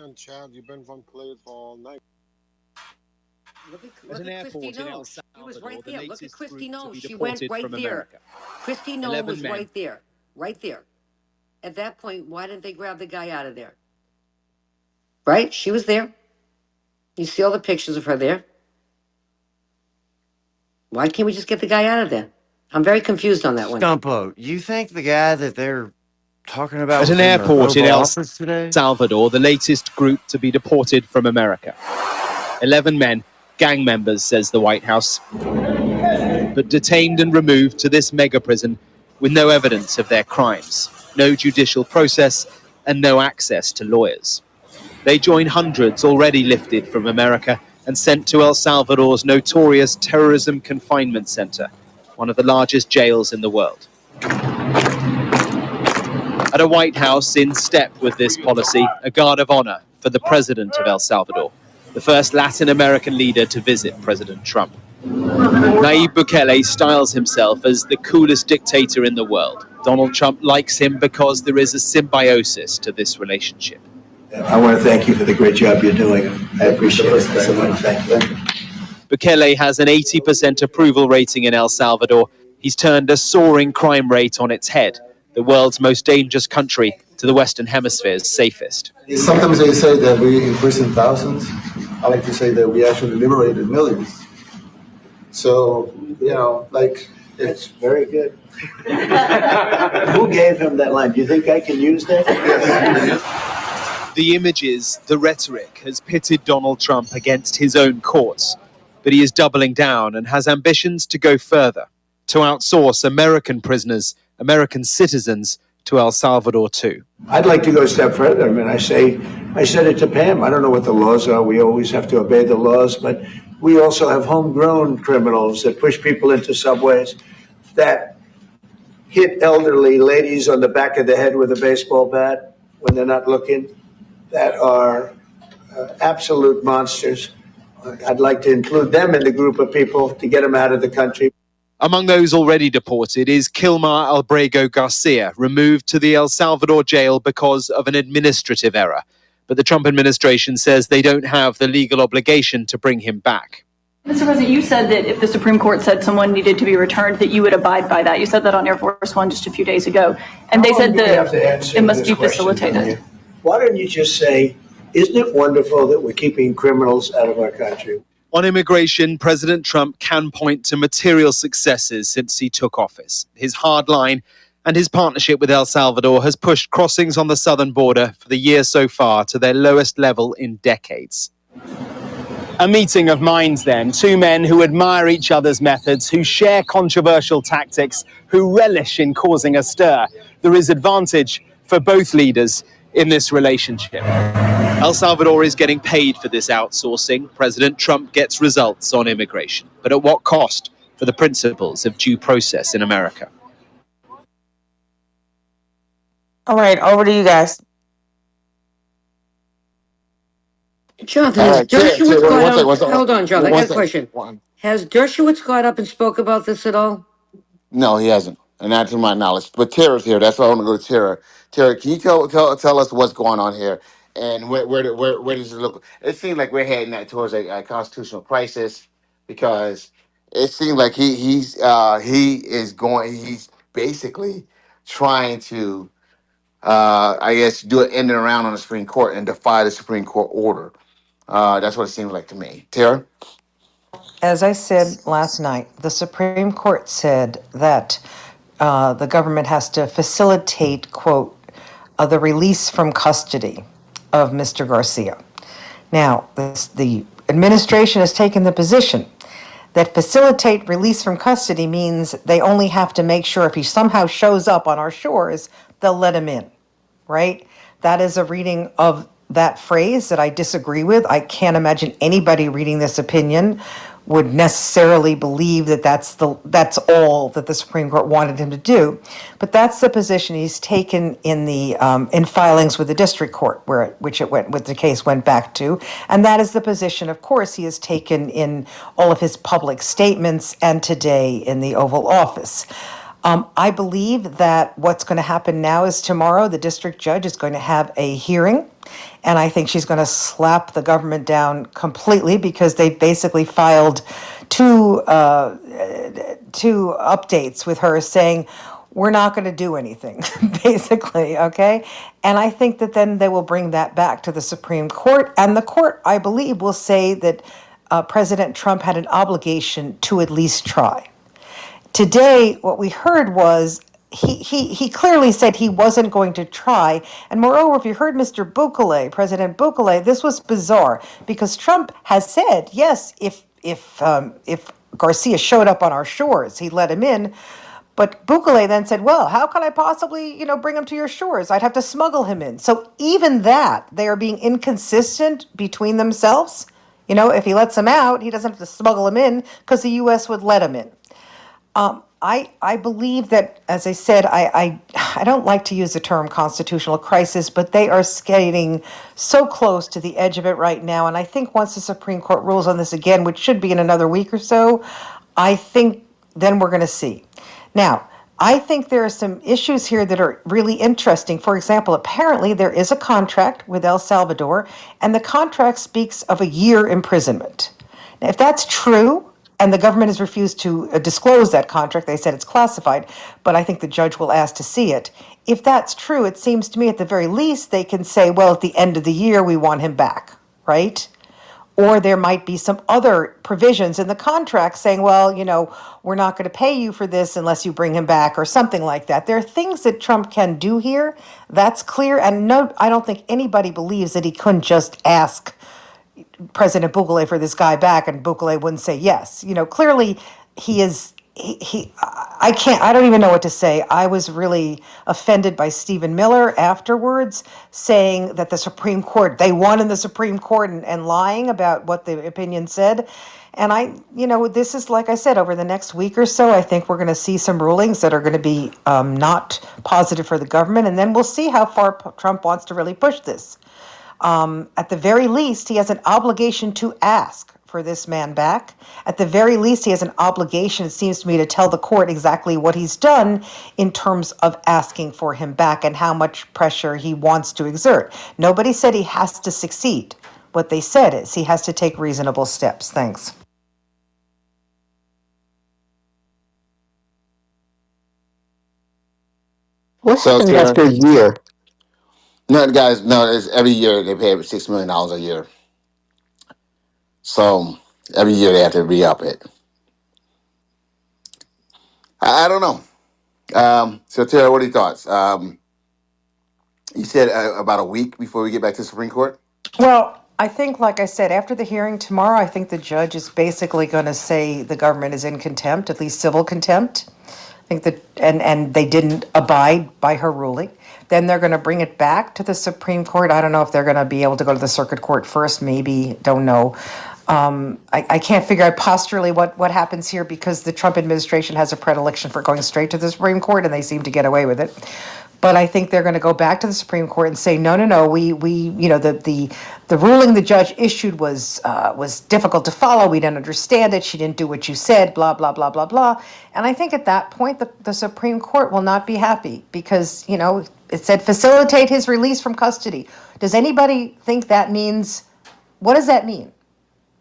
And Chad, you've been one played all night. Look at Christy Nome. She was right there. Look at Christy Nome. She went right there. America. Christy Nome was right there. Right there. At that point, why didn't they grab the guy out of there? Right? She was there. You see all the pictures of her there. Why can't we just get the guy out of there? I'm very confused on that one. Stumpo, you think the guy that they're talking about At an airport in El Salvador, the latest group to be deported from America. 11 men, gang members, says the White House, but detained and removed to this mega prison with no evidence of their crimes, no judicial process, and no access to lawyers. They join hundreds already lifted from America and sent to El Salvador's notorious terrorism confinement center, one of the largest jails in the world. At a White House in step with this policy, a guard of honor for the president of El Salvador, the first Latin American leader to visit President Trump. Nayib Bukele styles himself as the coolest dictator in the world. Donald Trump likes him because there is a symbiosis to this relationship. I want to thank you for the great job you're doing. I appreciate it so much. Thank you. Bukele has an 80% approval rating in El Salvador. He's turned a soaring crime rate on its head, the world's most dangerous country to the Western Hemisphere's safest. Sometimes they say that we imprisoned thousands. I like to say that we actually liberated millions. So, it's very good. Who gave him that line? Do you think I can use that? The images, the rhetoric has pitted Donald Trump against his own courts, but he is doubling down and has ambitions to go further, to outsource American prisoners, American citizens, to El Salvador too. I'd like to go a step further. I mean, I said it to Pam. I don't know what the laws are. We always have to obey the laws, but we also have homegrown criminals that push people into subways, that hit elderly ladies on the back of the head with a baseball bat when they're not looking, that are absolute monsters. I'd like to include them in the group of people to get them out of the country. Among those already deported is Kilmar Albrego Garcia, removed to the El Salvador jail because of an administrative error. But the Trump administration says they don't have the legal obligation to bring him back. Mr. President, you said that if the Supreme Court said someone needed to be returned, that you would abide by that. You said that on Air Force One just a few days ago. And they said that it must be facilitated. Why don't you just say, isn't it wonderful that we're keeping criminals out of our country? On immigration, President Trump can point to material successes since he took office. His hard line and his partnership with El Salvador has pushed crossings on the southern border for the year so far to their lowest level in decades. A meeting of minds then, two men who admire each other's methods, who share controversial tactics, who relish in causing a stir. There is advantage for both leaders in this relationship. El Salvador is getting paid for this outsourcing. President Trump gets results on immigration. But at what cost for the principles of due process in America? All right, over to you guys. Jonathan, has Dershowitz got up? Hold on, Jonathan, I got a question. Has Dershowitz got up and spoke about this at all? No, he hasn't, and not to my knowledge. But Tara's here. That's why I want to go to Tara. Tara, can you tell us what's going on here, and where does it look? It seems like we're heading towards a constitutional crisis, because it seems like he's basically trying to do an end around on the Supreme Court and defy the Supreme Court order. That's what it seems like to me. Tara? As I said last night, the Supreme Court said that the government has to facilitate, quote, the release from custody of Mr. Garcia. Now, the administration has taken the position that facilitate release from custody means they only have to make sure if he somehow shows up on our shores, they'll let him in, right? That is a reading of that phrase that I disagree with. I can't imagine anybody reading this opinion would necessarily believe that that's all that the Supreme Court wanted him to do. But that's the position he's taken in the in filings with the district court, which the case went back to, and that is the position, of course, he has taken in all of his public statements and today in the Oval Office. I believe that what's going to happen now is tomorrow the district judge is going to have a hearing, and I think she's going to slap the government down completely because they basically filed two updates with her saying, we're not going to do anything, basically, okay? And I think that then they will bring that back to the Supreme Court, and the court, I believe, will say that President Trump had an obligation to at least try. Today, what we heard was he clearly said he wasn't going to try. And moreover, if you heard Mr. Bukele, President Bukele, this was bizarre because Trump has said, yes, if Garcia showed up on our shores, he'd let him in. But Bukele then said, well, how can I possibly, bring him to your shores? I'd have to smuggle him in. So even that, they are being inconsistent between themselves. If he lets him out, he doesn't have to smuggle him in because the U.S. would let him in. I believe that, as I said, I don't like to use the term constitutional crisis, but they are skating so close to the edge of it right now. And I think once the Supreme Court rules on this again, which should be in another week or so, I think then we're going to see. Now, I think there are some issues here that are really interesting. For example, apparently there is a contract with El Salvador, and the contract speaks of a year imprisonment. Now, if that's true, and the government has refused to disclose that contract. They said it's classified, but I think the judge will ask to see it. If that's true, it seems to me at the very least they can say, well, at the end of the year, we want him back, right? Or there might be some other provisions in the contract saying, well, we're not going to pay you for this unless you bring him back or something like that. There are things that Trump can do here. That's clear. And no, I don't think anybody believes that he couldn't just ask President Bukele for this guy back, and Bukele wouldn't say yes. Clearly he is. I don't even know what to say. I was really offended by Stephen Miller afterwards, saying that the Supreme Court, they won in the Supreme Court and lying about what the opinion said. And this is, like I said, over the next week or so, I think we're going to see some rulings that are going to be not positive for the government. And then we'll see how far Trump wants to really push this. At the very least, he has an obligation to ask for this man back. At the very least, he has an obligation, it seems to me, to tell the court exactly what he's done in terms of asking for him back and how much pressure he wants to exert. Nobody said he has to succeed. What they said is he has to take reasonable steps. Thanks. What's So, happening Tara, after a year? no, guys, no, it's every year they pay $6 million a year. So every year they have to re-up it. I don't know. So, Tara, what are your thoughts? You said about a week before we get back to the Supreme Court? Well, I think, like I said, after the hearing tomorrow, I think the judge is basically going to say the government is in contempt, at least civil contempt. I think that, and they didn't abide by her ruling. Then they're going to bring it back to the Supreme Court. I don't know if they're going to be able to go to the circuit court first, maybe, don't know. I can't figure out posturally what happens here because the Trump administration has a predilection for going straight to the Supreme Court, and they seem to get away with it. But I think they're going to go back to the Supreme Court and say, no, the ruling the judge issued was difficult to follow. We didn't understand it. She didn't do what you said, blah, blah, blah, blah, blah. And I think at that point, the Supreme Court will not be happy because, it said facilitate his release from custody. Does anybody think that means, what does that mean?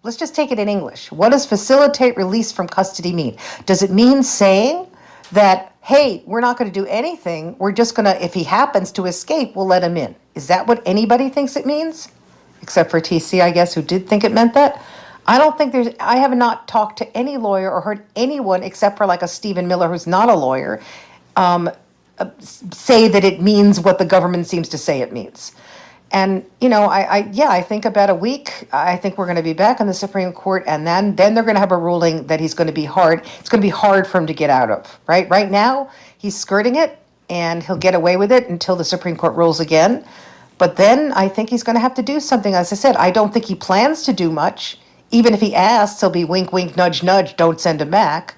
Let's just take it in English. What does facilitate release from custody mean? Does it mean saying that, hey, we're not going to do anything. We're just going to, if he happens to escape, we'll let him in. Is that what anybody thinks it means? Except for TC, I guess, who did think it meant that. I have not talked to any lawyer or heard anyone except for like a Stephen Miller, who's not a lawyer, say that it means what the government seems to say it means. And, I think about a week, I think we're going to be back in the Supreme Court, and then they're going to have a ruling that he's going to be hard. It's going to be hard for him to get out of, right? Right now, he's skirting it, and he'll get away with it until the Supreme Court rules again. But then I think he's going to have to do something. As I said, I don't think he plans to do much. Even if he asks, he'll be wink, wink, nudge, nudge, don't send him back.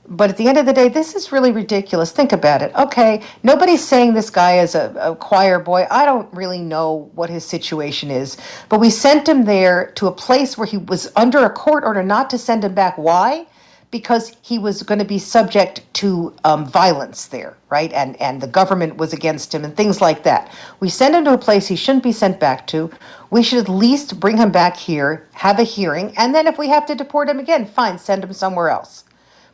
But at the end of the day, this is really ridiculous. Think about it. Okay, nobody's saying this guy is a choir boy. I don't really know what his situation is. But we sent him there to a place where he was under a court order not to send him back. Why? because he was going to be subject to violence there, right? And the government was against him and things like that. We send him to a place he shouldn't be sent back to. We should at least bring him back here, have a hearing, and then if we have to deport him again, fine, send him somewhere else.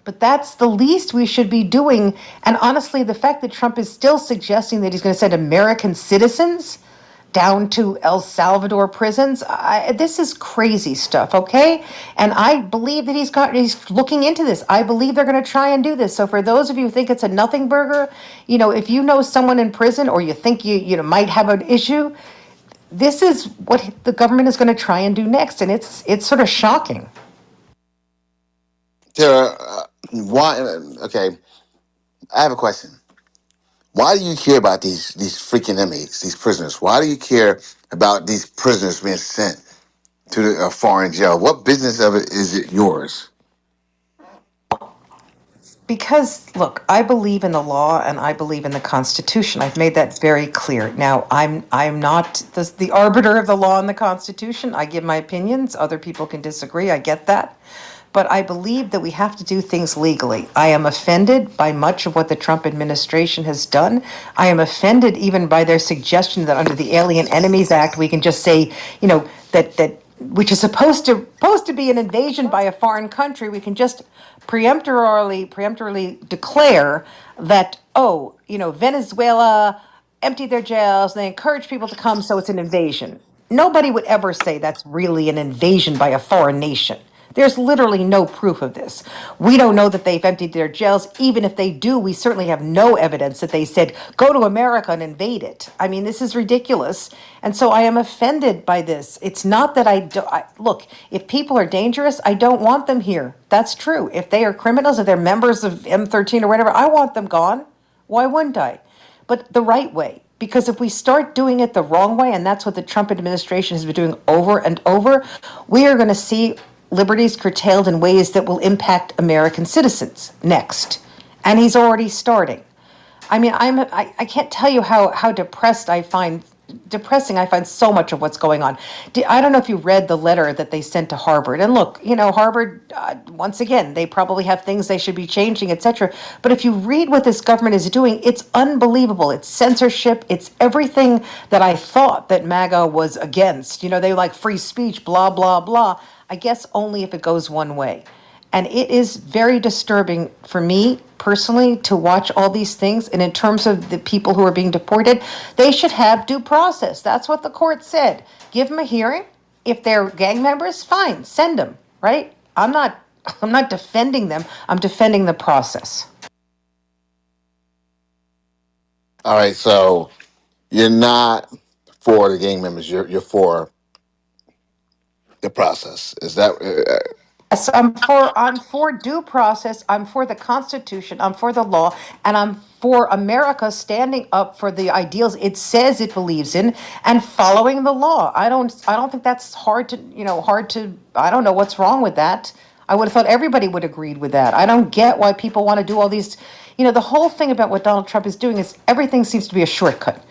But that's the least we should be doing. And honestly, the fact that Trump is still suggesting that he's going to send American citizens down to El Salvador prisons, this is crazy stuff, okay? And I believe that he's looking into this. I believe they're going to try and do this. So for those of you who think it's a nothing burger, if you know someone in prison or you think you might have an issue, this is what the government is going to try and do next, and it's sort of shocking. Tara, why? Okay, I have a question. Why do you care about these freaking inmates, these prisoners? Why do you care about these prisoners being sent to a foreign jail? What business of it is it yours? Because, look, I believe in the law and I believe in the Constitution. I've made that very clear. Now, I'm not the arbiter of the law and the Constitution. I give my opinions. Other people can disagree. I get that. But I believe that we have to do things legally. I am offended by much of what the Trump administration has done. I am offended even by their suggestion that under the Alien Enemies Act, we can just say, that which is supposed to be an invasion by a foreign country, we can just preemptorily declare that, Venezuela emptied their jails, they encourage people to come, so it's an invasion. Nobody would ever say that's really an invasion by a foreign nation. There's literally no proof of this. We don't know that they've emptied their jails. Even if they do, we certainly have no evidence that they said, go to America and invade it. I mean, this is ridiculous. And so I am offended by this. It's not that look, if people are dangerous, I don't want them here. That's true. If they are criminals, if they're members of M13 or whatever, I want them gone. Why wouldn't I? But the right way. Because if we start doing it the wrong way, and that's what the Trump administration has been doing over and over, we are going to see liberties curtailed in ways that will impact American citizens next. And he's already starting. I mean, I can't tell you how depressing I find so much of what's going on. I don't know if you read the letter that they sent to Harvard. And look, Harvard, once again, they probably have things they should be changing, etc. But if you read what this government is doing, it's unbelievable. It's censorship. It's everything that I thought that MAGA was against. They like free speech, blah, blah, blah. I guess only if it goes one way. And it is very disturbing for me personally to watch all these things. And in terms of the people who are being deported, they should have due process. That's what the court said. Give them a hearing. If they're gang members, fine, send them, right? I'm not defending them. I'm defending the process. All right, so you're not for the gang members. You're for the process. Is that? Yes, I'm for due process. I'm for the Constitution. I'm for the law, and I'm for America standing up for the ideals it says it believes in and following the law. I don't think that's hard to. I don't know what's wrong with that. I would have thought everybody would agreed with that. I don't get why people want to do all these. The whole thing about what Donald Trump is doing is everything seems to be a shortcut.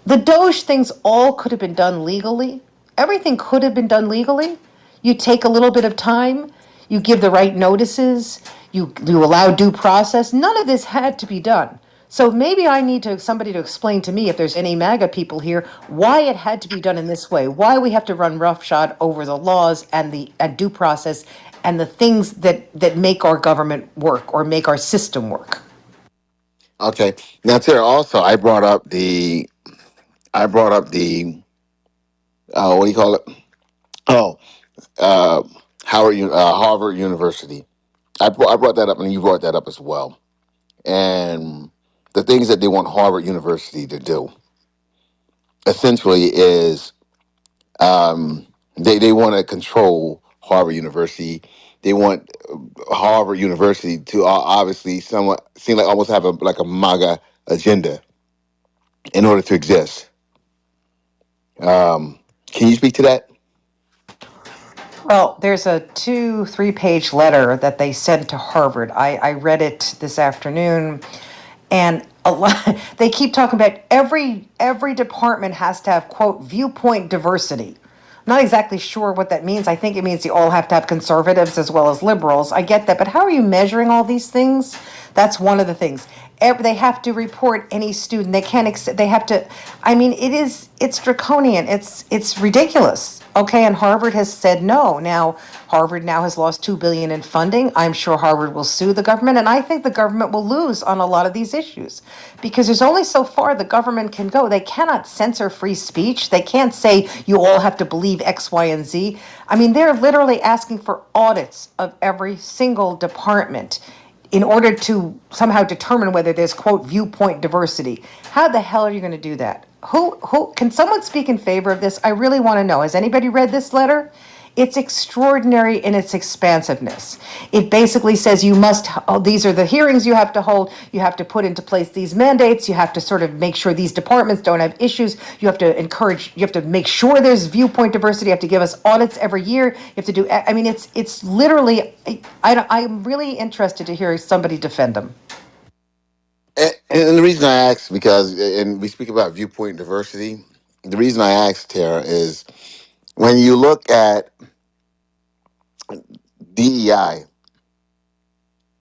The Doge things all could have been done legally. Everything could have been done legally. You take a little bit of time, you give the right notices, you allow due process. None of this had to be done. So maybe I need somebody to explain to me, if there's any MAGA people here, why it had to be done in this way, why we have to run roughshod over the laws and the due process and the things that make our government work or make our system work. Okay. Now, Tara, also, I brought up the what do you call it? Oh, uh, Harvard University. I brought that up, and you brought that up as well. And the things that they want Harvard University to do essentially is they want to control Harvard University. They want Harvard University to obviously somewhat seem like almost have a MAGA agenda in order to exist. Can you speak to that? Well, there's a 2-3 page letter that they sent to Harvard. I read it this afternoon, and they keep talking about every department has to have, quote, viewpoint diversity. not exactly sure what that means. I think it means you all have to have conservatives as well as liberals. I get that, but how are you measuring all these things? That's one of the things. They have to report any student. They can't. They have to. I mean, it's draconian. It's ridiculous. Okay, and Harvard has said no. Now, Harvard now has lost $2 billion in funding. I'm sure Harvard will sue the government, and I think the government will lose on a lot of these issues because there's only so far the government can go. They cannot censor free speech. They can't say you all have to believe X, Y, and Z. I mean, they're literally asking for audits of every single department in order to somehow determine whether there's quote viewpoint diversity. How the hell are you going to do that? Who can someone speak in favor of this? I really want to know. Has anybody read this letter? It's extraordinary in its expansiveness. It basically says you must, oh, these are the hearings you have to hold. You have to put into place these mandates. You have to sort of make sure these departments don't have issues. You have to encourage, you have to make sure there's viewpoint diversity. You have to give us audits every year. You have to do, I mean, it's literally, I'm really interested to hear somebody defend them. And the reason I asked, because, and we speak about viewpoint diversity, the reason I asked, Tara, is when you look at DEI,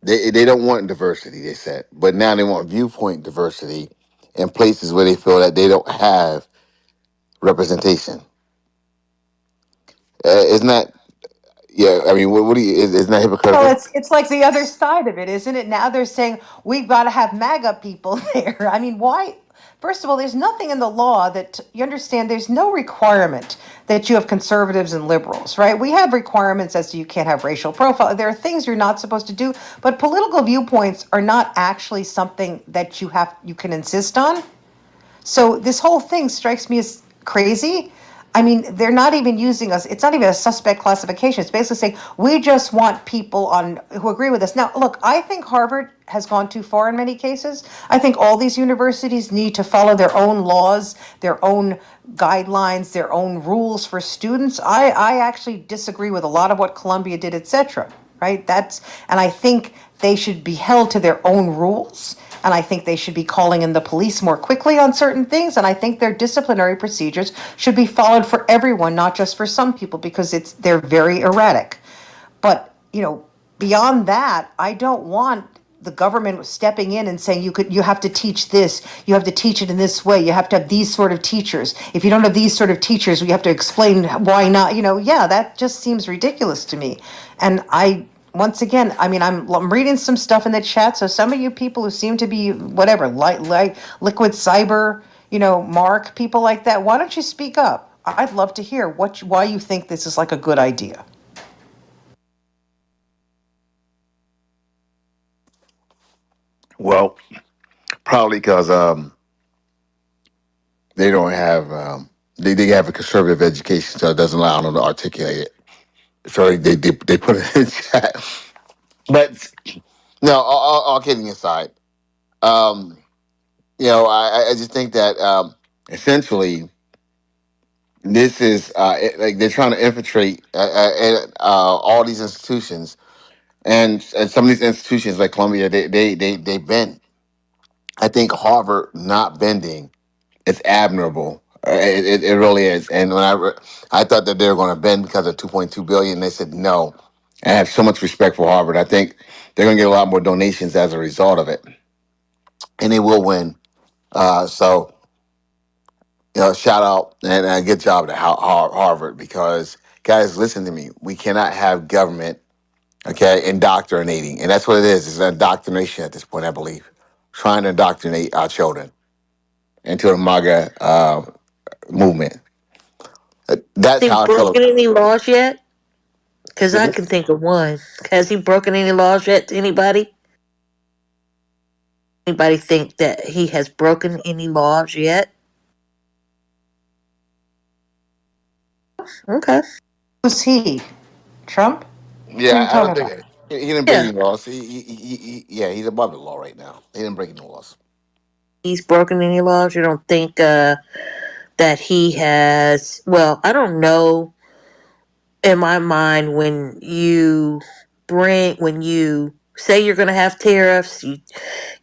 they don't want diversity, they said, but now they want viewpoint diversity in places where they feel that they don't have representation. Isn't that, yeah, I mean, what do you, isn't that Well, hypocritical? it's like the other side of it, isn't it? Now they're saying we've got to have MAGA people there. I mean, why? First of all, there's nothing in the law that you understand. There's no requirement that you have conservatives and liberals, right? We have requirements as to you can't have racial profile. There are things you're not supposed to do, but political viewpoints are not actually something that you can insist on. So this whole thing strikes me as crazy. I mean, they're not even using us. It's not even a suspect classification. It's basically saying we just want people on who agree with us. Now, look, I think Harvard has gone too far in many cases. I think all these universities need to follow their own laws, their own guidelines, their own rules for students. I actually disagree with a lot of what Columbia did, etc. Right? And I think they should be held to their own rules. And I think they should be calling in the police more quickly on certain things. And I think their disciplinary procedures should be followed for everyone, not just for some people, because they're very erratic. But, beyond that, I don't want the government stepping in and saying you have to teach this, you have to teach it in this way, you have to have these sort of teachers. If you don't have these sort of teachers, we have to explain why not. Yeah, that just seems ridiculous to me. And once again, I mean, I'm reading some stuff in the chat. So some of you people who seem to be whatever, like liquid cyber, Mark, people like that, why don't you speak up? I'd love to hear why you think this is like a good idea. Well, probably because they don't have, they have a conservative education, so it doesn't allow them to articulate it. So they put it in chat. But no, all kidding aside, um, I just think that essentially this is like they're trying to infiltrate all these institutions, and some of these institutions like Columbia, they bend. I think Harvard not bending is admirable. It really is. And when I thought that they were going to bend because of 2.2 billion, they said no. I have so much respect for Harvard. I think they're going to get a lot more donations as a result of it, and they will win. So, shout out and a good job to Harvard, because guys, listen to me. We cannot have government, okay, indoctrinating, and that's what it is. It's indoctrination at this point, I believe, trying to indoctrinate our children into the MAGA movement. That's Has he how I feel. broken any laws yet? Because Excuse I me? can think of one. Has he broken any laws yet to anybody? Anybody think that he has broken any laws yet? Okay. Who's he? Trump? Who are Yeah, you I don't talking think about? he didn't break Yeah. any laws. Yeah, he's above the law right now. He didn't break any laws. He's broken any laws? You don't think that he has. Well, I don't know. In my mind, when you say you're going to have tariffs,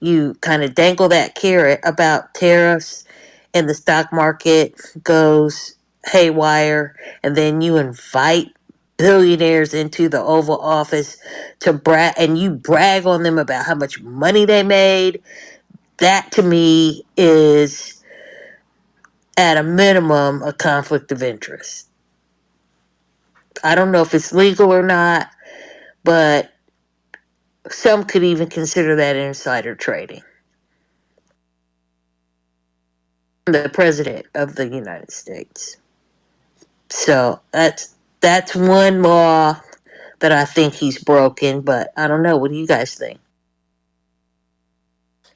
you kind of dangle that carrot about tariffs, and the stock market goes haywire, and then you invite billionaires into the Oval Office to brag, and you brag on them about how much money they made. That to me is, at a minimum, a conflict of interest. I don't know if it's legal or not, but some could even consider that insider trading. The president of the United States. So that's one law that I think he's broken, but I don't know. What do you guys think?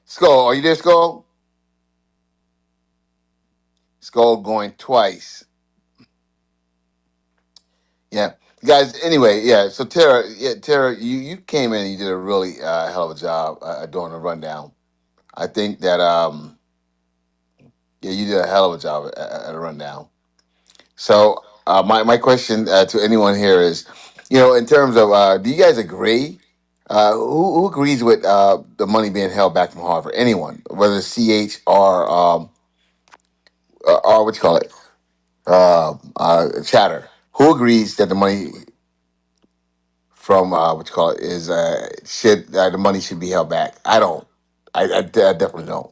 Skull, are you there, Skull? Skull going twice. Yeah, guys. Anyway, yeah. So Tara, you came in and you did a really hell of a job doing the rundown. I think that yeah, you did a hell of a job at a rundown. So my question to anyone here is, in terms of, do you guys agree? Who agrees with the money being held back from Harvard? Anyone, whether it's CH or what you call it, Chatter. Who agrees that the money from what you call it is should the money should be held back? I don't. I definitely don't.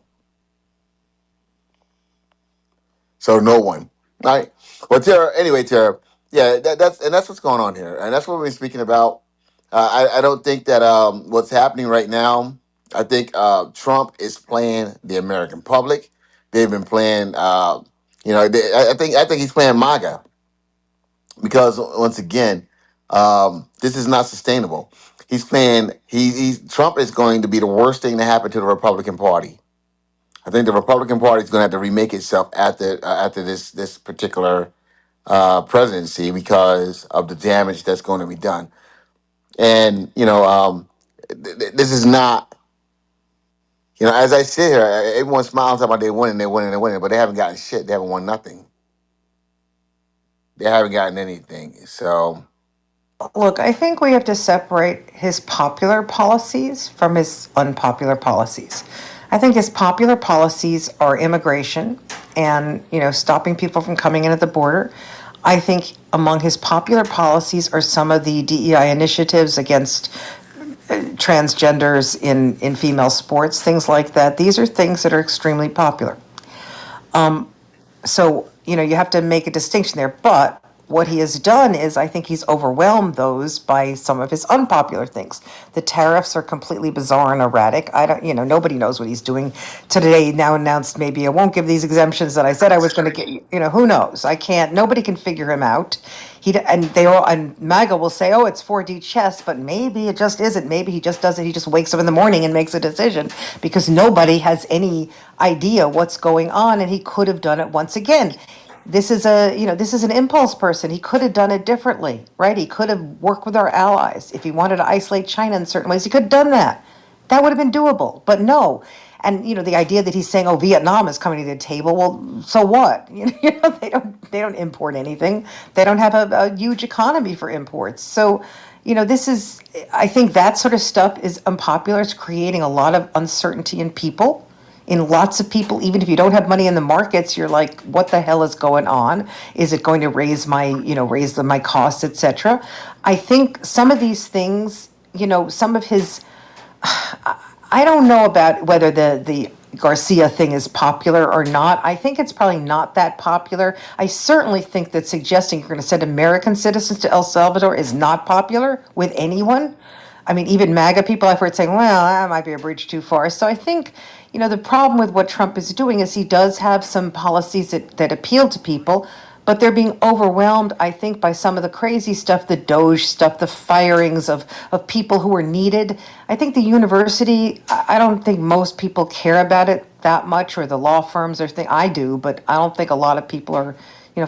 So no one. All right. Well, Tara. Anyway, Tara. Yeah, that's what's going on here, and that's what we've been speaking about. I don't think that what's happening right now. I think Trump is playing the American public. They've been playing. I think he's playing MAGA because once again, this is not sustainable. He's playing. He's Trump is going to be the worst thing to happen to the Republican Party. I think the Republican Party is going to have to remake itself after this particular presidency because of the damage that's going to be done. And this is not, as I sit here, everyone smiles about they're winning, but they haven't gotten shit. They haven't won nothing. They haven't gotten anything. So Look, I think we have to separate his popular policies from his unpopular policies. I think his popular policies are immigration and, stopping people from coming in at the border. I think among his popular policies are some of the DEI initiatives against transgenders in female sports, things like that. These are things that are extremely popular. So, you have to make a distinction there. But what he has done is, I think he's overwhelmed those by some of his unpopular things. The tariffs are completely bizarre and erratic. I don't, nobody knows what he's doing. Today, now announced maybe I won't give these exemptions that I said I was going to get. Who knows? I can't. Nobody can figure him out. And MAGA will say, "Oh, it's 4D chess," but maybe it just isn't. Maybe he just does it. He just wakes up in the morning and makes a decision because nobody has any idea what's going on, and he could have done it once again. This is an impulse person. He could have done it differently, right? He could have worked with our allies. If he wanted to isolate China in certain ways, he could have done that. That would have been doable, but no. And the idea that he's saying, "Oh, Vietnam is coming to the table," well, so what? They don't import anything. They don't have a huge economy for imports. So, I think that sort of stuff is unpopular. It's creating a lot of uncertainty in lots of people. Even if you don't have money in the markets, you're like, what the hell is going on? Is it going to raise my costs, etc.? I think some of these things, some of his, I don't know about whether the Garcia thing is popular or not. I think it's probably not that popular. I certainly think that suggesting you're going to send American citizens to El Salvador is not popular with anyone. I mean, even MAGA people I've heard saying, well, that might be a bridge too far. So I think, the problem with what Trump is doing is he does have some policies that appeal to people, but they're being overwhelmed, I think, by some of the crazy stuff, the Doge stuff, the firings of people who are needed. I think the university, I don't think most people care about it that much, or the law firms or thing. I do, but I don't think a lot of people are,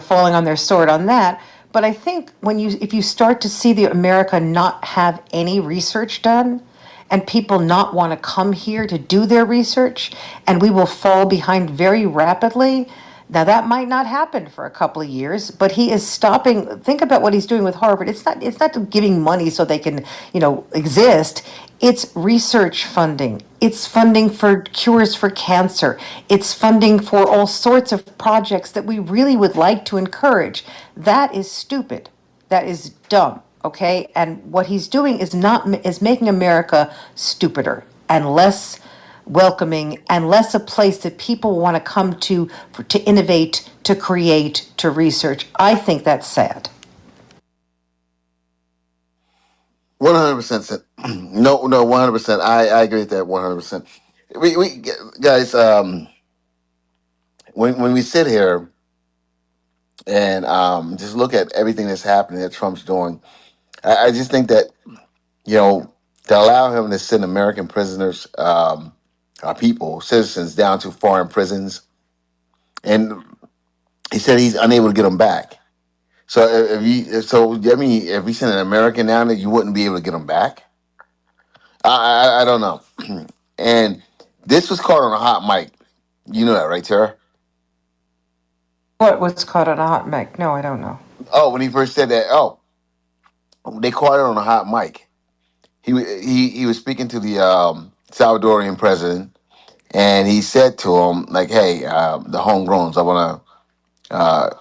falling on their sword on that. But I think if you start to see the America not have any research done, and people not want to come here to do their research, and we will fall behind very rapidly, Now that might not happen for a couple of years, but he is stopping. Think about what he's doing with Harvard. It's not giving money so they can, exist. It's research funding. It's funding for cures for cancer. It's funding for all sorts of projects that we really would like to encourage. That is stupid. That is dumb. Okay? And what he's doing is making America stupider and less welcoming and less a place that people want to come to innovate, to create, to research. I think that's sad. 100%. No, 100%. I agree with that 100%. We guys, when we sit here and just look at everything that's happening that Trump's doing, I just think that to allow him to send American prisoners, our people, citizens, down to foreign prisons, and he said he's unable to get them back. So if we send an American down there, you wouldn't be able to get them back. I don't know. And this was caught on a hot mic. You know that, right, Tara? What was caught on a hot mic? No, I don't know. Oh, when he first said that, they caught it on a hot mic. He was speaking to the Salvadorian president, and he said to him like, "Hey, the homegrowns, I want to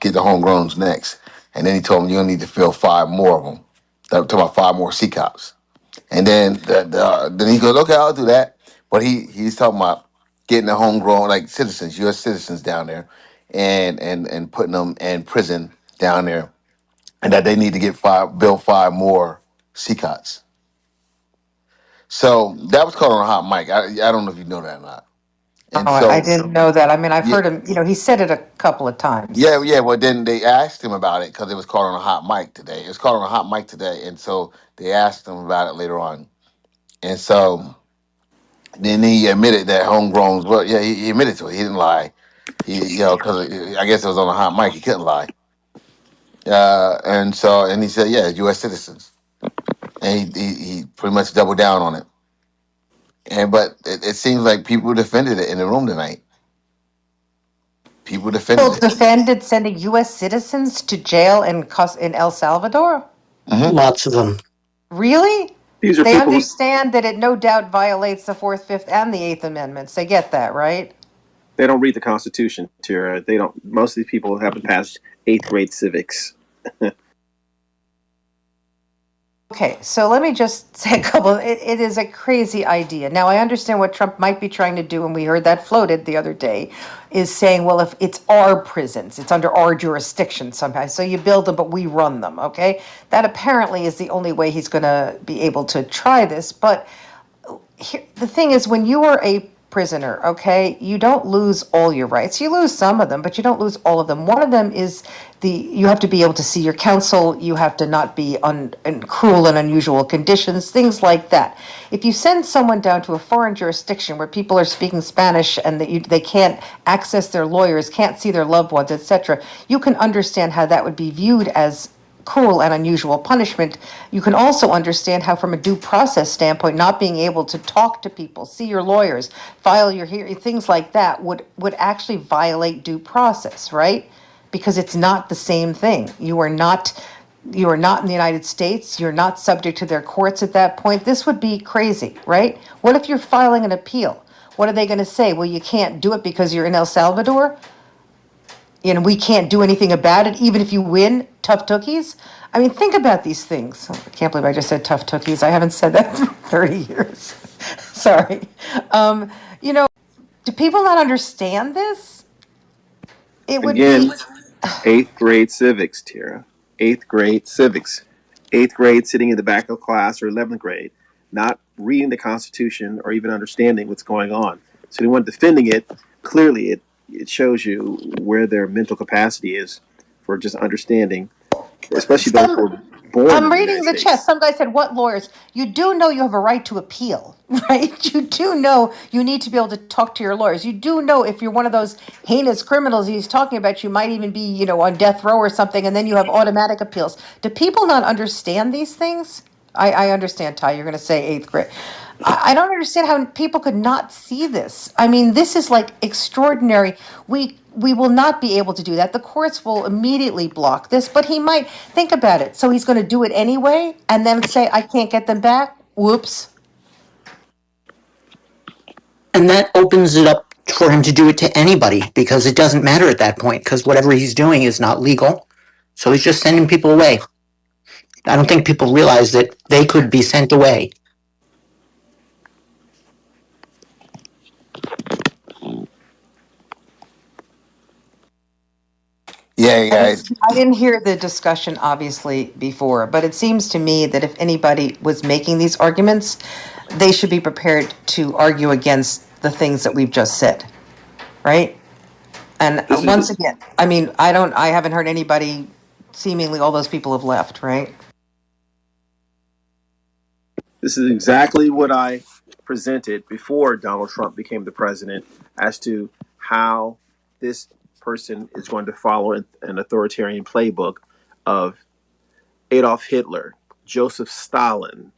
get the homegrowns next." And then he told him, "You'll need to fill 5 more of them." Talking about 5 more sea cops. And then then he goes, "Okay, I'll do that." But he's talking about getting the homegrown like citizens, U.S. citizens down there, and putting them in prison down there, and that they need to build 5 more CCOTs. So that was called on a hot mic. I don't know if you know that or not. And Oh, I didn't know that. I mean, I've yeah, heard him, he said it a couple of times. yeah. Well, then they asked him about it because it was called on a hot mic today. It was called on a hot mic today, and so they asked him about it later on. And so then he admitted that homegrowns. Well, yeah, he admitted to it. He didn't lie. Because I guess it was on a hot mic. He couldn't lie. And he said, yeah, U.S. citizens, and he pretty much doubled down on it. But it seems like people defended it in the room tonight. People defended People it. defended sending U.S. citizens to jail in El Salvador? Mm-hmm. Lots of them. Really? These are They people who understand that it no doubt violates the 4th, 5th, and the 8th Amendments. They get that, right? they don't read the Constitution, Tara. They don't. Most of these people haven't passed 8th grade civics. Okay, so let me just say a couple. It is a crazy idea. Now, I understand what Trump might be trying to do, and we heard that floated the other day, is saying, well, if it's our prisons, it's under our jurisdiction somehow. So you build them, but we run them, okay? That apparently is the only way he's going to be able to try this. But the thing is, when you are a prisoner, okay, you don't lose all your rights. You lose some of them, but you don't lose all of them. One of them is you have to be able to see your counsel. You have to not be in cruel and unusual conditions, things like that. If you send someone down to a foreign jurisdiction where people are speaking Spanish and they can't access their lawyers, can't see their loved ones, etc., you can understand how that would be viewed as cruel and unusual punishment. You can also understand how, from a due process standpoint, not being able to talk to people, see your lawyers, file your hearing, things like that would actually violate due process, right? Because it's not the same thing. You are not in the United States. You're not subject to their courts at that point. This would be crazy, right? What if you're filing an appeal? What are they going to say? Well, you can't do it because you're in El Salvador. We can't do anything about it, even if you win. Tough tookies. I mean, think about these things. I can't believe I just said tough tookies. I haven't said that for 30 years. Sorry. Do people not understand this? It would Again, be 8th grade civics, Tara. 8th grade civics. 8th grade sitting in the back of class, or 11th grade, not reading the Constitution or even understanding what's going on. So anyone defending it, clearly it shows you where their mental capacity is for just understanding, especially those who were born I'm in the reading United the chat. States. Some guy said, what lawyers? You do know you have a right to appeal, right? You do know you need to be able to talk to your lawyers. You do know if you're one of those heinous criminals he's talking about, you might even be, on death row or something, and then you have automatic appeals. Do people not understand these things? I understand, Ty. You're going to say eighth grade. I don't understand how people could not see this. I mean, this is like extraordinary. We will not be able to do that. The courts will immediately block this, but he might think about it. So he's going to do it anyway, and then say, "I can't get them back." Whoops. And that opens it up for him to do it to anybody because it doesn't matter at that point because whatever he's doing is not legal. So he's just sending people away. I don't think people realize that they could be sent away. Yeah, guys. I didn't hear the discussion obviously before, but it seems to me that if anybody was making these arguments, they should be prepared to argue against the things that we've just said, right? And once again, I mean, I haven't heard anybody, seemingly all those people have left, right? This is exactly what I presented before Donald Trump became the president as to how this person is going to follow an authoritarian playbook of Adolf Hitler, Joseph Stalin,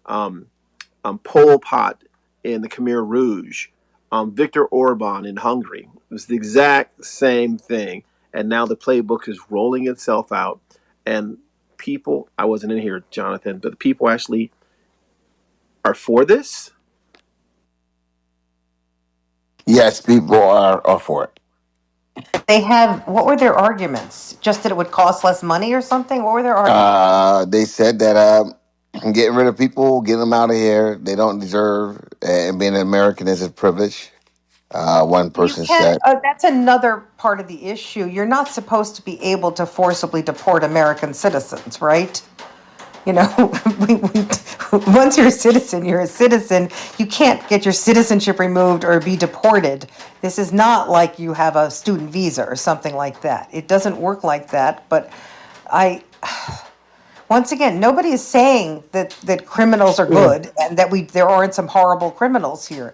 um, Pol Pot in the Khmer Rouge, Viktor Orban in Hungary. It was the exact same thing. And now the playbook is rolling itself out. And people, I wasn't in here, Jonathan, but the people actually are for this. Yes, people are for it. What were their arguments? Just that it would cost less money or something? What were their arguments? They said that getting rid of people, getting them out of here, they don't deserve, and being an American is a privilege. One You person can't, said. that's another part of the issue. You're not supposed to be able to forcibly deport American citizens, right? You know, once you're a citizen, you're a citizen. You can't get your citizenship removed or be deported. This is not like you have a student visa or something like that. It doesn't work like that. But I, once again, nobody is saying that criminals are good and that there aren't some horrible criminals here.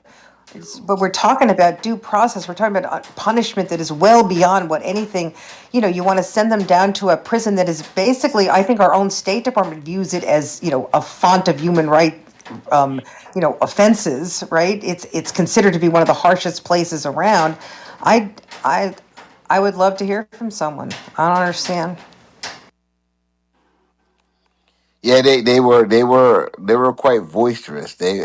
But we're talking about due process. We're talking about punishment that is well beyond what anything, you want to send them down to a prison that is basically, I think our own State Department views it as, a font of human right, offenses, right? It's considered to be one of the harshest places around. I, I, I would love to hear from someone. I don't understand. Yeah, they were quite boisterous. They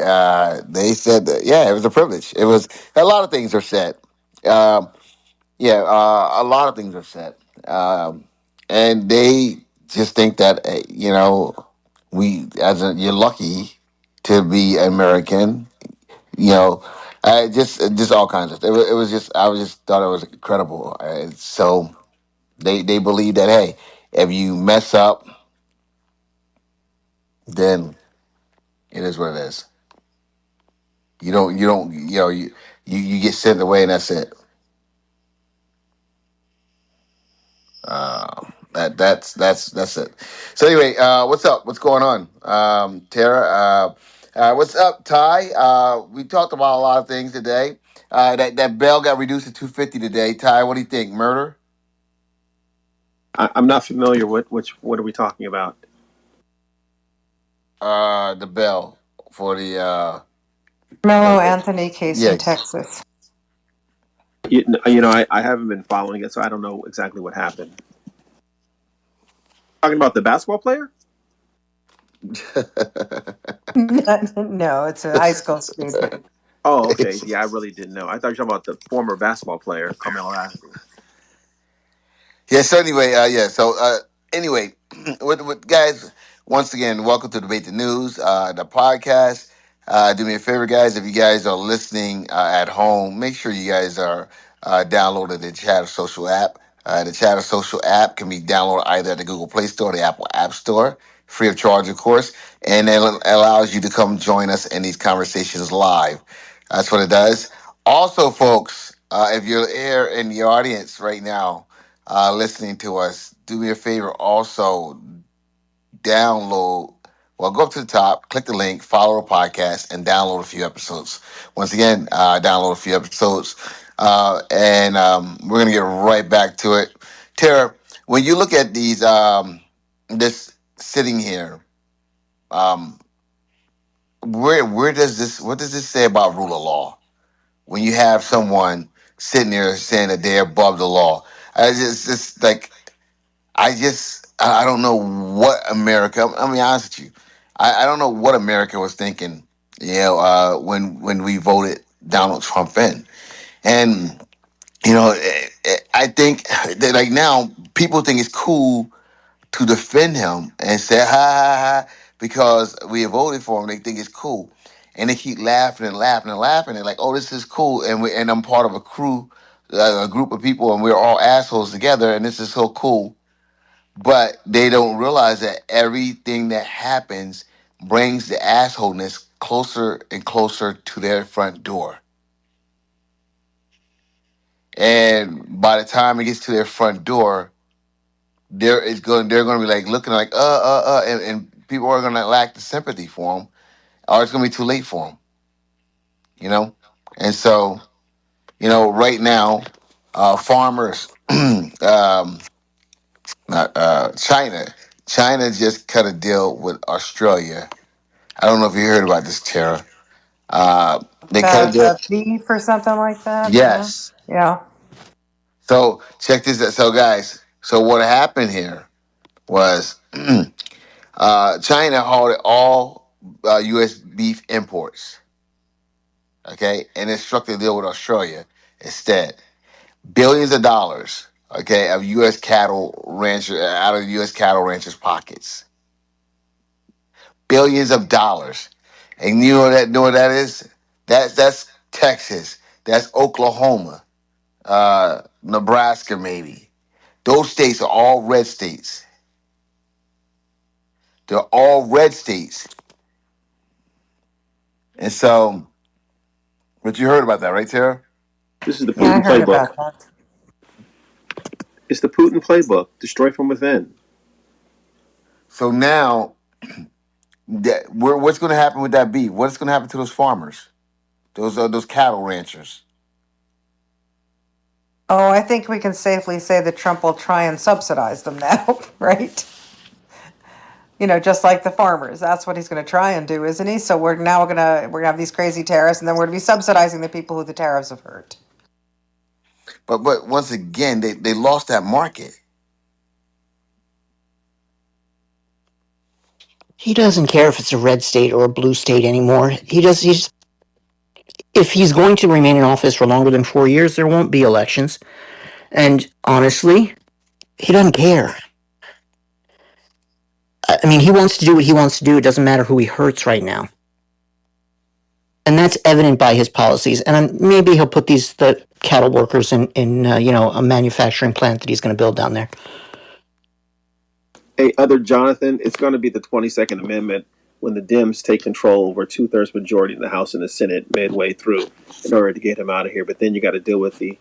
said that, yeah, it was a privilege. It was a lot of things are said. Um, a lot of things are said, and they just think that you're lucky to be American. You know, just all kinds of stuff. It was just I was just thought it was incredible. So they believe that, hey, if you mess up, then it is what it is. You get sent away and that's it. That's it. So anyway, what's up? What's going on, Tara? What's up, Ty? We talked about a lot of things today. That bail got reduced to 250 today. Ty, what do you think? Murder? I'm not familiar. What are we talking about? The bail for the Carmelo Anthony case in yes. Texas. I haven't been following it, so I don't know exactly what happened. Talking about the basketball player? No, it's a high school student. Oh, okay. Yeah, I really didn't know. I thought you were talking about the former basketball player, Carmelo Anthony. Yeah. So anyway, anyway, with guys, once again, welcome to Debate the News, the podcast. Do me a favor, guys. If you guys are listening at home, make sure you guys are downloading the Chatter Social app. The Chatter Social app can be downloaded either at the Google Play Store or the Apple App Store, free of charge, of course, and it allows you to come join us in these conversations live. That's what it does. Also, folks, if you're here in the audience right now, listening to us, do me a favor. Also, download. Well, go up to the top, click the link, follow the podcast, and download a few episodes. Once again, download a few episodes, and we're gonna get right back to it. Tara, when you look at these, this sitting here, um, where does this what does this say about rule of law when you have someone sitting there saying that they're above the law? Just like I don't know what America. I'm gonna be honest with you. I don't know what America was thinking. When we voted Donald Trump in, and I think that like now people think it's cool to defend him and say ha ha ha because we have voted for him. They think it's cool, and they keep laughing and laughing and laughing. And like, oh, this is cool, and I'm part of a crew, a group of people, and we're all assholes together, and this is so cool. But they don't realize that everything that happens brings the assholeness closer and closer to their front door. And by the time it gets to their front door, they're going to be like looking like and people are going to lack the sympathy for them, or it's going to be too late for them. You know, and so right now, farmers, not China. China just cut a deal with Australia. I don't know if you heard about this, Tara. They cut a About deal. beef or something like that. Yeah. Yes. Yeah. So check this out. So guys, so what happened here was China halted all U.S. beef imports. Okay, and it struck a deal with Australia instead. Billions of dollars. Okay, of U.S. cattle rancher out of U.S. cattle ranchers' pockets. Billions of dollars, and know what that is? That's Texas. That's Oklahoma, Nebraska, maybe. Those states are all red states. They're all red states. And so, but you heard about that, right, Tara? This is the Yeah, I Putin heard playbook. about that. It's the Putin playbook. Destroy from within. So now, what's going to happen with that beef? What's going to happen to those farmers, those cattle ranchers? Oh, I think we can safely say that Trump will try and subsidize them now, right? Just like the farmers. That's what he's going to try and do, isn't he? So we're gonna have these crazy tariffs, and then we're going to be subsidizing the people who the tariffs have hurt. But once again, they lost that market. He doesn't care if it's a red state or a blue state anymore. If he's going to remain in office for longer than 4 years, there won't be elections. And honestly, he doesn't care. I mean, he wants to do what he wants to do. It doesn't matter who he hurts right now. And that's evident by his policies. And maybe he'll put the cattle workers in a manufacturing plant that he's going to build down there. Hey, other Jonathan, it's going to be the 22nd Amendment when the Dems take control over a 2/3 majority in the House and the Senate midway through in order to get him out of here. But then you got to deal with the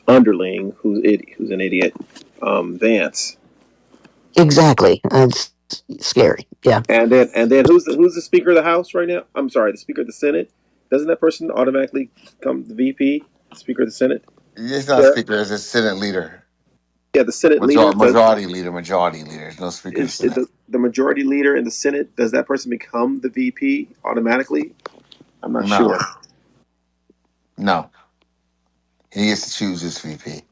underling who's an idiot, Vance. Exactly. It's scary. Yeah. And then who's the Speaker of the House right now? I'm sorry, the Speaker of the Senate. Doesn't that person automatically become the VP, Speaker of the Senate? It's not Yeah, speaker; it's a Senate leader, yeah, the Senate leader. majority leader, majority leader. There's no speaker of the Is Senate. the majority leader in the Senate? Does that person become the VP automatically? I'm not No, sure. no. He gets to choose his VP.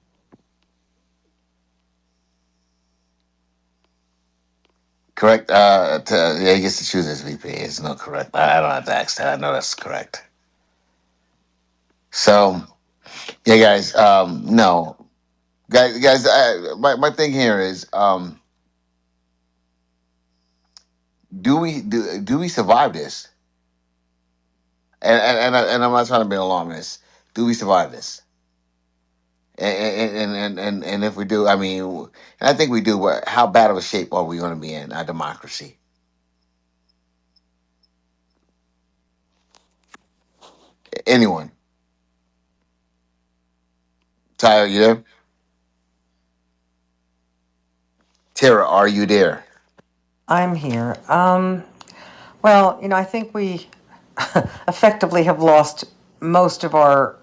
Correct. Yeah, he gets to choose his VP. It's no correct. I don't have to ask that. I know that's correct. So, yeah, guys. No, guys. My thing here is, do we survive this? And I'm not trying to be alarmist. Do we survive this? And if we do, I mean, and I think we do. How bad of a shape are we going to be in our democracy? Anyone? Tyler, you there? Tara, are you there? I'm here. Well, I think we effectively have lost most of our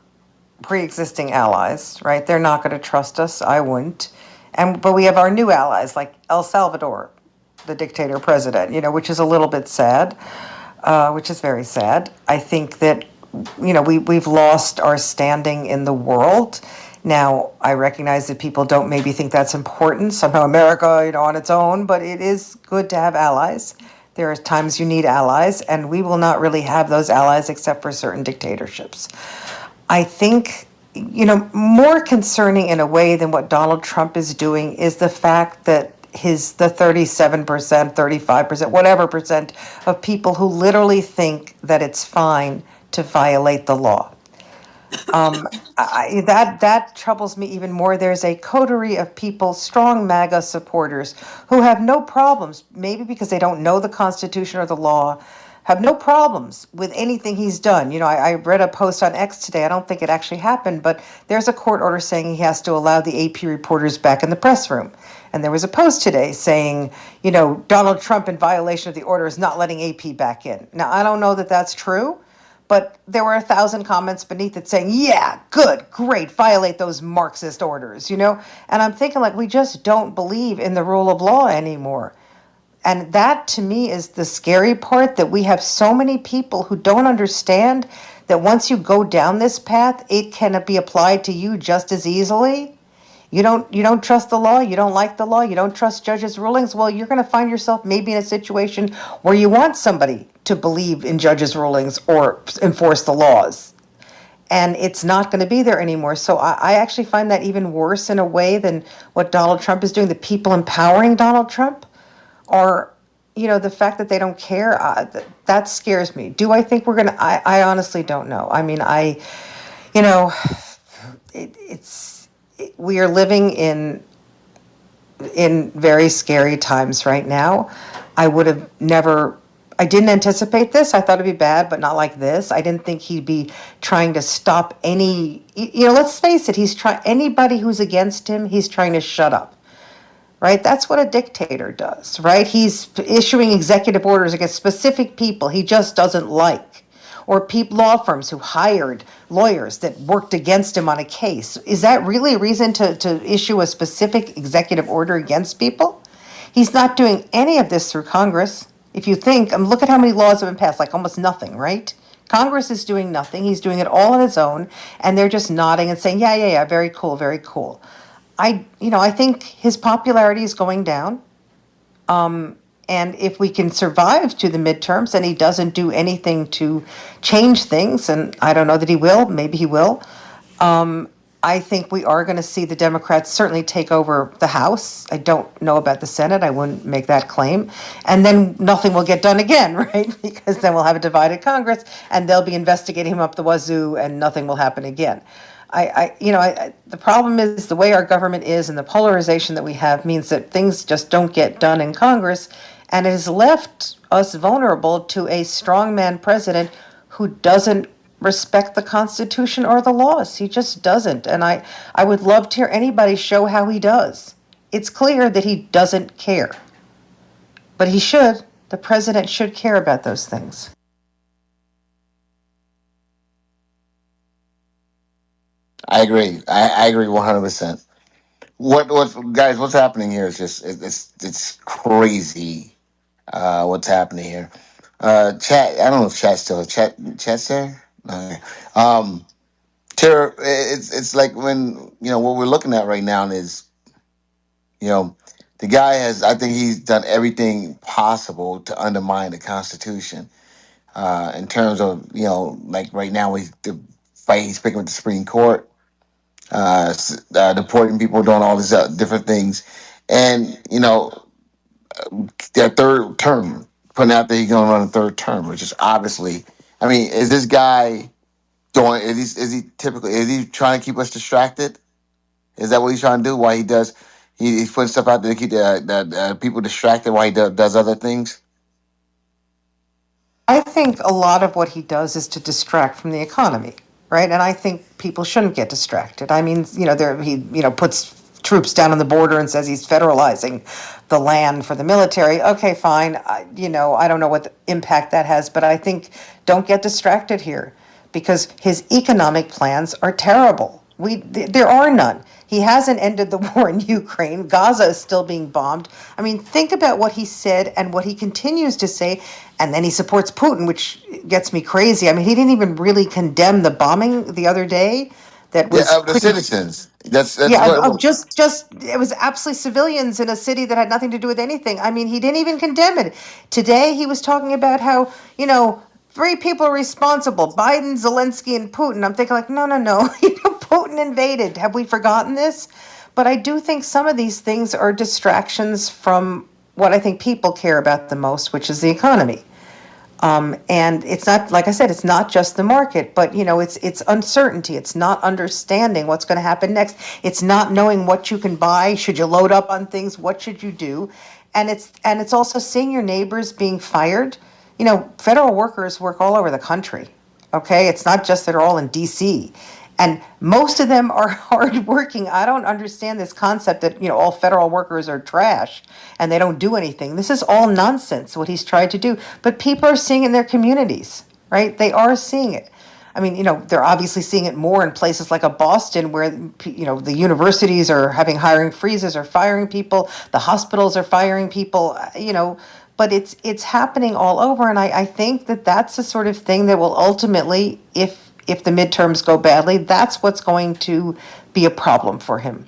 pre-existing allies, right? They're not going to trust us. I wouldn't. But we have our new allies like El Salvador. the dictator president, which is a little bit sad, which is very sad. I think that, we've lost our standing in the world. Now, I recognize that people don't maybe think that's important. Somehow America, on its own, but it is good to have allies. There are times you need allies, and we will not really have those allies except for certain dictatorships. I think, more concerning in a way than what Donald Trump is doing is the fact that the 37%, 35%, whatever percent of people who literally think that it's fine to violate the law. That troubles me even more. There's a coterie of people, strong MAGA supporters, who have no problems, maybe because they don't know the Constitution or the law, have no problems with anything he's done. I read a post on X today. I don't think it actually happened, but there's a court order saying he has to allow the AP reporters back in the press room. And there was a post today saying, Donald Trump, in violation of the order, is not letting AP back in. Now, I don't know that that's true, but there were 1,000 comments beneath it saying, yeah, good, great, violate those Marxist orders, And I'm thinking, we just don't believe in the rule of law anymore. And that, to me, is the scary part, that we have so many people who don't understand that once you go down this path, it can be applied to you just as easily. You don't trust the law, you don't like the law, you don't trust judges' rulings. Well, you're going to find yourself maybe in a situation where you want somebody to believe in judges' rulings or enforce the laws. And it's not going to be there anymore. So I actually find that even worse in a way than what Donald Trump is doing. The people empowering Donald Trump, or the fact that they don't care, that scares me. Do I think we're going to? I honestly don't know. I mean, we are living in very scary times right now. I didn't anticipate this. I thought it'd be bad, but not like this. I didn't think he'd be trying to stop let's face it, anybody who's against him, he's trying to shut up. Right? That's what a dictator does, right? He's issuing executive orders against specific people he just doesn't like, or law firms who hired lawyers that worked against him on a case. Is that really a reason to issue a specific executive order against people? He's not doing any of this through Congress. If you think, look at how many laws have been passed, almost nothing, right? Congress is doing nothing. He's doing it all on his own, and they're just nodding and saying, yeah, very cool, very cool. I think his popularity is going down. And if we can survive to the midterms and he doesn't do anything to change things, and I don't know that he will, maybe he will, I think we are going to see the Democrats certainly take over the House. I don't know about the Senate. I wouldn't make that claim. And then nothing will get done again, right? Because then we'll have a divided Congress and they'll be investigating him up the wazoo and nothing will happen again. The problem is the way our government is, and the polarization that we have means that things just don't get done in Congress, and it has left us vulnerable to a strongman president who doesn't respect the Constitution or the laws. He just doesn't. And I would love to hear anybody show how he does. It's clear that he doesn't care. But he should. The president should care about those things. I agree. I agree 100%. Guys? What's happening here is just it's crazy. What's happening here? Chat. I don't know if chat's there. Okay. Tara, it's like when what we're looking at right now is the guy has. I think he's done everything possible to undermine the Constitution. In terms of like right now the fight he's picking with the Supreme Court. Deporting people, doing all these different things, and their third term, putting out that he's going to run a third term, which is obviously, I mean, is this guy doing? Is he trying to keep us distracted? Is that what he's trying to do? Why he does? He's putting stuff out there to keep the people distracted while he does other ththings. I think a lot of what he does is to distract from the economy, right? And I think people shouldn't get distracted. I mean, he puts troops down on the border and says he's federalizing the land for the military. Okay, fine. I don't know what the impact that has, but I think don't get distracted here because his economic plans are terrible. There are none. He hasn't ended the war in Ukraine. Gaza is still being bombed. I mean, think about what he said and what he continues to say, and then he supports Putin, which gets me crazy. I mean, he didn't even really condemn the bombing the other day. That Yeah, was of the pretty. citizens. That's Yeah, what. of just it was absolutely civilians in a city that had nothing to do with anything. I mean, he didn't even condemn it. Today he was talking about how, three people are responsible: Biden, Zelensky, and Putin. I'm thinking like, no, no, no. Putin invaded. Have we forgotten this? But I do think some of these things are distractions from what I think people care about the most, which is the economy. And it's not, like I said, it's not just the market, but it's uncertainty. It's not understanding what's going to happen next. It's not knowing what you can buy. Should you load up on things? What should you do? And it's also seeing your neighbors being fired. Federal workers work all over the country. Okay, it's not just that they're all in D.C. And most of them are hardworking. I don't understand this concept that all federal workers are trash and they don't do anything. This is all nonsense. What he's tried to do, but people are seeing it in their communities, right? They are seeing it. I mean, they're obviously seeing it more in places like a Boston where, the universities are having hiring freezes or firing people. The hospitals are firing people, but it's happening all over. And I think that that's the sort of thing that will ultimately, if the midterms go badly, that's what's going to be a problem for him.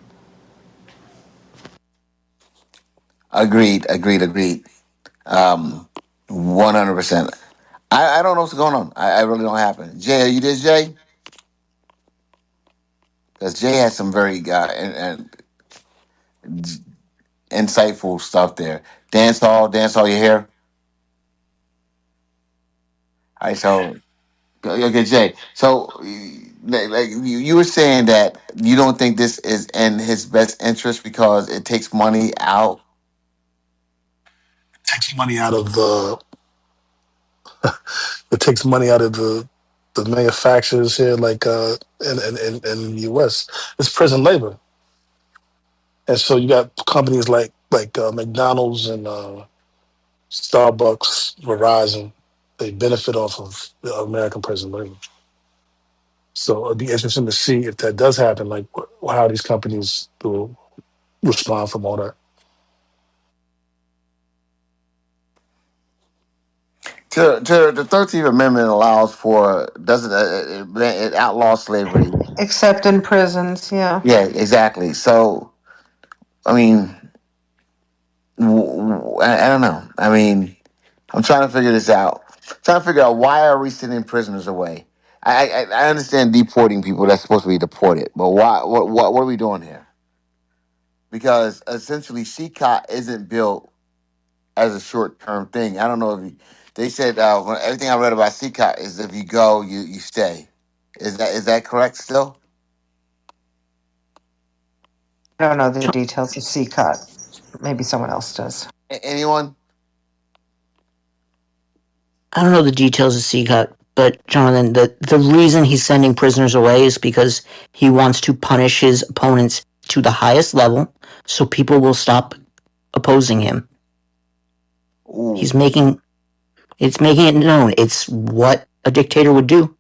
Agreed. Agreed. Agreed. 100%. I don't know what's going on. I really don't happen. Jay, are you there, Jay? Because Jay has some very and insightful stuff there. Dance hall, you here? All right, so okay, Jay. So, like you were saying that you don't think this is in his best interest because it takes money out. Takes money out of the it takes money out of the manufacturers here, like in the U.S. It's prison labor, and so you got companies like McDonald's and Starbucks, Verizon. They benefit off of the American prison labor. So it'd be interesting to see if that does happen, like how these companies will respond from all that. To the 13th Amendment allows for doesn't it outlaws slavery. Except in prisons, yeah. Yeah, exactly. So I mean, I don't know. I mean, I'm trying to figure this out. Trying to figure out why are we sending prisoners away? I understand deporting people that's supposed to be deported, but why? What are we doing here? Because essentially, CCOT isn't built as a short term thing. I don't know if they said everything I read about CCOT is if you go, you stay. Is that correct still? I don't know the details of CCOT. Maybe someone else does. Anyone? I don't know the details of CCOT, but Jonathan, the reason he's sending prisoners away is because he wants to punish his opponents to the highest level so people will stop opposing him. Ooh. It's making it known. It's what a dictator would do.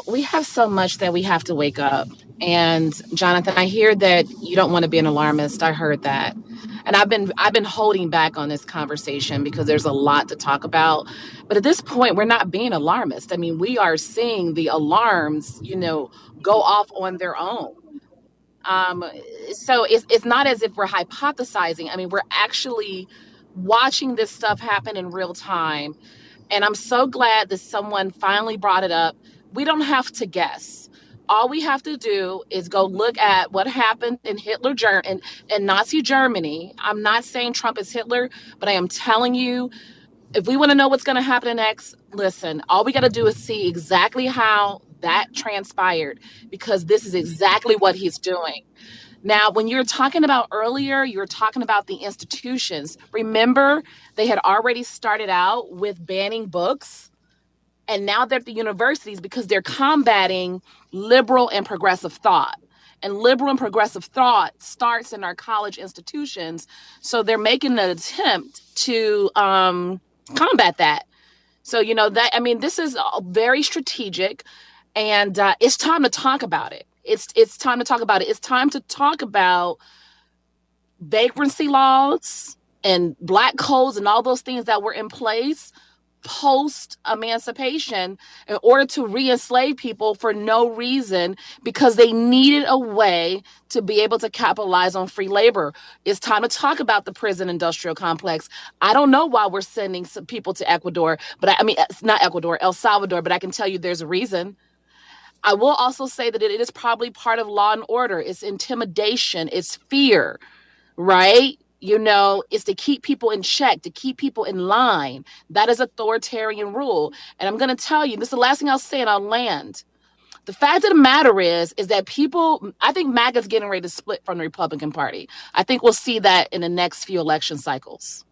We have so much that we have to wake up. And Jonathan, I hear that you don't want to be an alarmist. I heard that. And I've been holding back on this conversation because there's a lot to talk about. But at this point, we're not being alarmist. I mean, we are seeing the alarms, go off on their own. Um, so it's not as if we're hypothesizing. I mean, we're actually watching this stuff happen in real time, and I'm so glad that someone finally brought it up. We don't have to guess. All we have to do is go look at what happened in in Nazi Germany. I'm not saying Trump is Hitler, but I am telling you, if we want to know what's going to happen next, listen, all we got to do is see exactly how that transpired, because this is exactly what he's doing. Now, when you're talking about earlier, you're talking about the institutions. Remember, they had already started out with banning books, and now they're at the universities because they're combating liberal and progressive thought. And liberal and progressive thought starts in our college institutions. So they're making an attempt to combat that. So, that, I mean, this is very strategic, and it's time to talk about it. It's time to talk about it. It's time to talk about vagrancy laws and black codes and all those things that were in place post emancipation in order to re-enslave people for no reason, because they needed a way to be able to capitalize on free labor. It's time to talk about the prison industrial complex. I don't know why we're sending some people to Ecuador, but I mean, it's not Ecuador, El Salvador, but I can tell you there's a reason. I will also say that it is probably part of law and order. It's intimidation, it's fear, right? It's to keep people in check, to keep people in line. That is authoritarian rule. And I'm going to tell you, this is the last thing I'll say, and I'll land. The fact of the matter is that people, I think MAGA's getting ready to split from the Republican Party. I think we'll see that in the next few election cycles.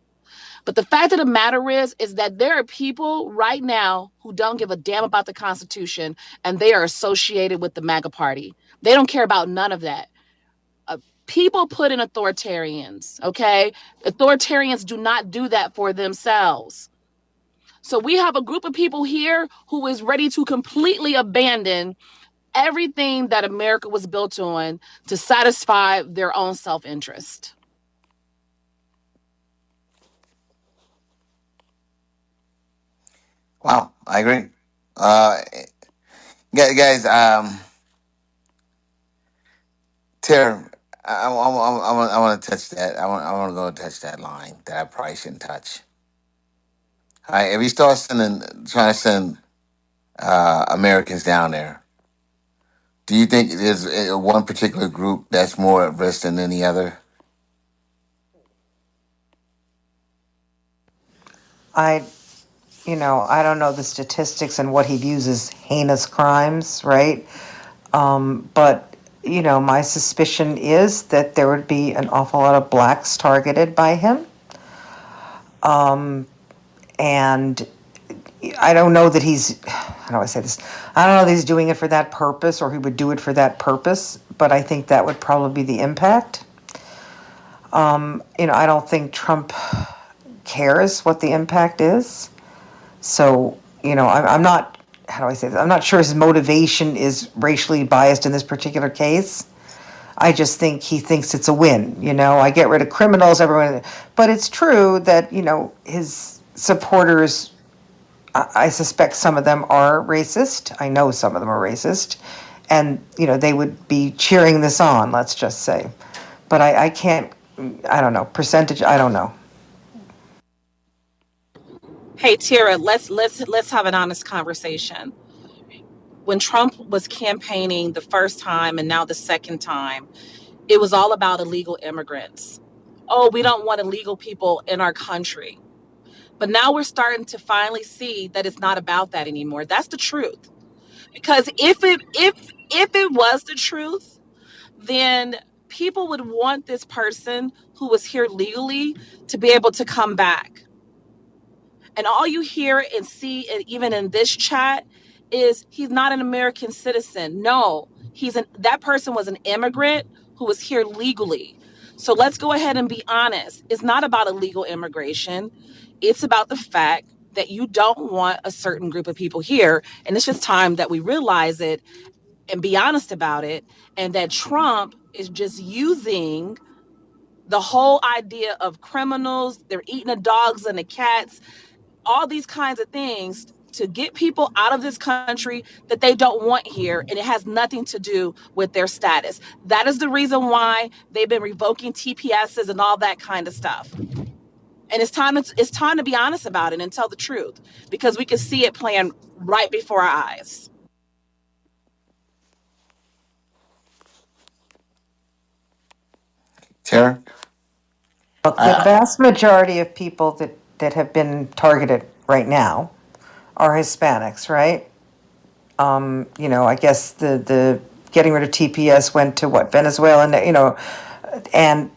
But the fact of the matter is that there are people right now who don't give a damn about the Constitution, and they are associated with the MAGA Party. They don't care about none of that. People put in authoritarians, okay? Authoritarians do not do that for themselves. So we have a group of people here who is ready to completely abandon everything that America was built on to satisfy their own self-interest. Wow, I agree. Uh, guys, Tara, I want to touch that. I want to go touch that line that I probably shouldn't touch. All right, if we start trying to send Americans down there, do you think there's one particular group that's more at risk than any other? I, I don't know the statistics and what he views as heinous crimes, right? But, my suspicion is that there would be an awful lot of blacks targeted by him. And I don't know that how do I say this? I don't know that he's doing it for that purpose or he would do it for that purpose, but I think that would probably be the impact. I don't think Trump cares what the impact is. So, I'm not, how do I say this? I'm not sure his motivation is racially biased in this particular case. I just think he thinks it's a win. I get rid of criminals, everyone. But it's true that, his supporters, I suspect some of them are racist. I know some of them are racist. And, they would be cheering this on, let's just say. But I can't, I don't know, percentage, I don't know. Hey Tara, let's have an honest conversation. When Trump was campaigning the first time and now the second time, it was all about illegal immigrants. Oh, we don't want illegal people in our country. But now we're starting to finally see that it's not about that anymore. That's the truth. Because if it was the truth, then people would want this person who was here legally to be able to come back. And all you hear and see, and even in this chat, is he's not an American citizen. No, that person was an immigrant who was here legally. So let's go ahead and be honest. It's not about illegal immigration. It's about the fact that you don't want a certain group of people here. And it's just time that we realize it and be honest about it. And that Trump is just using the whole idea of criminals, they're eating the dogs and the cats, all these kinds of things to get people out of this country that they don't want here, and it has nothing to do with their status. That is the reason why they've been revoking TPSs and all that kind of stuff. And it's time to be honest about it and tell the truth, because we can see it playing right before our eyes. Tara? Look, the vast majority of people that have been targeted right now are Hispanics, right? I guess the getting rid of TPS went to what, Venezuela, and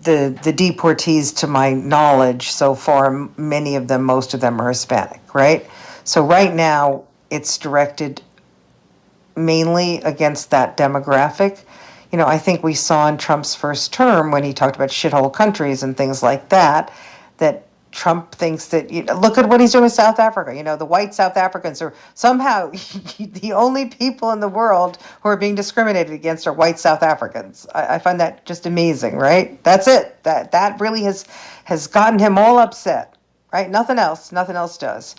the deportees, to my knowledge, so far, many of them, most of them are Hispanic, right? So right now, it's directed mainly against that demographic. I think we saw in Trump's first term when he talked about shithole countries and things like that, that Trump thinks that, look at what he's doing in South Africa. The white South Africans are somehow the only people in the world who are being discriminated against are white South Africans. I find that just amazing, right? That's it. That really has gotten him all upset, right? Nothing else. Nothing else does.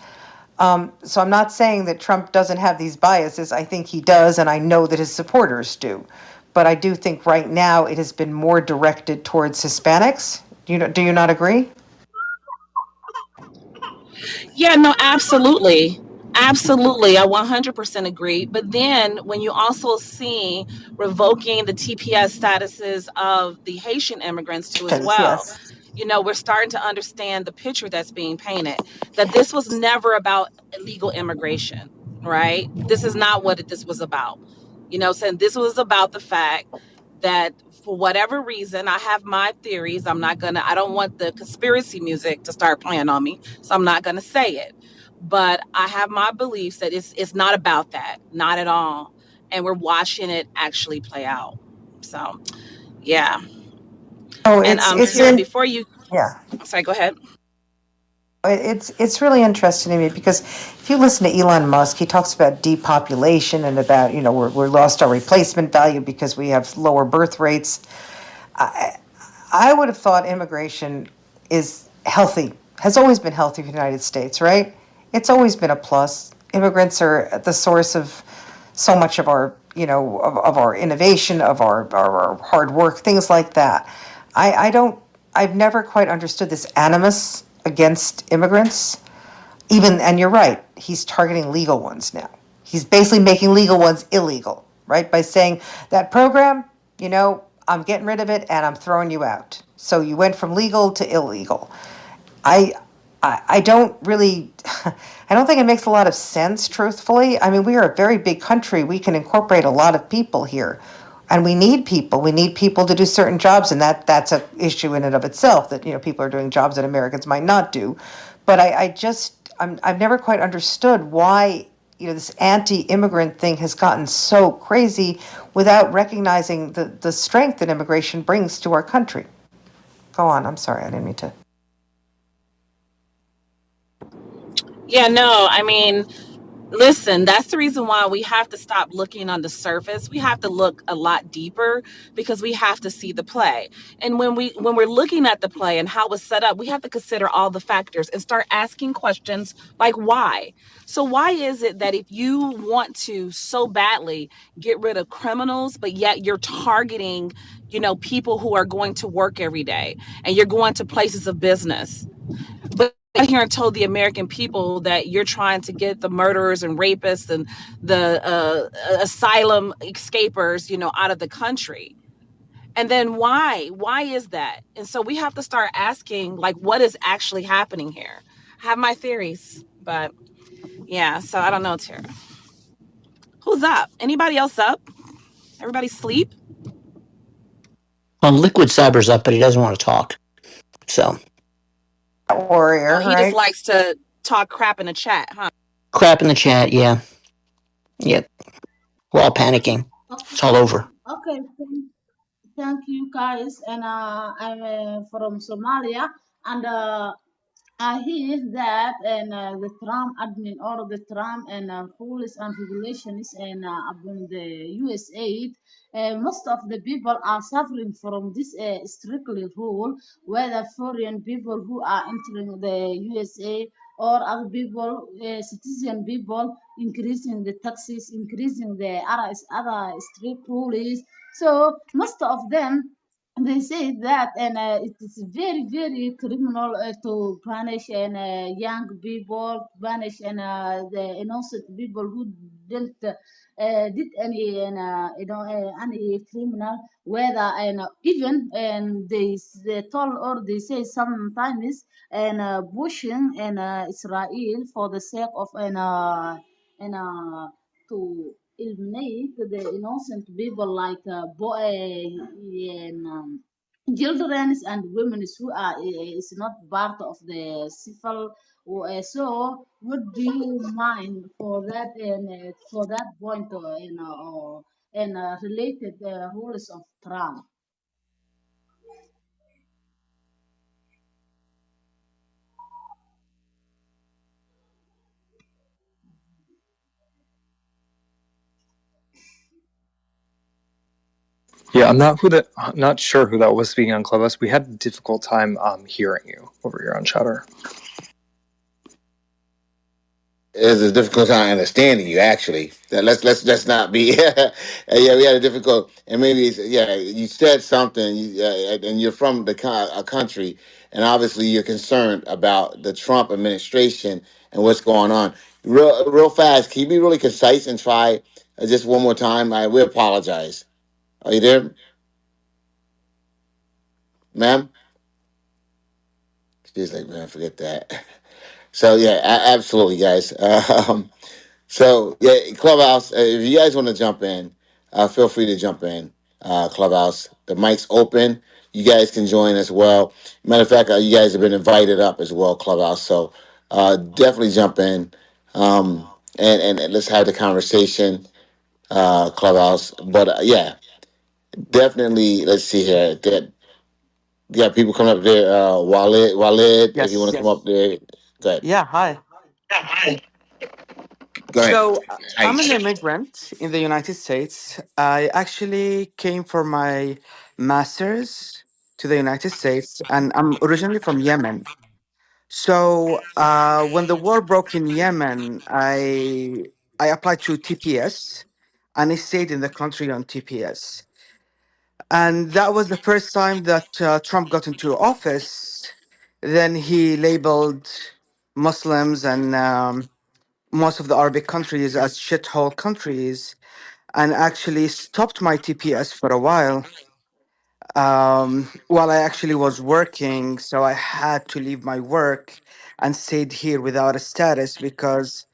So I'm not saying that Trump doesn't have these biases. I think he does, and I know that his supporters do. But I do think right now it has been more directed towards Hispanics. Do you not agree? Yeah, no, absolutely. Absolutely. I 100% agree. But then when you also see revoking the TPS statuses of the Haitian immigrants too as well, Yes. we're starting to understand the picture that's being painted, that this was never about illegal immigration, right? This is not what this was about. Saying this was about the fact that for whatever reason, I have my theories. I don't want the conspiracy music to start playing on me, so I'm not gonna say it. But I have my beliefs that it's not about that, not at all. And we're watching it actually play out. So yeah. Oh, And it's Tara, in before you yeah. sorry, go ahead. It's really interesting to me because if you listen to Elon Musk, he talks about depopulation and about we're lost our replacement value because we have lower birth rates. I would have thought immigration is healthy, has always been healthy for the United States, right? It's always been a plus. Immigrants are at the source of so much of our, of our innovation, of our hard work, things like that. I don't, I've never quite understood this animus against immigrants. And you're right, he's targeting legal ones now. He's basically making legal ones illegal, right? By saying that program, I'm getting rid of it and I'm throwing you out. So you went from legal to illegal. I, I don't really, I don't think it makes a lot of sense, truthfully. I mean, we are a very big country. We can incorporate a lot of people here. And we need people. We need people to do certain jobs, and that's an issue in and of itself. That people are doing jobs that Americans might not do. But I've never quite understood why this anti-immigrant thing has gotten so crazy without recognizing the strength that immigration brings to our country. Go on. I'm sorry. I didn't mean to. Yeah, no, I mean, listen, that's the reason why we have to stop looking on the surface. We have to look a lot deeper because we have to see the play. And when we're looking at the play and how it's set up, we have to consider all the factors and start asking questions like why. So why is it that if you want to so badly get rid of criminals, but yet you're targeting, people who are going to work every day and you're going to places of business? But here and told the American people that you're trying to get the murderers and rapists and the asylum escapers, out of the country. And then why? Why is that? And so we have to start asking, like, what is actually happening here? I have my theories, but yeah. So I don't know, Tara. Who's up? Anybody else up? Everybody sleep? Well, Liquid Cyber's up, but he doesn't want to talk. So, Oh, Warrior, he just right? likes to talk crap in the chat, huh? crap in the chat, yeah. Yep. We're all panicking. Okay, It's all over. okay, thank you guys. And I'm from Somalia, and I hear that and the Trump admin or the Trump and rules and regulations and upon the US aid, most of the people are suffering from this strictly rule, whether foreign people who are entering the USA or other people, citizen people, increasing the taxes, increasing the other strict rules. So most of them they say that and it is very very criminal to punish and young people punish and the innocent people who didn't did any and any criminal whether and even and they told or they say sometimes and pushing and Israel for the sake of and to eliminate the innocent people like and children and women who are is not part of the civil so what do you mind for that and for that point and related rules of Trump? Yeah, I'm not sure who that was speaking on Clubhouse. We had a difficult time hearing you over here on Chatter. It's a difficult time understanding you. Actually, let's not be. Yeah, we had a difficult, and maybe yeah, you said something, and you're from a country, and obviously you're concerned about the Trump administration and what's going on. Real fast, can you be really concise and try just one more time? We apologize. Are you there, ma'am? She's like, man, forget that. So yeah, absolutely, guys. So yeah, Clubhouse. If you guys want to jump in, feel free to jump in. Clubhouse, the mic's open. You guys can join as well. Matter of fact, you guys have been invited up as well, Clubhouse. So definitely jump in, and let's have the conversation, Clubhouse. But yeah, definitely. Let's see here. That you got people coming up there. Walid, if you want Yes. to come up there, go ahead. Yeah, hi. Go ahead. So Hi. I'm an immigrant in the United States. I actually came for my master's to the United States, and I'm originally from Yemen. So when the war broke in Yemen, I applied to TPS, and I stayed in the country on TPS. And that was the first time that Trump got into office. Then he labeled Muslims and most of the Arabic countries as shithole countries, and actually stopped my TPS for a while I actually was working. So I had to leave my work and stayed here without a status because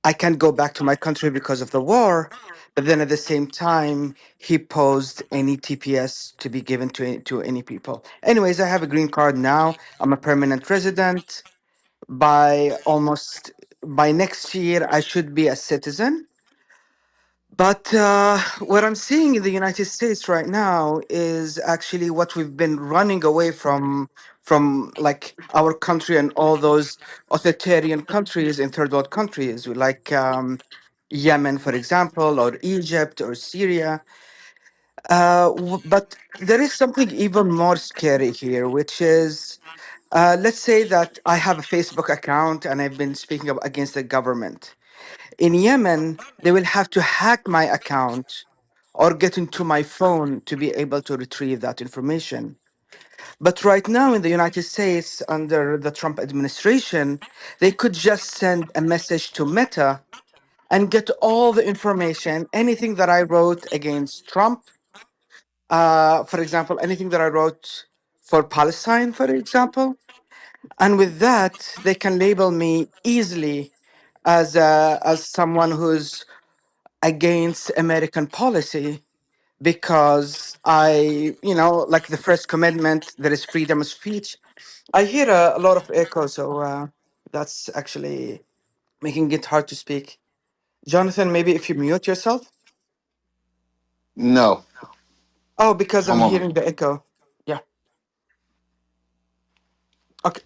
I can't go back to my country because of the war. But then at the same time, he posed any TPS to be given to any people. Anyways, I have a green card now. I'm a permanent resident. By next year, I should be a citizen. But what I'm seeing in the United States right now is actually what we've been running away from like our country and all those authoritarian countries in third world countries, like Yemen, for example, or Egypt or Syria. But there is something even more scary here, which is let's say that I have a Facebook account and I've been speaking up against the government. In Yemen, they will have to hack my account or get into my phone to be able to retrieve that information. But right now in the United States, under the Trump administration, they could just send a message to Meta and get all the information, anything that I wrote against Trump, for example, anything that I wrote for Palestine, for example. And with that, they can label me easily as someone who's against American policy because like the First Commandment, there is freedom of speech. I hear a lot of echo, so that's actually making it hard to speak. Jonathan, maybe if you mute yourself. No, Oh, because I'm one moment. hearing the echo. Yeah. Okay.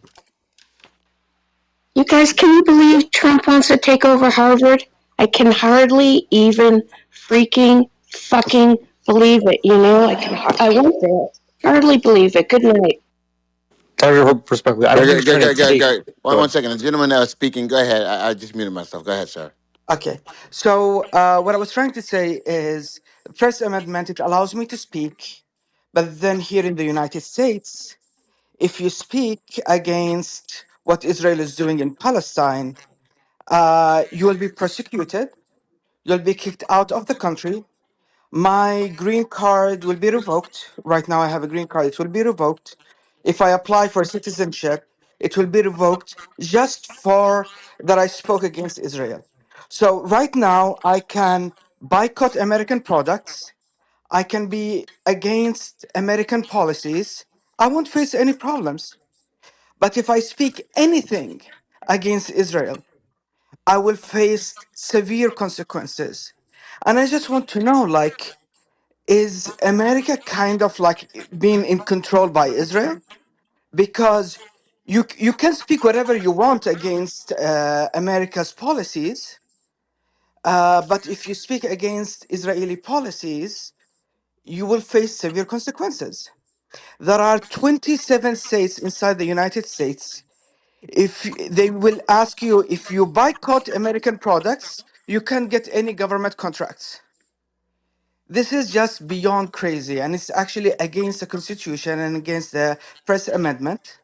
You guys, can you believe Trump wants to take over Harvard? I can hardly even freaking fucking believe it. I went there. Hardly believe it. Good night. Perspective. I Go, don't think go, he's go, trying to go, go, take. go. Go One ahead. second. The gentleman that was speaking, go ahead. I just muted myself. Go ahead, sir. Okay. So what I was trying to say is, First Amendment, it allows me to speak, but then here in the United States, if you speak against what Israel is doing in Palestine, you will be prosecuted, you'll be kicked out of the country. My green card will be revoked. Right now, I have a green card, it will be revoked. If I apply for citizenship, it will be revoked just for that I spoke against Israel. So, right now, I can boycott American products. I can be against American policies. I won't face any problems. But if I speak anything against Israel, I will face severe consequences. And I just want to know, like, is America kind of like being in control by Israel? Because you can speak whatever you want against America's policies, but if you speak against Israeli policies, you will face severe consequences. There are 27 states inside the United States. If they will ask you, if you boycott American products, you can't get any government contracts. This is just beyond crazy, and it's actually against the Constitution and against the First Amendment.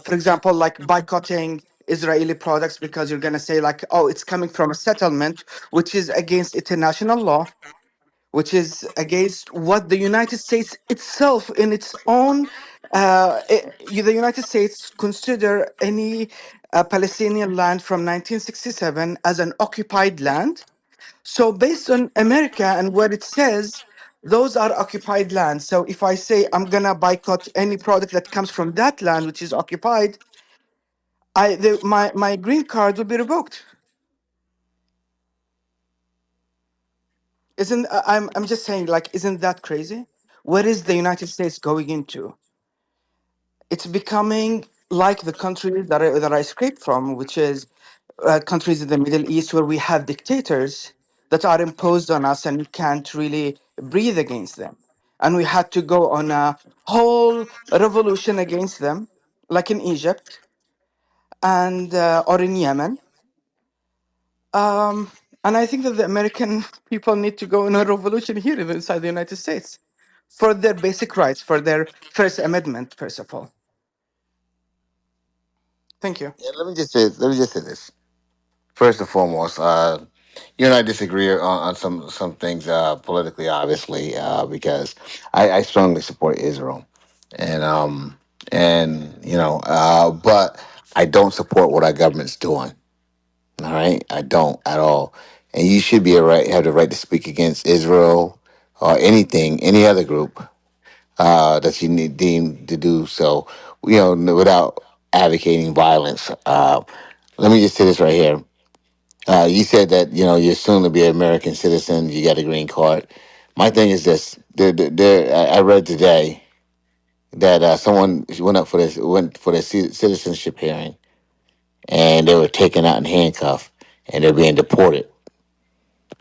For example, like boycotting Israeli products because you're gonna say like, oh, it's coming from a settlement, which is against international law, which is against what the United States itself, in its own, the United States consider any Palestinian land from 1967 as an occupied land. So based on America and what it says, those are occupied lands. So if I say I'm gonna boycott any product that comes from that land which is occupied, my green card will be revoked. Isn't I'm just saying, like, isn't that crazy? Where is the United States going into? It's becoming like the countries that I escaped from, which is countries in the Middle East where we have dictators that are imposed on us and we can't really breathe against them. And we had to go on a whole revolution against them, like in Egypt and or in Yemen. And I think that the American people need to go on a revolution here inside the United States for their basic rights, for their First Amendment, first of all. Thank you. Yeah, let me just say this. First and foremost, you and I disagree on some things politically, obviously, because I strongly support Israel, and but I don't support what our government's doing. All right, I don't at all, and you should have the right to speak against Israel or any other group that you need deemed to do so, without advocating violence. Let me just say this right here. You said that you're soon to be an American citizen. You got a green card. My thing is this: I read today that someone went for this citizenship hearing, and they were taken out in handcuffs, and they're being deported.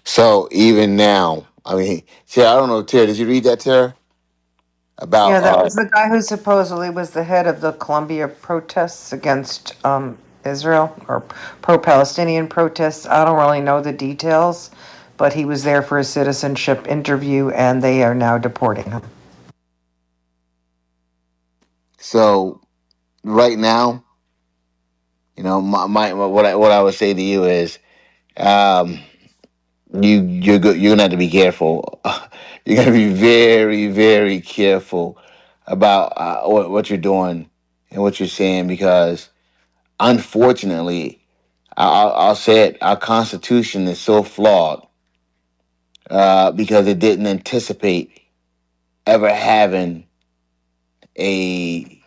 So even now, I mean, Tara, I don't know, Tara, did you read that, Tara? About Yeah, that was the guy who supposedly was the head of the Columbia protests against Israel or pro-Palestinian protests. I don't really know the details, but he was there for a citizenship interview, and they are now deporting him. so right now, what I would say to you is, um, you're gonna have to be careful. You're gonna be very, very careful about what you're doing and what you're saying, because unfortunately, I'll say it, our Constitution is so flawed because it didn't anticipate ever having a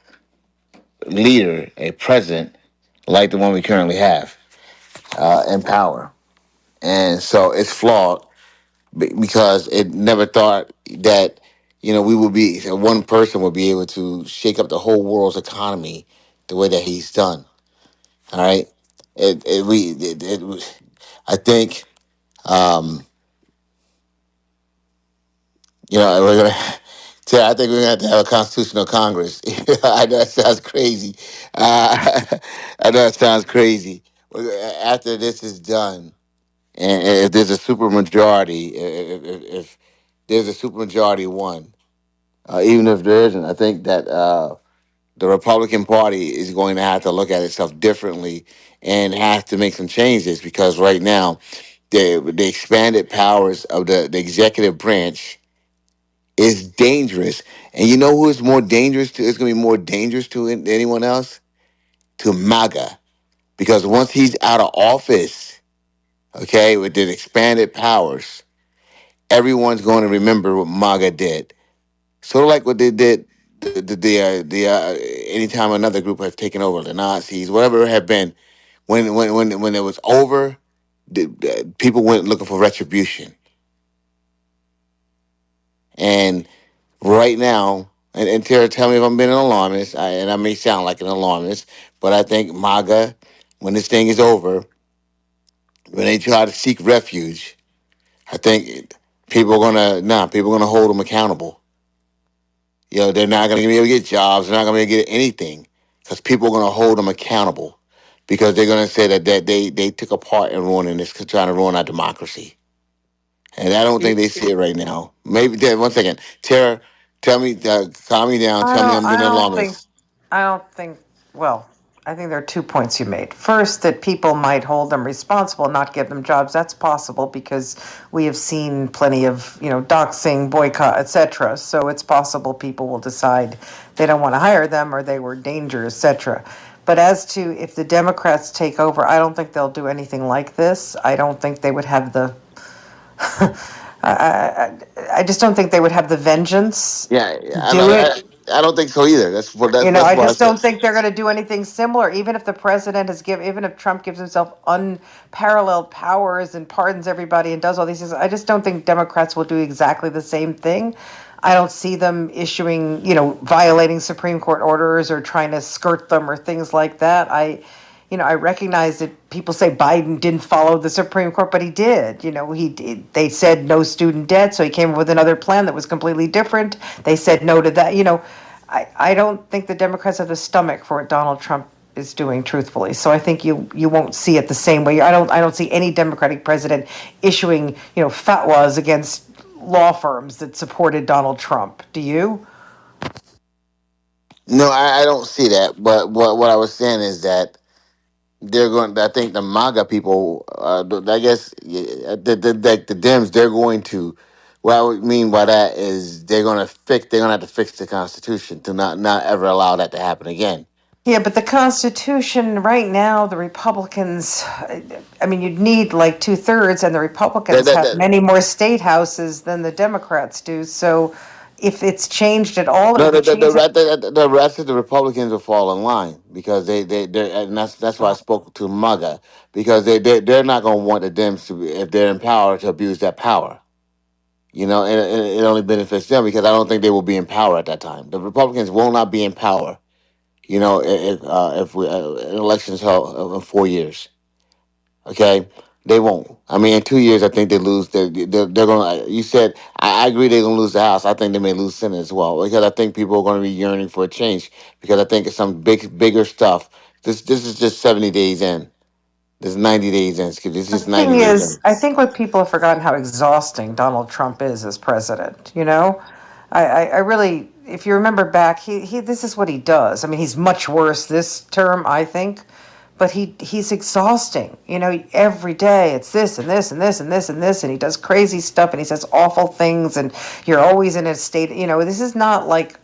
leader, a president like the one we currently have in power. And so it's flawed because it never thought that we would be one person would be able to shake up the whole world's economy the way that he's done. All right, I think um, we're gonna. I think we're gonna have to have a constitutional Congress. I know that sounds crazy. I know that sounds crazy. After this is done, and if there's a supermajority, if there's a supermajority one, even if there isn't, I think that the Republican Party is going to have to look at itself differently and have to make some changes, because right now the expanded powers of the executive branch is dangerous. And you know who is more dangerous to? It's going to be more dangerous to than anyone else, to MAGA, because once he's out of office, okay, with the expanded powers, everyone's going to remember what MAGA did. Sort of like what they did anytime another group has taken over, the Nazis, whatever it had been, when it was over, people went looking for retribution. And right now, and Tara, tell me if I'm being an alarmist, and I may sound like an alarmist, but I think MAGA, when this thing is over, when they try to seek refuge, I think People are gonna hold them accountable. You know, they're not gonna be able to get jobs. They're not gonna be able to get anything because people are gonna hold them accountable because they're gonna say that they took a part in ruining this, trying to ruin our democracy. And I don't think they see it right now. Maybe one second, Tara, tell me, calm me down. I Tell me don't. I'm being I the don't think. longest. I don't think. Well, I think there are 2 points you made. First, that people might hold them responsible, not give them jobs. That's possible because we have seen plenty of doxing, boycott, etc. So it's possible people will decide they don't want to hire them or they were dangerous, etc. But as to if the Democrats take over, I don't think they'll do anything like this. I don't think they would have the. I just don't think they would have the vengeance Yeah, to I, do it. I don't think so either. That's I what I just said. don't think they're going to do anything similar. Even if the president even if Trump gives himself unparalleled powers and pardons everybody and does all these things, I just don't think Democrats will do exactly the same thing. I don't see them issuing, violating Supreme Court orders or trying to skirt them or things like that. I recognize that people say Biden didn't follow the Supreme Court, but he did. He did. They said no student debt, so he came up with another plan that was completely different. They said no to that. I don't think the Democrats have the stomach for what Donald Trump is doing, truthfully. So I think you won't see it the same way. I don't see any Democratic president issuing fatwas against law firms that supported Donald Trump. Do you? No, I don't see that. But what I was saying is that they're going. I think the MAGA people, I guess, the Dems, they're going to. What I would mean by that is they're going to fix. They're going to have to fix the Constitution to not ever allow that to happen again. Yeah, but the Constitution right now, the Republicans, I mean, you'd need like 2/3, and the That, Republicans that, have that, many more state houses than the Democrats do. So if it's changed at all, it no, would be changed. the rest of the Republicans will fall in line because they and that's why I spoke to MAGA because they're not going to want the Dems to, if they're in power, to abuse that power. And it only benefits them because I don't think they will be in power at that time. The Republicans will not be in power. If we elections held in 4 years, okay, they won't. I mean, in 2 years, I think they lose. They're going to. You said I agree they're going to lose the House. I think they may lose Senate as well because I think people are going to be yearning for a change because I think it's some bigger stuff. This is just 70 days in. This is 90 days in. Excuse me, this The is 90 thing days in. is, I think what people have forgotten how exhausting Donald Trump is as president. I really, if you remember back, he this is what he does. I mean, he's much worse this term, I think, but he's exhausting. Every day it's this and this and this and this and this, and he does crazy stuff and he says awful things, and you're always in a state. This is not like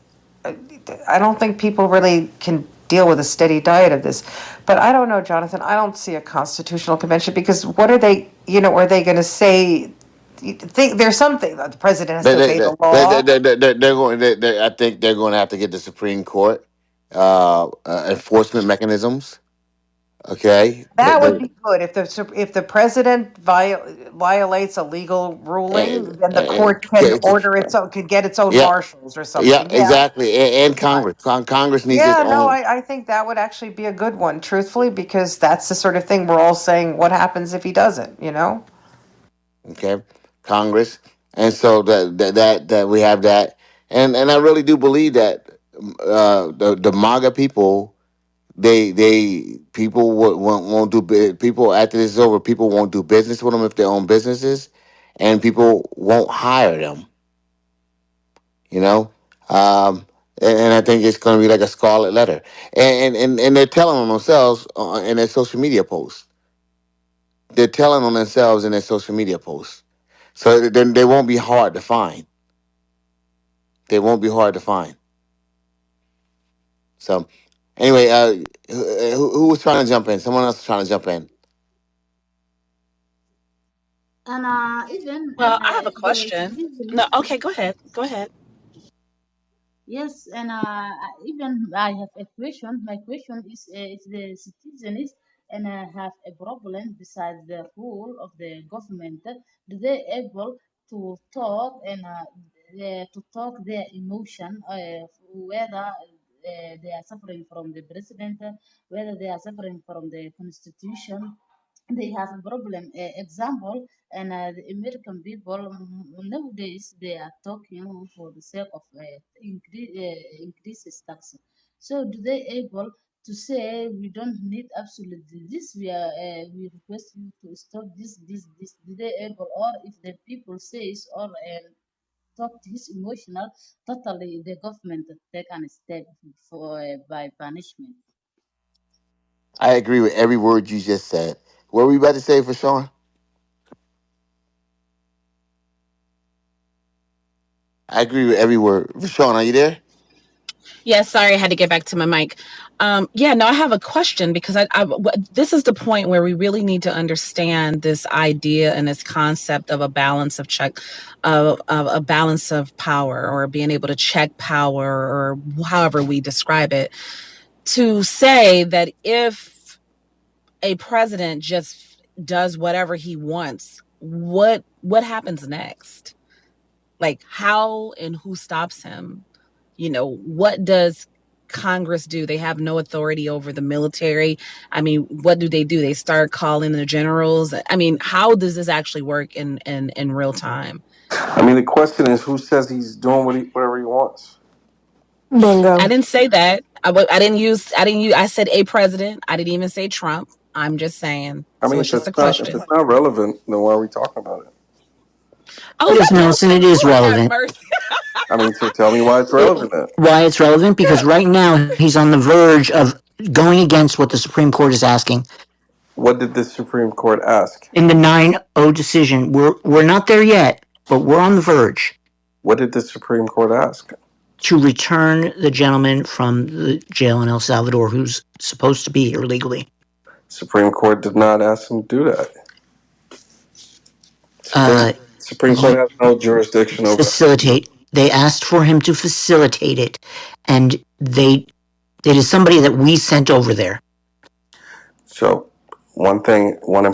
I don't think people really can deal with a steady diet of this. But I don't know, Jonathan. I don't see a constitutional convention because what are they? Are they going to say? There's something the president has They to they obey they the law. they're going. I think they're going to have to get the Supreme Court enforcement mechanisms. Okay. That would be good if the president violates a legal ruling, then the court can order its own, can get its own Yeah, marshals or yeah, something. Yeah. exactly. And Congress, Congress needs its Yeah, no, own. I think that would actually be a good one, truthfully, because that's the sort of thing we're all saying, what happens if he doesn't? Okay, Congress, and so that we have that, and I really do believe that the MAGA people. They people won't do people after this is over. People won't do business with them if they own businesses, and people won't hire them. You know, um, and I think it's going to be like a scarlet letter. And they're telling on themselves in their social media posts. They're telling on themselves in their social media posts. So then they won't be hard to find. They won't be hard to find. So anyway, who was trying to jump in? Someone else was trying to jump in. And even Well, I have a the question. No, citizens. okay, go ahead. Go ahead. Yes, and even I have a question. My question is, if the citizens and have a problem besides the rule of the government, do they able to talk and to talk their emotion, whether they are suffering from the president, whether they are suffering from the constitution, they have a problem. Example, And the American people nowadays they are talking for the sake of increases tax. So do they able to say we don't need absolutely this? We request you to stop this. Do they able, or if the people says or talk this emotional, totally the government take a step for by punishment. I agree with every word you just said. What were you about to say for Sean? I agree with every word. Sean, are you there? Yeah, sorry, I had to get back to my mic. Yeah, no, I have a question because this is the point where we really need to understand this idea and this concept of a balance of check, of a balance of power, or being able to check power, or however we describe it. To say that if a president just does whatever he wants, what happens next? Like, how and who stops him? What does Congress do? They have no authority over the military. I mean, what do? They start calling the generals. I mean, how does this actually work in real time? I mean, the question is, who says he's doing whatever he wants? I Bingo. didn't say that. I didn't use, I said a president. I didn't even say Trump. I'm just saying. I So mean, it's if just a if question. it's not relevant, then why are we talking about it? Oh, Yes, Nelson, it is Lord have relevant. mercy. I mean, so tell me why it's relevant then. Why it's relevant? Because right now he's on the verge of going against what the Supreme Court is asking What did the Supreme Court ask? in the 9-0 decision. We're not there yet, but we're on the verge What did the Supreme Court ask? to return the gentleman from the jail in El Salvador who's supposed to be here legally. Supreme Court did not ask him to do that. Uh, Supreme Court has no jurisdiction over that. facilitate. They asked for him to facilitate it, and it is somebody that we sent over there. So, one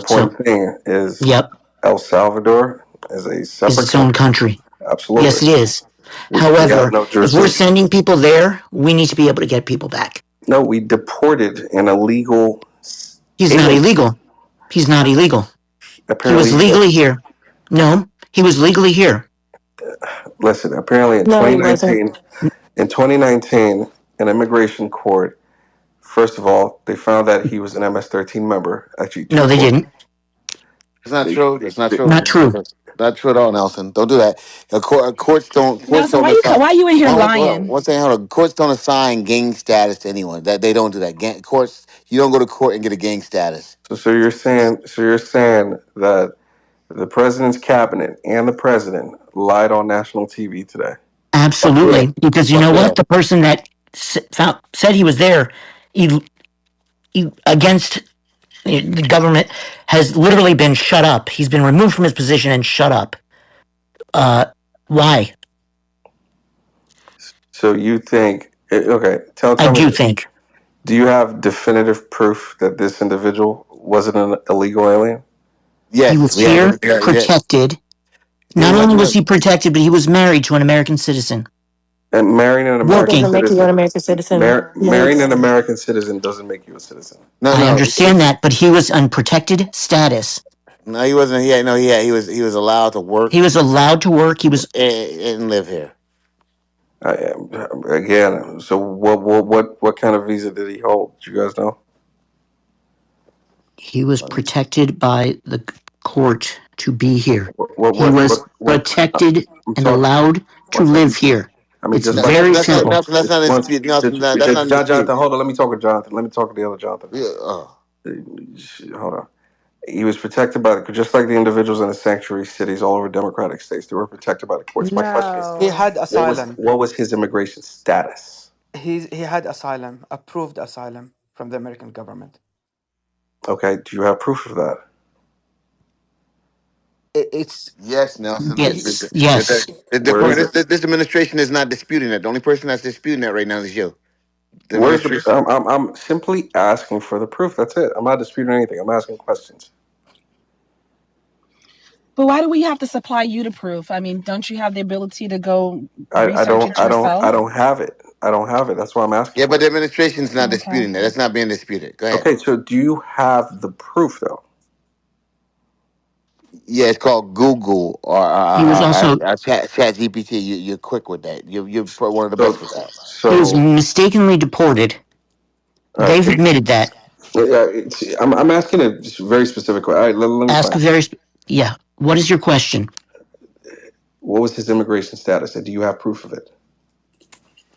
So, important thing is yep, El Salvador is a is separate its own country. country. Absolutely. Yes, it is. We have However, no if we're jurisdiction. sending people there, we need to be able to get people back. No, we deported an illegal He's not alien. illegal. He's not illegal. He Apparently, was legally here. No, he was legally here. listen, apparently No, he wasn't. in 2019, an immigration court, first of all, they found that he was an MS-13 member. Actually, two No, they courts. didn't. It's not They, true. It's not they, true. Not true. Not true at all, Nelson. Don't do that. Courts Nelson, don't assign. why you in here One lying? one thing, hold on. Courts don't assign gang status to anyone. That they don't do that. Courts, you don't go to court and get a gang status. so you're saying that the president's cabinet and the president lied on national TV today. Fuck yeah. Absolutely. Because you Fuck know yeah. what? The person that said he was there against the government has literally been shut up. He's been removed from his position and shut up. Why? So you think? Okay, I tell me do this. think Do you have definitive proof that this individual wasn't an illegal alien? he Yes, was we have. here Yeah. protected. He Not went only to was he protected, but he was married to an American citizen. And Working. Doesn't make you an American citizen. marrying an Next. American citizen doesn't make you a citizen. no, I no, understand that, but he was on protected status. no. He wasn't. Yeah, no, yeah. He was allowed to He work was allowed to work. and live here. Again, so what kind of visa did he hold? Do you guys know? He was protected by the court to be here. He was What protected I'm and talking. allowed to One live second. here. I mean, It's just That, like that's very that's not simple. Nelson. That's not a once, dispute. Nelson, that's not a dispute. Jonathan, hold on. Let me talk to Jonathan. Let me talk to the other Jonathan. Yeah, Hold on. He was protected by just like the individuals in the sanctuary cities all over democratic states. They were protected by the courts. My question is, He No. had asylum. what was his immigration status? He had asylum, approved asylum from the American government. Okay, do you have proof of that? It's yes, Nelson. he, Yes. Where is it? This administration is not disputing that. The only person that's disputing that right now is you. The Where's the? administration. I'm simply asking for the proof. That's it. I'm not disputing anything. I'm asking questions. But why do we have to supply you the proof? I mean, don't you have the ability to go research it I yourself? don't have it. I don't have it. That's why I'm asking Yeah, but for the it. administration is not Okay. disputing that. That's not being disputed. Go ahead. Okay, so do you have the proof though? Yeah, it's called Google or He was also Chat GPT. You're quick with that. You're one of the best So, with that. he was so, mistakenly deported. all right. They've admitted that. I'm asking a very specific question. All right, let me Ask find a out. very yeah. What is your question? What was his immigration status, and do you have proof of it?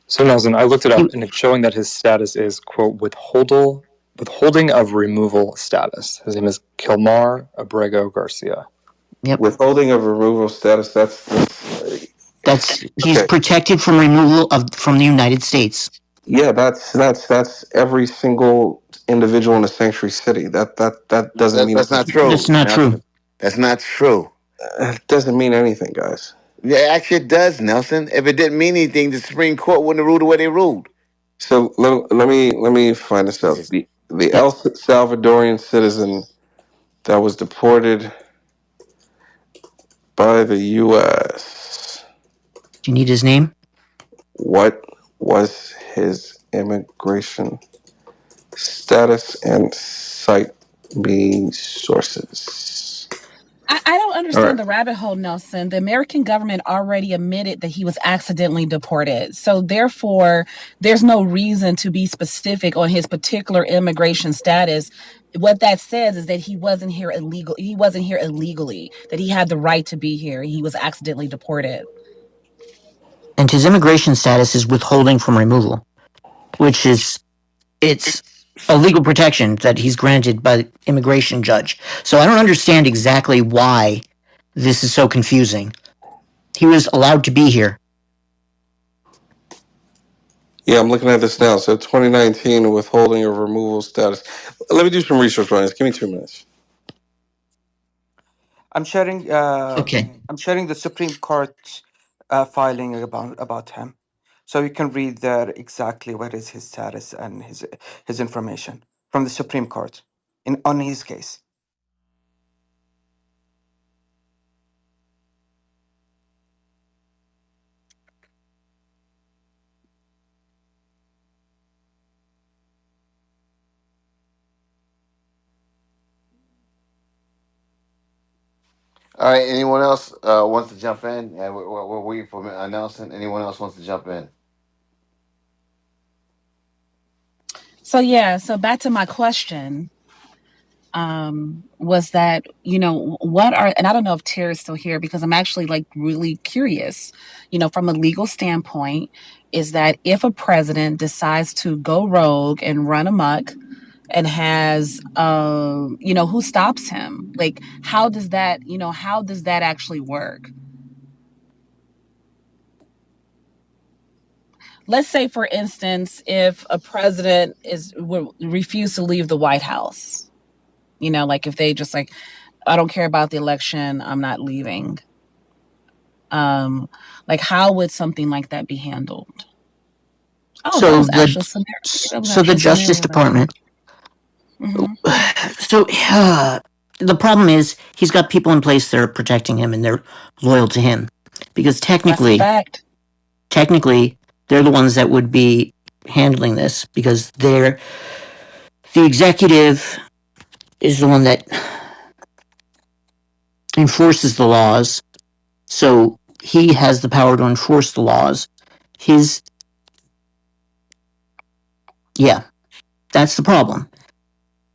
So Nelson, I looked it He up, and it's showing that his status is quote withholding of removal status. His name is Kilmar Abrego Garcia. yep. Withholding of removal status. That's He's okay. protected from removal from the United States. Yeah, that's every single individual in a sanctuary city. That doesn't mean That's not That's true, not true. Nelson. That's not true. it doesn't mean anything, guys. Yeah, actually, it does, Nelson. If it didn't mean anything, the Supreme Court wouldn't have ruled the way they ruled. So let me find this out. The Yep. El Salvadorian citizen that was deported by the U.S. Do you need his name? What was his immigration status, and cite me sources. I don't All right. understand the rabbit hole, Nelson. The American government already admitted that he was accidentally deported. So therefore, there's no reason to be specific on his particular immigration status. What that says is that he wasn't here illegal. He wasn't here illegally. That he had the right to be here. He was accidentally deported. And his immigration status is withholding from removal, which is it's a legal protection that he's granted by the immigration judge. So I don't understand exactly why this is so confusing. He was allowed to be here. Yeah, I'm looking at this now. So 2019 withholding of removal status. Let me do some research on this. Give me 2 minutes. I'm sharing. Okay. I'm sharing the Supreme Court filing about him, so you can read there exactly what is his status and his information from the Supreme Court in on his case. All right. Anyone else wants to jump in? We're waiting for Nelson. Anyone else wants to jump in? So yeah. So back to my question. Was that, what are, and I don't know if Tara's still here because I'm actually like really curious, from a legal standpoint, is that if a president decides to go rogue and run amok and has, who stops him? Like, how does that actually work? Let's say, for instance, if a president will refuse to leave the White House, like if they just like, I don't care about the election, I'm not leaving. Like, how would something like that be handled? Oh, that So was the actually some that was so the actually Justice scenario there. Department. Mm-hmm. So the problem is he's got people in place that are protecting him and they're loyal to him because That's a fact. technically they're the ones that would be handling this because the executive is the one that enforces the laws. So he has the power to enforce the laws. His yeah, that's the problem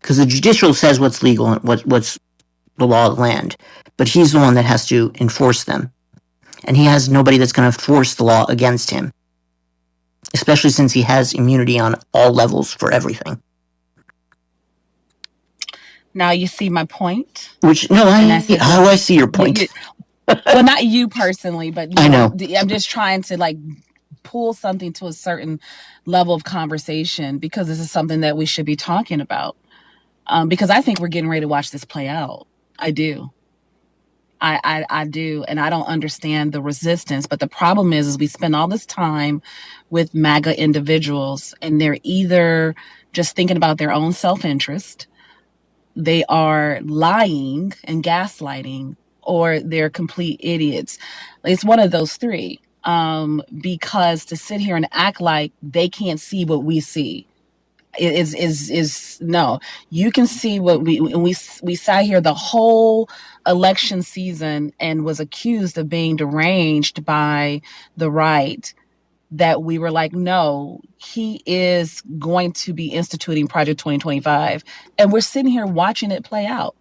because the judicial says what's legal and what's the law of the land, but he's the one that has to enforce them, and he has nobody that's going to enforce the law against him, especially since he has immunity on all levels for everything. Now you see my point, Which no, and I said, I see your point. well, not you personally, but I know. I'm just trying to like pull something to a certain level of conversation because this is something that we should be talking about. Because I think we're getting ready to watch this play out. I do. I do, and I don't understand the resistance. But the problem is we spend all this time with MAGA individuals, and they're either just thinking about their own self interest, they are lying and gaslighting, or they're complete idiots. It's one of those three. Because to sit here and act like they can't see what we see is no. You can see what we sat here the whole election season and was accused of being deranged by the right, that we were like, no, he is going to be instituting Project 2025. And we're sitting here watching it play out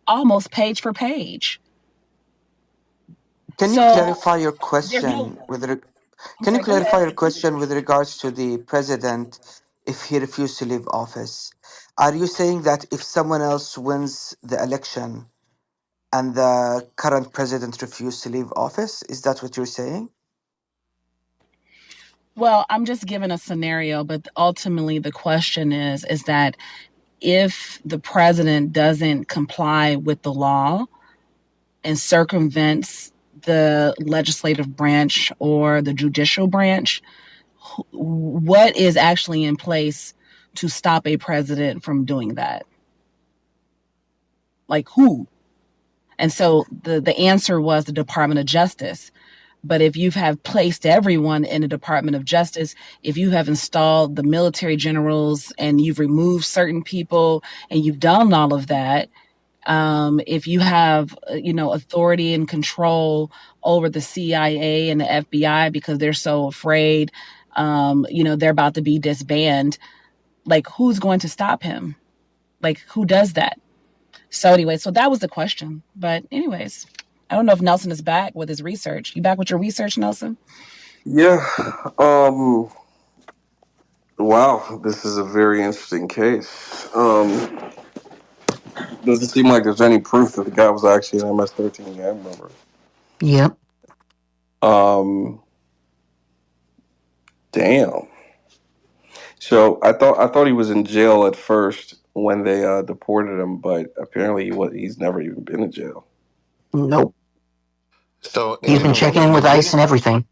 almost page for page. Can you So clarify your there's no, question I'm Can you sorry, go clarify ahead. your question with regards to the president if he refused to leave office? Are you saying that if someone else wins the election and the current president refused to leave office, is that what you're saying? Well, I'm just giving a scenario, but ultimately the question is that if the president doesn't comply with the law and circumvents the legislative branch or the judicial branch, what is actually in place to stop a president from doing that? Like who? And so the answer was the Department of Justice. But if you have placed everyone in the Department of Justice, if you have installed the military generals and you've removed certain people and you've done all of that, if you have authority and control over the CIA and the FBI because they're so afraid, they're about to be disbanded, like who's going to stop him? Like who does that? So anyway, so that was the question. But anyways, I don't know if Nelson is back with his research. You back with your research, Nelson? Yeah. Wow. This is a very interesting case. Doesn't seem like there's any proof that the guy was actually an MS-13 gang member. Yep. Um. Damn. So I thought he was in jail at first when they deported him, but apparently he's never even been in jail. Nope. So He's been checking in with ICE and everything.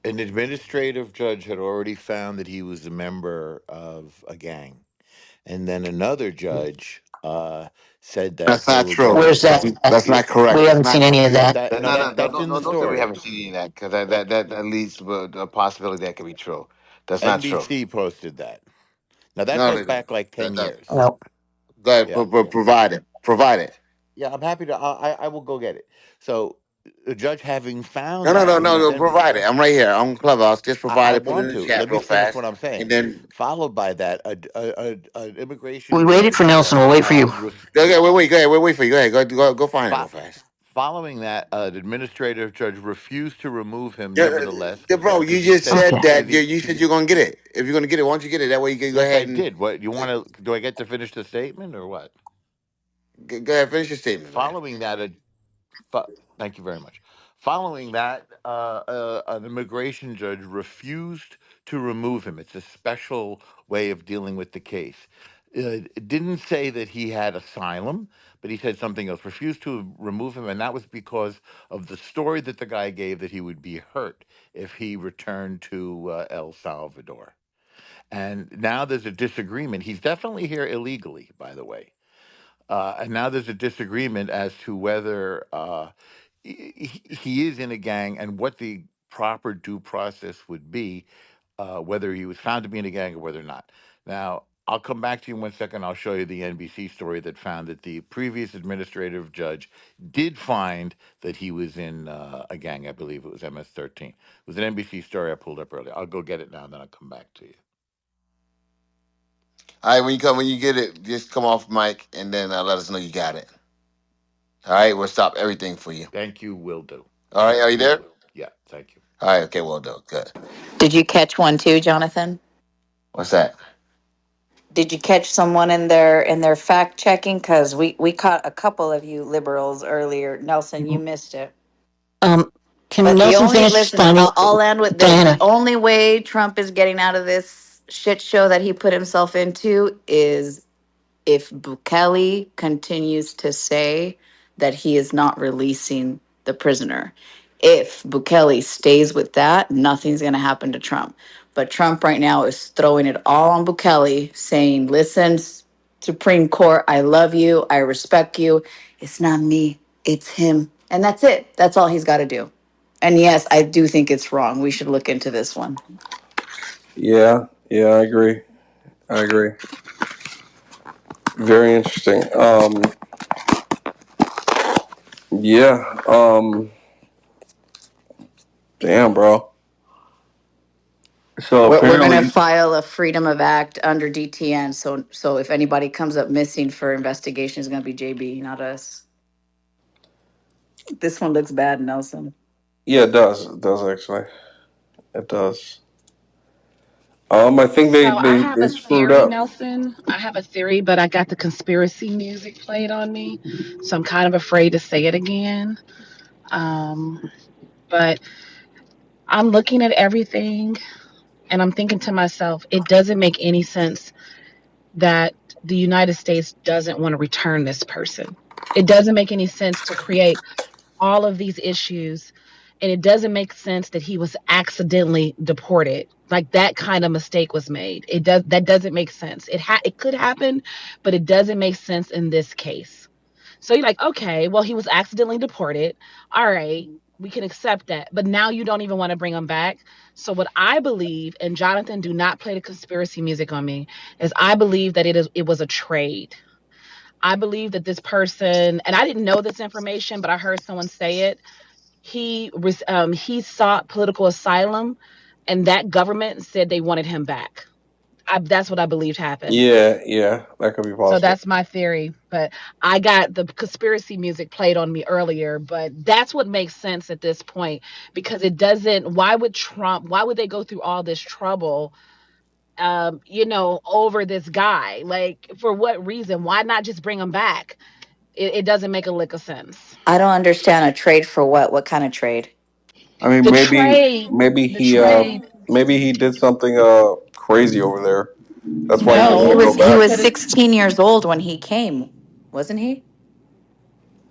an administrative judge had already found that he was a member of a gang, and then another judge said that That's they not were going true. to Where's that? That's not We correct. That's haven't seen not. any of that. that no No, no, that no, that's don't, in the don't say we story. haven't seen any of that because that leads to a possibility that could be true. That's not true. NBC posted that. Now that No, goes back like 10 that, years. Well, go ahead, Yeah. provide it. Provide it. Yeah, I'm happy to. I will go get it. So, the judge having No, found no, no, that, no, he no. then Provide it. I'm right here on Clubhouse. Just provide I it. Put it want in the to chat let me real finish what fast, I'm and saying. then Followed by that, an we immigration waited for judge Nelson. We'll wait for you. go ahead. Wait. Go ahead. Wait for you. Go ahead. Go find it real fo- fast. following that, the administrative judge refused to remove him. Yeah, Nevertheless, bro, you because he just said Okay. said he said that he. you said you're gonna get it. If you're gonna get it, why don't you get it? That way you can go Yes, I ahead and did. What you want to? Do I get to finish the statement or what? go ahead, finish your statement, man. Following that, Fo- thank you very much. Following that, an immigration judge refused to remove him. It's a special way of dealing with the case. It didn't say that he had asylum, but he said something else. Refused to remove him, and that was because of the story that the guy gave that he would be hurt if he returned to El Salvador. And now there's a disagreement. He's definitely here illegally, by the way. And now there's a disagreement as to whether he is in a gang and what the proper due process would be, whether he was found to be in a gang or whether not. Now, I'll come back to you in 1 second. I'll show you the NBC story that found that the previous administrative judge did find that he was in a gang. I believe it was MS-13. It was an NBC story I pulled up earlier. I'll go get it now, and then I'll come back to you. All right, when you get it, just come off mic and then let us know you got it. All right, we'll stop everything for you. Thank you. Will do. All right, are you there? Yeah, thank you. All right, okay, we'll do. Good. Did you catch one too, Jonathan? What's that? Did you catch someone in their fact checking? Because we caught a couple of you liberals earlier. Nelson, you missed it. Um, can But the Nelson only finish listen, finding I'll land with this. The Diana? only way Trump is getting out of this shit show that he put himself into is if Bukele continues to say that he is not releasing the prisoner. If Bukele stays with that, nothing's going to happen to Trump. But Trump right now is throwing it all on Bukele, saying, listen, Supreme Court, I love you. I respect you. It's not me, it's him. And that's it. That's all he's got to do. And yes, I do think it's wrong. We should look into this one. Yeah, I agree. I agree. Very interesting. Yeah. Damn, bro. So We're gonna apparently, file a Freedom of Act under DTN. So if anybody comes up missing for investigation, it's gonna be JB, not us. This one looks bad, Nelson. yeah, it does. It does actually. It does. I think So I have they a screwed theory, up. Nelson. I have a theory, but I got the conspiracy music played on me, so I'm kind of afraid to say it again. But I'm looking at everything and I'm thinking to myself, it doesn't make any sense that the United States doesn't want to return this person. It doesn't make any sense to create all of these issues, and it doesn't make sense that he was accidentally deported. Like that kind of mistake was made. That doesn't make sense. It could happen, but it doesn't make sense in this case. So you're like, okay, well, he was accidentally deported. All right, we can accept that. But now you don't even want to bring him back. So what I believe, and Jonathan, do not play the conspiracy music on me, is I believe that it was a trade. I believe that this person, and I didn't know this information, but I heard someone say it. He sought political asylum, and that government said they wanted him back. That's what I believed happened. Yeah, yeah, that could be So possible. that's my theory. But I got the conspiracy music played on me earlier, but that's what makes sense at this point because it doesn't. Why would they go through all this trouble, over this guy? Like, for what reason? Why not just bring him back? It doesn't make a lick of sense. I don't understand a trade for what? What kind of trade? I mean, The trade, the trade, maybe he did something crazy over there. That's why he He doesn't he want no, to go was he he back. was could have. 16 years old when he came, wasn't he?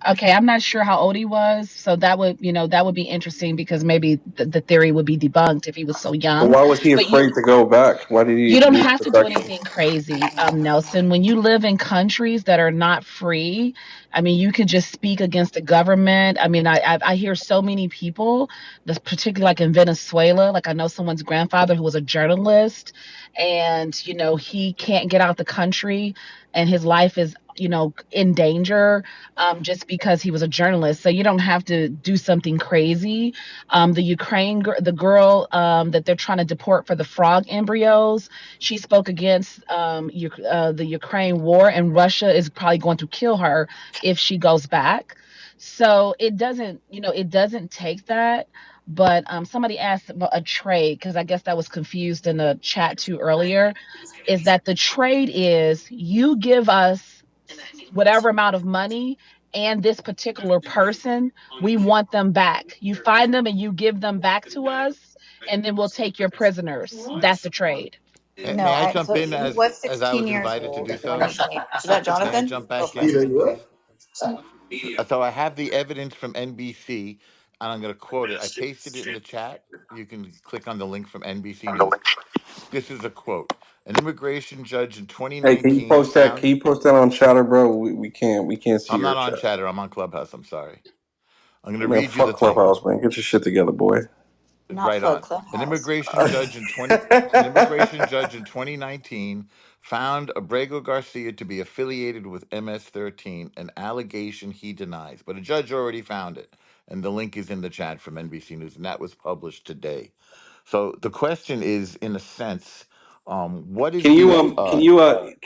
Okay, I'm not sure how old he was, so that would be interesting because maybe the theory would be debunked if he was so But young. why was he But you afraid to go back? Why did you he don't need have to do protection? anything crazy, Nelson. When you live in countries that are not free, I mean, you could just speak against the government. I mean, I hear so many people, this particularly like in Venezuela. Like I know someone's grandfather who was a journalist, and he can't get out the country, and his life is in danger, just because he was a journalist. So you don't have to do something crazy. The girl that they're trying to deport for the frog embryos, she spoke against the Ukraine war, and Russia is probably going to kill her if she goes back. So it doesn't take that. But somebody asked about a trade because I guess that was confused in the chat too earlier. Is that the trade is you give us whatever amount of money and this particular person, we want them back. You find them and you give them back to us, and then we'll take your prisoners. That's the trade. No, May I I jump so in he was as I 16 was years invited to old do when so? he came. Was that May I Jonathan? jump Go back for it. in, please? So I have the evidence from NBC, and I'm going to quote it. I pasted it in the chat. You can click on the link from NBC News. This is a quote. An immigration judge in Hey, can you 2019 post that? found. Can you post that on Chatter, bro? We can't see I'm your not on chat. Chatter. I'm on Clubhouse. I'm sorry. I'm going to Man, read you the fuck thing. Clubhouse, man. Get your shit together, boy. Not Right for on. An Clubhouse. immigration judge in 20 an immigration judge in 2019 found Abrego Garcia to be affiliated with MS-13, an allegation he denies. But a judge already found it, and the link is in the chat from NBC News, and that was published today. So the question is, in a sense, what is Can you the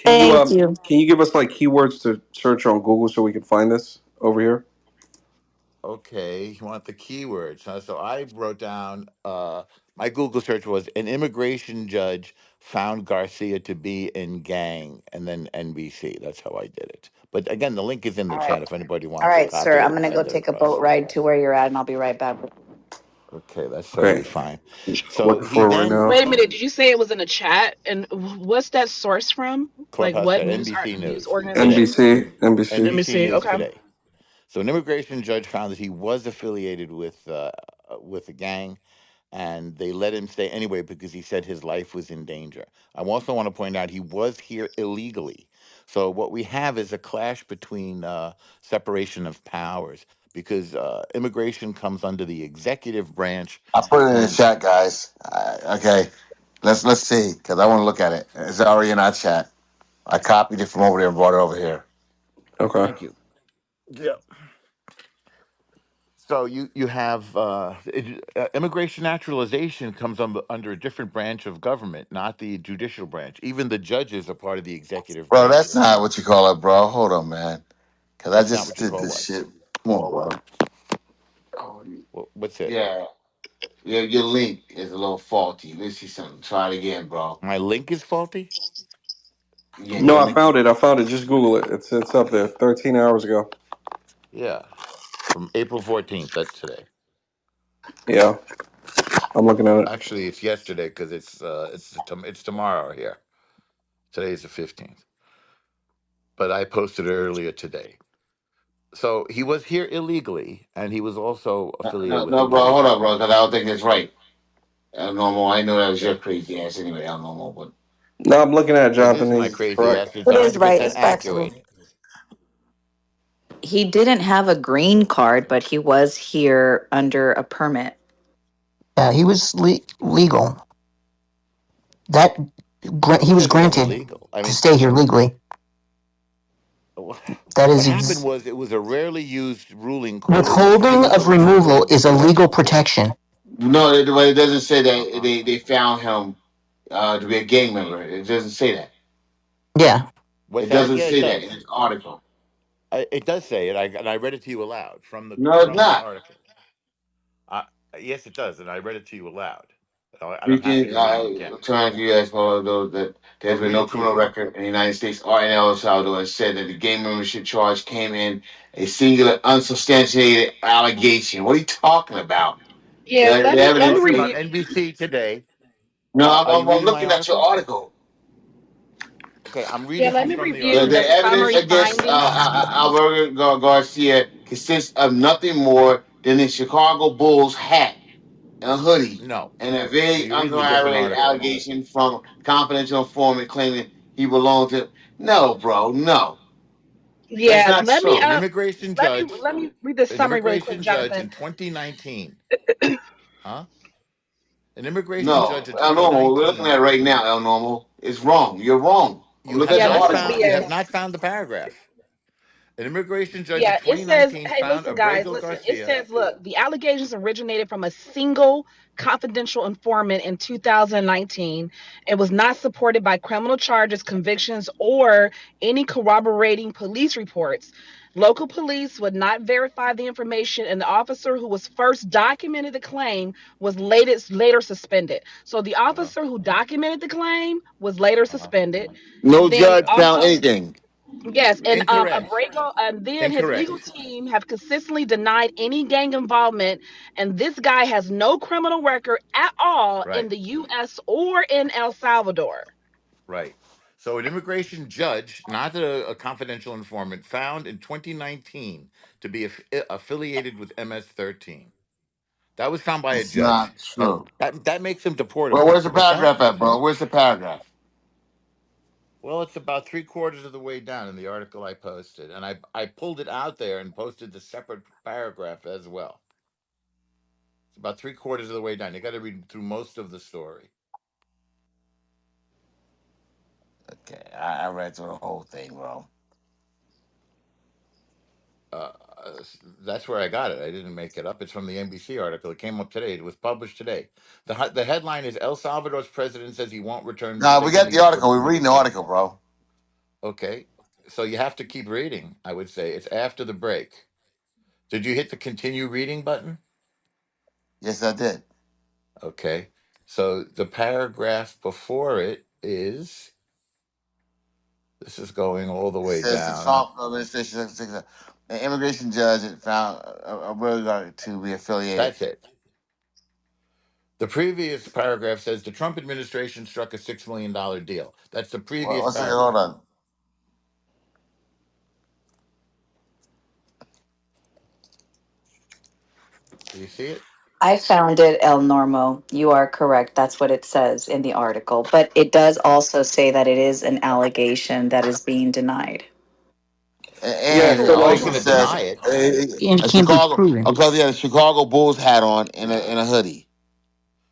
Thank you. can you give us like keywords to search on Google so we can find this over here? Okay, you want the keywords, huh? So I wrote down my Google search was an immigration judge found Garcia to be in gang, and then NBC. That's how I did it. But again, the link is in the All right. chat if anybody All wants to right, sir. copy I'm it and gonna go send it take a boat across. ride to where you're at, and I'll be right back. Okay, that's totally Okay, fine. So looking he for it right then now. Wait a minute. Did you say it was in the chat? And what's that source from? Like Clubhouse what chat, NBC news News today. organization? NBC. Let me NBC see. News Okay. today. So an immigration judge found that he was affiliated with a gang, and they let him stay anyway because he said his life was in danger. I also want to point out he was here illegally. So what we have is a clash between separation of powers because immigration comes under the executive branch, I put it in the and chat, guys. Okay. Let's see, because I want to look at it. It's already in our chat. I copied it from over there and brought it over here. Okay. Thank you. Yeah. So you have immigration naturalization comes under a different branch of government, not the judicial branch. Even the judges are part of the executive Bro, that's branches. not what you call it, bro. Hold on, man. Because I That's not just what you did call this what? shit. Come on, bro. Oh, What's it? yeah. Your link is a little faulty. Let's see something. Try it again, bro. My link is faulty. Yeah, No, your I link. found it. I found it. Just Google it. It's up there. 13 hours ago. Yeah, from April 14th. That's today. Yeah, I'm looking at it. Actually, it's yesterday because it's tomorrow here. Today's the 15th, but I posted it earlier today. So he was here illegally, and he was also affiliated with the No, bro. Hold police. on, bro. Because I don't think it's right. Normal. I know that was your Okay. crazy ass anyway. Normal, but No, I'm looking at it, It is Jonathan. my He's crazy correct. ass. It's It is right. 100% It's factual. accurate. He didn't have a green card, but he was here under a permit. Yeah, he was legal. That he Who was says he wasn't granted legal? I to mean, stay here legally. That what is happened was it was a rarely used ruling called the withholding of single removal action is a legal exception. protection. no, it doesn't say that Uh-uh. they found him to be a gang member. It doesn't say that. Yeah, What's It that? doesn't Yeah, it say that does. in this article. It does say it. And I read it to you aloud No, it's from the not. article. Uh, yes, it does, and I read it to you aloud. And I'm happy Speaking, to read it again. trying to you guys follow though that I'll there's been read no it to you criminal again. record in the United States or in El Salvador, and said that the gang membership charge came in a singular, unsubstantiated allegation. What are you talking about? Yeah, The let me Talking evidence is about review. NBC today. no. Are you I'm reading my looking at your article? article. Okay, I'm Yeah, reading let me from the review The the article. evidence summary against findings. Alberto Garcia consists of nothing more than the Chicago Bulls hat and a hoodie No, and a very you're reading a different uncorroborated article. allegation from confidential informant claiming he belonged to. No, bro, no, that's Yeah, not An true. immigration judge, let me read this an summary really quick, immigration judge Jonathan. in 2019, huh? An immigration No, judge in El Normo, what we're looking 2019. at right now, El Normo, is wrong. You're wrong. You Look have at Yeah, your this not is article. found. You have BS. not found the paragraph. An immigration judge in Yeah, it says, 2019 hey, found listen, guys, Abrego listen. It Garcia. says, look, the allegations originated from a single confidential informant in 2019 and was not supported by criminal charges, convictions, or any corroborating police reports. Local police would not verify the information, and the officer who was first documented the claim was later suspended. So the Uh-huh, officer who documented the claim was later uh-huh. suspended. No And then judge found also, anything. yes, and Incorrect. Abrego, and then his legal Incorrect. team have consistently denied any gang involvement, and this guy has no criminal record at all in Right. the U.S. or in El Salvador. Right. So an immigration judge, not a confidential informant, found in 2019 to be affiliated with MS-13. That was found by a It's judge. not Now true. that makes him Well, deportable. where's the What's that? paragraph at, bro? Where's the paragraph? Well, it's about three quarters of the way down in the article I posted, and I pulled it out there and posted the separate paragraph as well. It's about three quarters of the way down. You got to read through most of the story. Okay, I read through the whole thing, bro. Uh, that's where I got it. I didn't make it up. It's from the NBC article. It came up today. It was published today. The headline is El Salvador's president says he won't return Nah, we got the detainees for article. We're reading the deportation. article, bro. Okay, so you have to keep reading. I would say it's after the break. Did you hit the continue reading button? Yes, I did. Okay, so the paragraph before it is. This is going all the It way says the down. Trump administration, an immigration judge had found a burglary to be affiliated. That's it. The previous paragraph says the Trump administration struck a $6 million deal. That's the Well, previous one second, hold paragraph. on. Do you see it? I found it, El Normo. You are correct. That's what it says in the article. But it does also say that it is an allegation that is being denied. Yeah, And it so Well, I'm not like, also going to says deny it. and it a can't be Chicago, proven. because he had a Chicago Bulls hat on and a hoodie.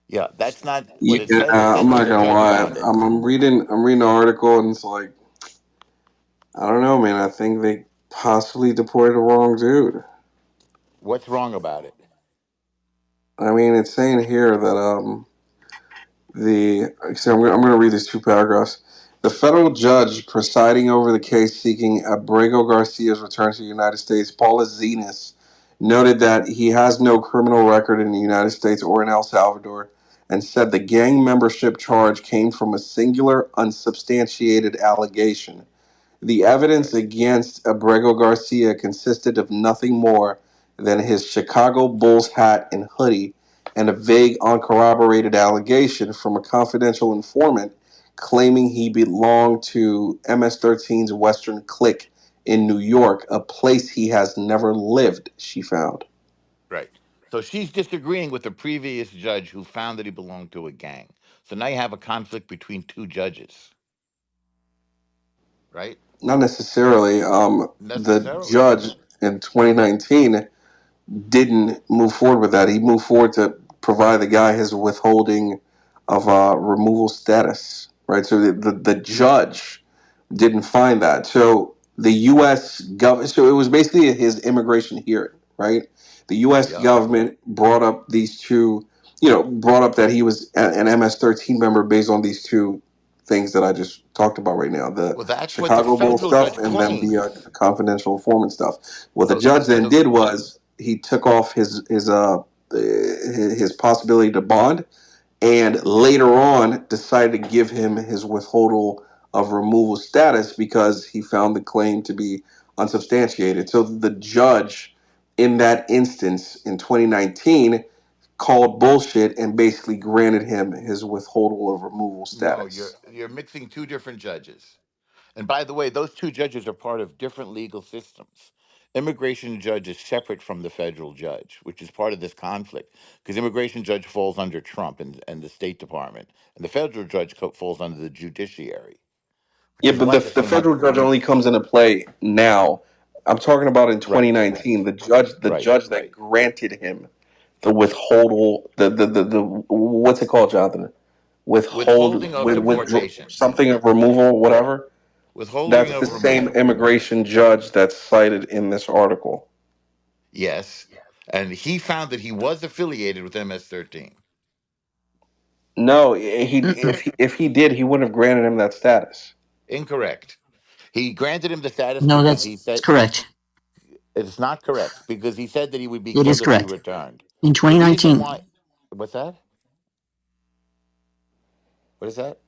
Yeah, that's not what it Yeah, says. It I'm says that not the gonna judge lie. found it. I'm reading the article, and it's like, I don't know, man. I think they possibly deported the wrong dude. What's wrong about it? I mean, it's saying here that so I'm going to read these two paragraphs. The federal judge presiding over the case seeking Abrego Garcia's return to the United States, Paula Zenas, noted that he has no criminal record in the United States or in El Salvador, and said the gang membership charge came from a singular, unsubstantiated allegation. The evidence Right. against Abrego Garcia consisted of nothing more than his Chicago Bulls hat and hoodie and a vague, uncorroborated allegation from a confidential informant claiming he belonged to MS-13's Western Clique in New York, a place he has never lived, she found. Right. So she's disagreeing with the previous judge who found that he belonged to a gang. So now you have a conflict between two judges, right? Not necessarily. The Necessarily. judge in 2019 didn't move forward with that. He moved forward to provide the guy his withholding of removal status, right? So the judge didn't find that. So the U.S. government, so it was basically his immigration hearing, right? The U.S. Yeah. government brought up these two, brought up that he was an MS-13 member based on these two things that I just talked about right now, the Well, that's what the Chicago Bull federal stuff judge and then claimed. the confidential informant stuff. What the So, judge then so did was he took off his possibility to bond, and later on decided to give him his withholdal of removal status because he found the claim to be unsubstantiated. So the judge in that instance in 2019 called bullshit and basically granted him his withholdal of removal no, status. you're mixing two different judges. And by the way, those two judges are part of different legal systems. Immigration judge is separate from the federal judge, which is part of this conflict, because immigration judge falls under Trump and the State Department, and the federal judge falls under the judiciary, which Yeah, is but why the there's some. federal judge only comes into play now. I'm talking about in Right, 2019, the right. judge that granted him the withholdal, the what's it called, Jonathan? Withholding of With deportation. something of removal, whatever. Withholding That's the of same removal. immigration judge that's cited in this article. Yes. And he found that he was affiliated with MS-13. No, Mm-mm. if he did, he wouldn't have granted him that status. Incorrect. He granted him the status No, because that's he said correct. it's not correct because he said that he would be It is killed if he correct. returned. In The reason 2019, why, what's that? What is that?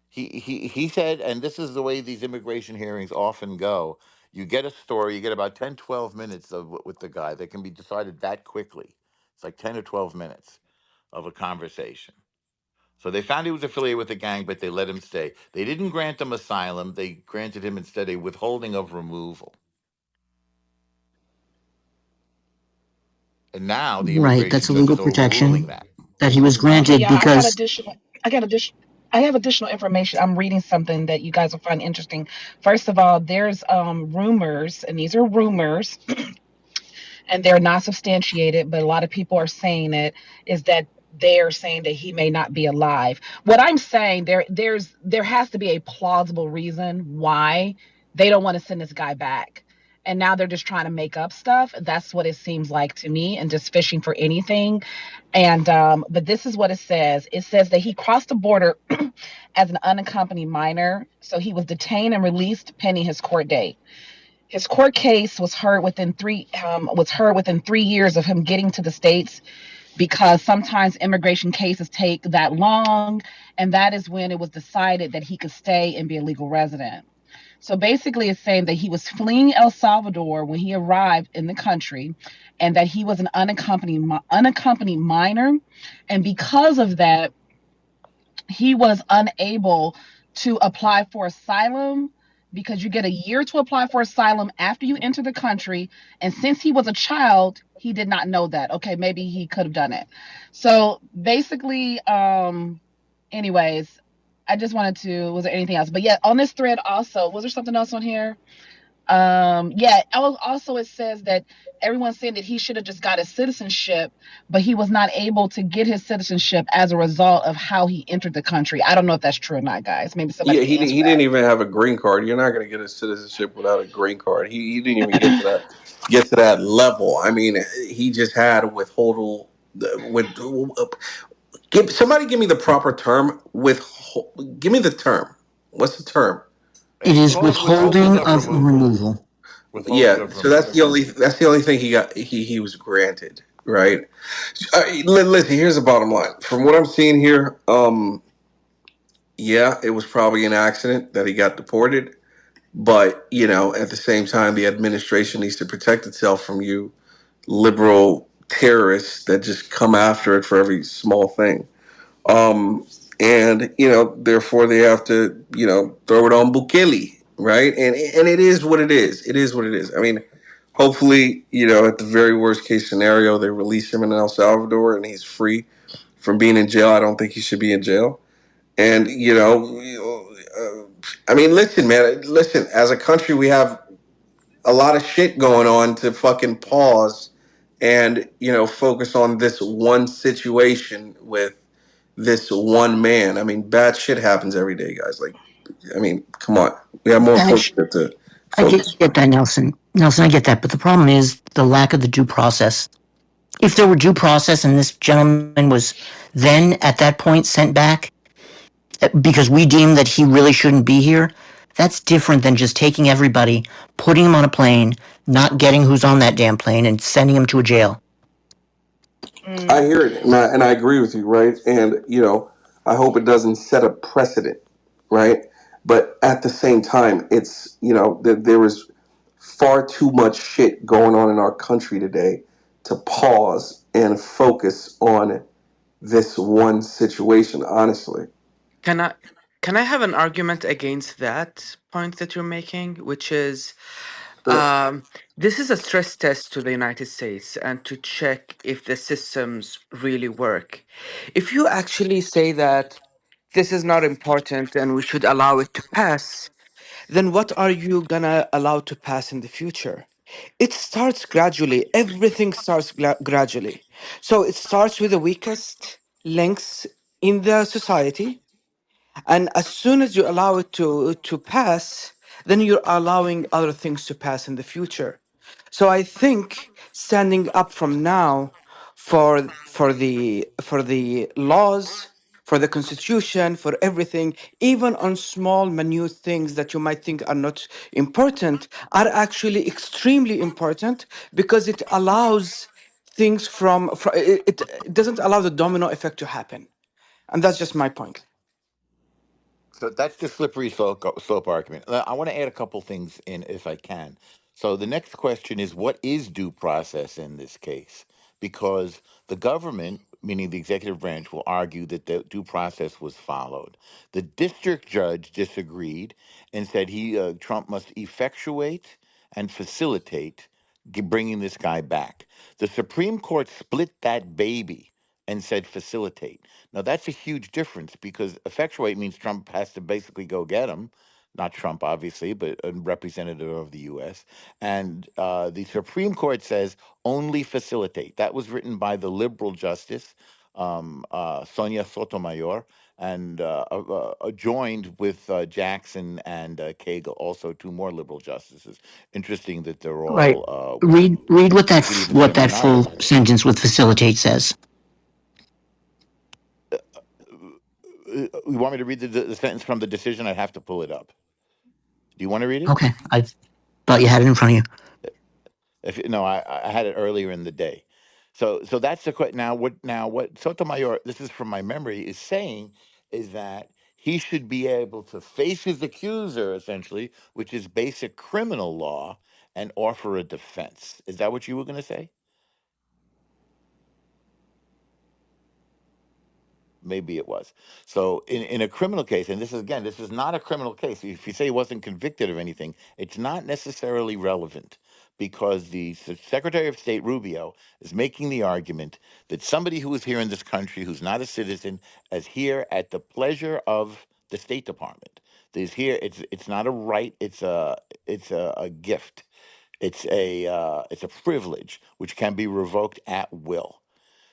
He said, and this is the way these immigration hearings often go. You get a story, you get about 10, 12 minutes with the guy that can be decided that quickly. It's like 10 or 12 minutes of a conversation. So they found he was affiliated with the gang, but they let him stay. They didn't grant him asylum. They granted him instead a withholding of removal. And now the right? That's immigration a judge legal is overruling protection that. that he was Hey, granted y'all, because I have additional information. I'm reading something that you guys will find interesting. First of all, there's rumors, and these are rumors, and they're not substantiated, but a lot of people are saying it, is that they're saying that he may not be alive. What I'm saying, there has to be a plausible reason why they don't want to send this guy back. And now they're just trying to make up stuff. That's what it seems like to me, and just fishing for anything. And but this is what it says. It says that he crossed the border as an unaccompanied minor, so he was detained and released pending his court date. His court case was heard within 3 years of him getting to the states, because sometimes immigration cases take that long, and that is when it was decided that he could stay and be a legal resident. So basically, it's saying that he was fleeing El Salvador when he arrived in the country, and that he was an unaccompanied minor, and because of that, he was unable to apply for asylum, because you get a year to apply for asylum after you enter the country. And since he was a child, he did not know that. Okay, maybe he could have done it. So basically, anyways, I just wanted to, was there anything else? But yeah, on this thread also, was there something else on here? Yeah. Also, it says that everyone's saying that he should have just got his citizenship, but he was not able to get his citizenship as a result of how he entered the country. I don't know if that's true or not, guys. Maybe somebody Yeah, can answer he that. didn't even have a green card. You're not going to get a citizenship without a green card. He didn't even get to that level. I mean, he just had withhold with give me the proper term with give me the term. What's the term? It It's is called withholding withholding of of removal. removal. Withholding Yeah, of so that's removal. the only thing he was granted, right? Listen, here's the bottom line. From what I'm seeing here, yeah, it was probably an accident that he got deported. But, at the same time, the administration needs to protect itself from you liberal terrorists that just come after it for every small thing. And, therefore they have to, throw it on Bukele, right? And it is what it is. It is what it is. I mean, hopefully, at the very worst case scenario, they release him in El Salvador and he's free from being in jail. I don't think he should be in jail. And, I mean, listen, man, listen, as a country, we have a lot of shit going on to fucking pause and focus on this one situation with this one man. I mean, bad shit happens every day, guys. Like, I mean, come on, we have more And important shit to I focus get that, Nelson. Nelson, I get that. But the problem is the lack of the due process. If there were due process and this gentleman was then at that point sent back because we deemed that he really shouldn't be here, that's different than just taking everybody, putting him on a plane, not getting who's on that damn plane, and sending him to a jail. on. I hear it, and I agree with you, right? And I hope it doesn't set a precedent, right? But at the same time, it's there is far too much shit going on in our country today to pause and focus on this one situation, honestly. Can I can I have an argument against that point that you're making, which is Sure. this is a stress test to the United States and to check if the systems really work. If you actually say that this is not important and we should allow it to pass, then what are you gonna allow to pass in the future? It starts gradually. Everything starts gradually. So it starts with the weakest links in the society, and as soon as you allow it to pass, then you're allowing other things to pass in the future. So I think standing up from now for the laws, for the constitution, for everything, even on small minute things that you might think are not important, are actually extremely important because it allows things it doesn't allow the domino effect to happen. And that's just my point. So that's the slippery slope argument. I want to add a couple things in if I can. So the next question is what is due process in this case? Because the government, meaning the executive branch, will argue that the due process was followed. The district judge disagreed and said Trump must effectuate and facilitate bringing this guy back. The Supreme Court split that baby and said facilitate. Now that's a huge difference because effectuate means Trump has to basically go get him, not Trump obviously, but a representative of the U.S. And the Supreme Court says only facilitate. That was written by the liberal justice Sonia Sotomayor, and joined with Jackson and Kagan, also two more liberal justices. Interesting that they're Right. all Read you could even say what that full monogamous. sentence with facilitate says. You want me to read the sentence from the decision? I'd have to pull it up. Do you want to read it? Okay, I thought you had it in front of you. No, I had it earlier in the day. So that's the question. Now what Sotomayor, this is from my memory, is saying is that he should be able to face his accuser essentially, which is basic criminal law, and offer a defense. Is that what you were going to say? Maybe it was. So in a criminal case, and this is not a criminal case. If you say he wasn't convicted of anything, it's not necessarily relevant because the Secretary of State Rubio is making the argument that somebody who is here in this country who's not a citizen is here at the pleasure of the State Department. There's here. It's not a right. It's a gift. It's a privilege which can be revoked at will.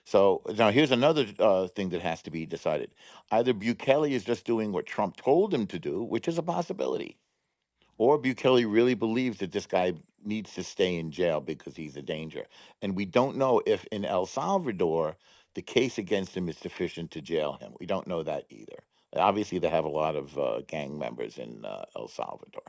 So now here's another thing that has to be decided. Either Bukele is just doing what Trump told him to do, which is a possibility, or Bukele really believes that this guy needs to stay in jail because he's a danger. And we don't know if in El Salvador the case against him is sufficient to jail him. We don't know that either. Obviously, they have a lot of gang members in El Salvador.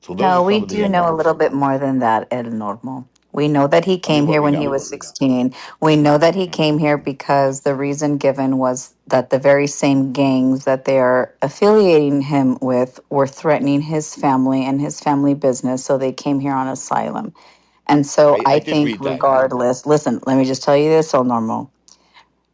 So those are No, we some of the do know a unknowns. little bit more than that, El Normal. We know that he I mean, came what here we when he know. was 16. We know that he came here because the reason given was that the very same gangs that they are affiliating him with were threatening his family and his family business. So they came here on asylum. And so I I did think, read that. regardless, listen, let me just tell you this, El Normal.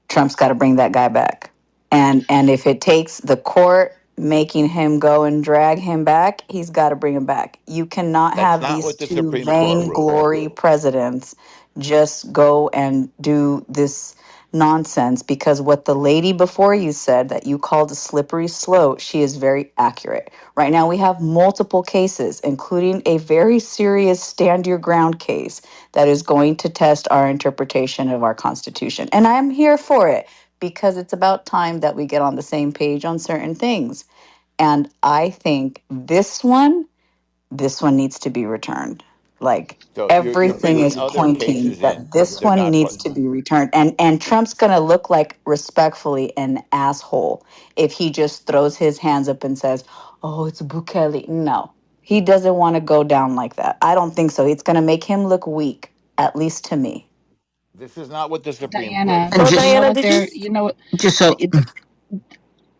Trump's got to bring that guy back. And if it takes the court making him go and drag him back, he's got to bring him back. You cannot That's have not these what the two Supreme Court ruled. vainglory presidents just go and do this nonsense, because what the lady before you said that you called a slippery slope, she is very accurate. Right now we have multiple cases, including a very serious stand your ground case that is going to test our interpretation of our constitution. And I'm here for it, because it's about time that we get on the same page on certain things. And I think this one needs to be returned. Like, So you're everything bringing is other pointing cases in. that this They're one not needs part. to be returned. And Trump's going to look like, respectfully, an asshole if he just throws his hands up and says, "Oh, it's Bukele." No. He doesn't want to go down like that. I don't think so. It's going to make him look weak, at least to me. This is not what the Supreme Court Diana, And So, said. you know Diana, what did you? they're, you know, just so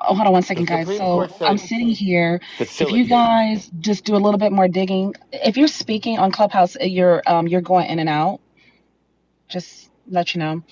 oh, hold on one The second, guys. Supreme So Court I'm said sitting here. If you facilitate. guys just do a little bit more digging, if you're speaking on Clubhouse, you're going in and out. Just let you know.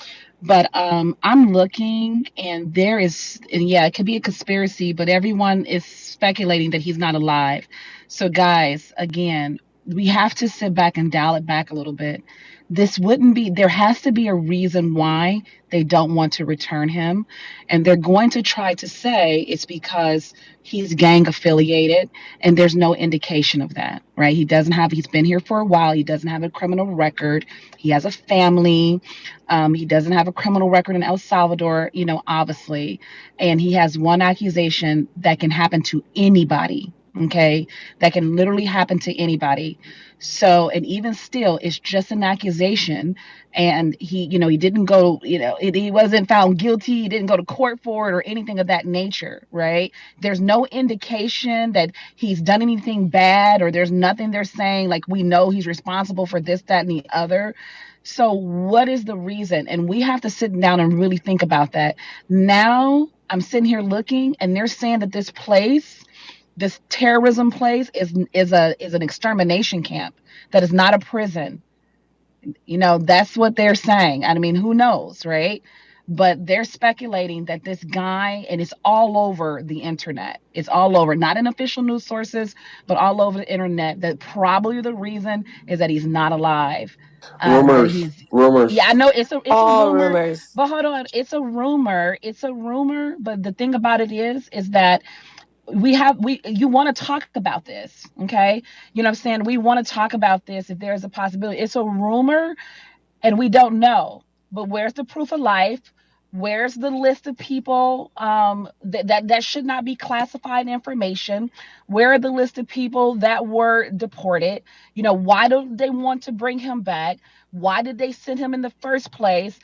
But I'm looking, and there is, and yeah, it could be a conspiracy, but everyone is speculating that he's not alive. So, guys, again, we have to sit back and dial it back a little bit. This wouldn't be, there has to be a reason why they don't want to return him. And they're going to try to say it's because he's gang affiliated, and there's no indication of that, right? He's been here for a while. He doesn't have a criminal record. He has a family. He doesn't have a criminal record in El Salvador, obviously. And he has one accusation that can happen to anybody. Okay. That can literally happen to anybody. So, and even still, it's just an accusation. And he didn't go, he wasn't found guilty. He didn't go to court for it or anything of that nature. Right. There's no indication that he's done anything bad, or there's nothing they're saying like, we know he's responsible for this, that, and the other. So, what is the reason? And we have to sit down and really think about that. Now, I'm sitting here looking, and they're saying that this terrorism place, is an extermination camp. That is not a prison. That's what they're saying. I mean, who knows, right? But they're speculating that this guy, and it's all over the internet. It's all over, not in official news sources, but all over the internet. That probably the reason is that he's not alive. That Rumors, he's, yeah, I rumors. know it's a All rumor, rumors. but hold on, it's a rumor. It's a rumor. But the thing about it is that you want to talk about this, okay? You know what I'm saying? We want to talk about this if there's a possibility. It's a rumor, and we don't know. But where's the proof of life? Where's the list of people that should not be classified information? Where are the list of people that were deported? Why don't they want to bring him back? Why did they send him in the first place?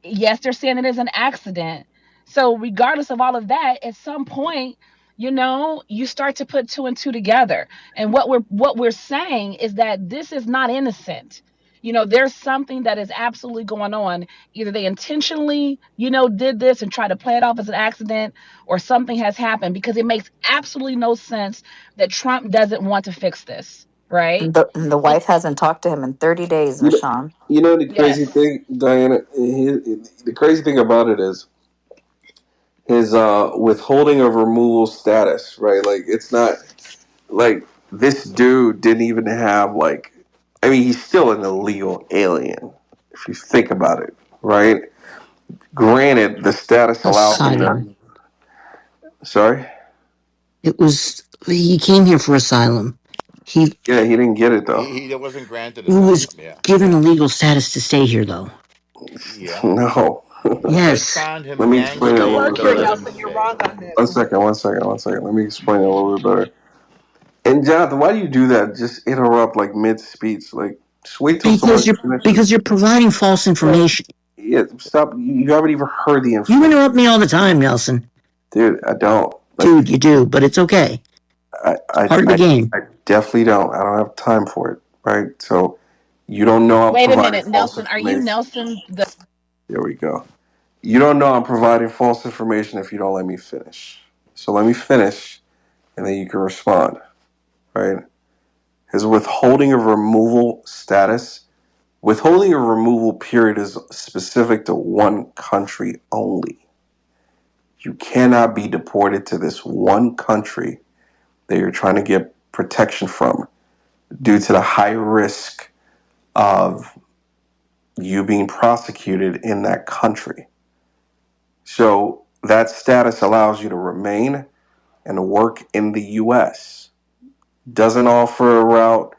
Yes, they're saying it is an accident. So regardless of all of that, at some point, you start to put two and two together. And what we're saying is that this is not innocent. There's something that is absolutely going on. Either they intentionally, did this and try to play it off as an accident, or something has happened, because it makes absolutely no sense that Trump doesn't want to fix this, right? The wife hasn't talked to him in 30 days, You know, Rashawn. the crazy Yes. thing, Diana. The crazy thing about it is his withholding of removal status, right? Like, it's not like this dude didn't even have like. I mean, he's still an illegal alien if you think about it, right? Granted, the status allows him asylum. to. Sorry. It was He came here for asylum. He Yeah, he didn't get it though. He wasn't granted he was asylum. Yeah, given a legal status to stay here, though. yeah. No. The judge Yes. found him Let me explain it a To little gangster bit work and here, let better. him Nelson, you're stay. wrong on this. One second. Let me explain it a little bit better. And Jonathan, why do you do that? Just interrupt like mid speech. Like just wait till Because someone you're finishes. because you're providing false Yeah, information. yeah, stop. You haven't even heard the You information. interrupt me all the time, Nelson. Dude, I don't. Like Dude, you do, but it's okay. I, I, Part of the I, game. I definitely don't. I don't have time for it. Right. So you don't know I'm Wait a providing minute, false Nelson. Are you information. Nelson the There we go. You don't know I'm providing false information if you don't let me finish. So let me finish, and then you can respond. Right. His withholding of removal status. Withholding of removal period is specific to one country only. You cannot be deported to this one country that you're trying to get protection from due to the high risk of you being prosecuted in that country. So that status allows you to remain and work in the US. Doesn't offer a route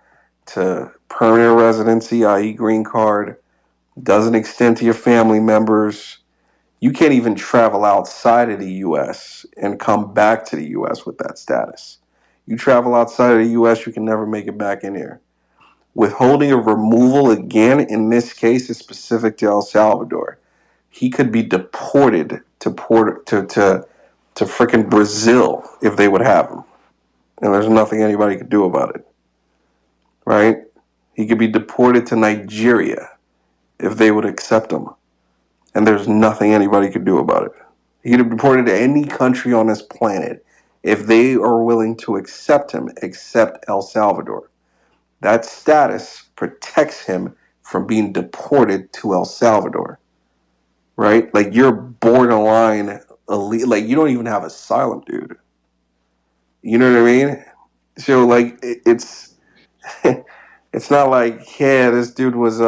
to permanent residency, i.e., green card. Doesn't extend to your family members. You can't even travel outside of the US and come back to the US with that status. You travel outside of the US, you can never make it back in here. Withholding of removal, again, in this case, is specific to El Salvador. He could be deported to frickin' Brazil if they would have him. And there's nothing anybody could do about it. Right? He could be deported to Nigeria if they would accept him. And there's nothing anybody could do about it. He could be deported to any country on this planet if they are willing to accept him, except El Salvador. That status protects him from being deported to El Salvador, right? Like you're borderline elite, like you don't even have asylum, dude. You know what I mean? So like it's it's not like yeah, this dude was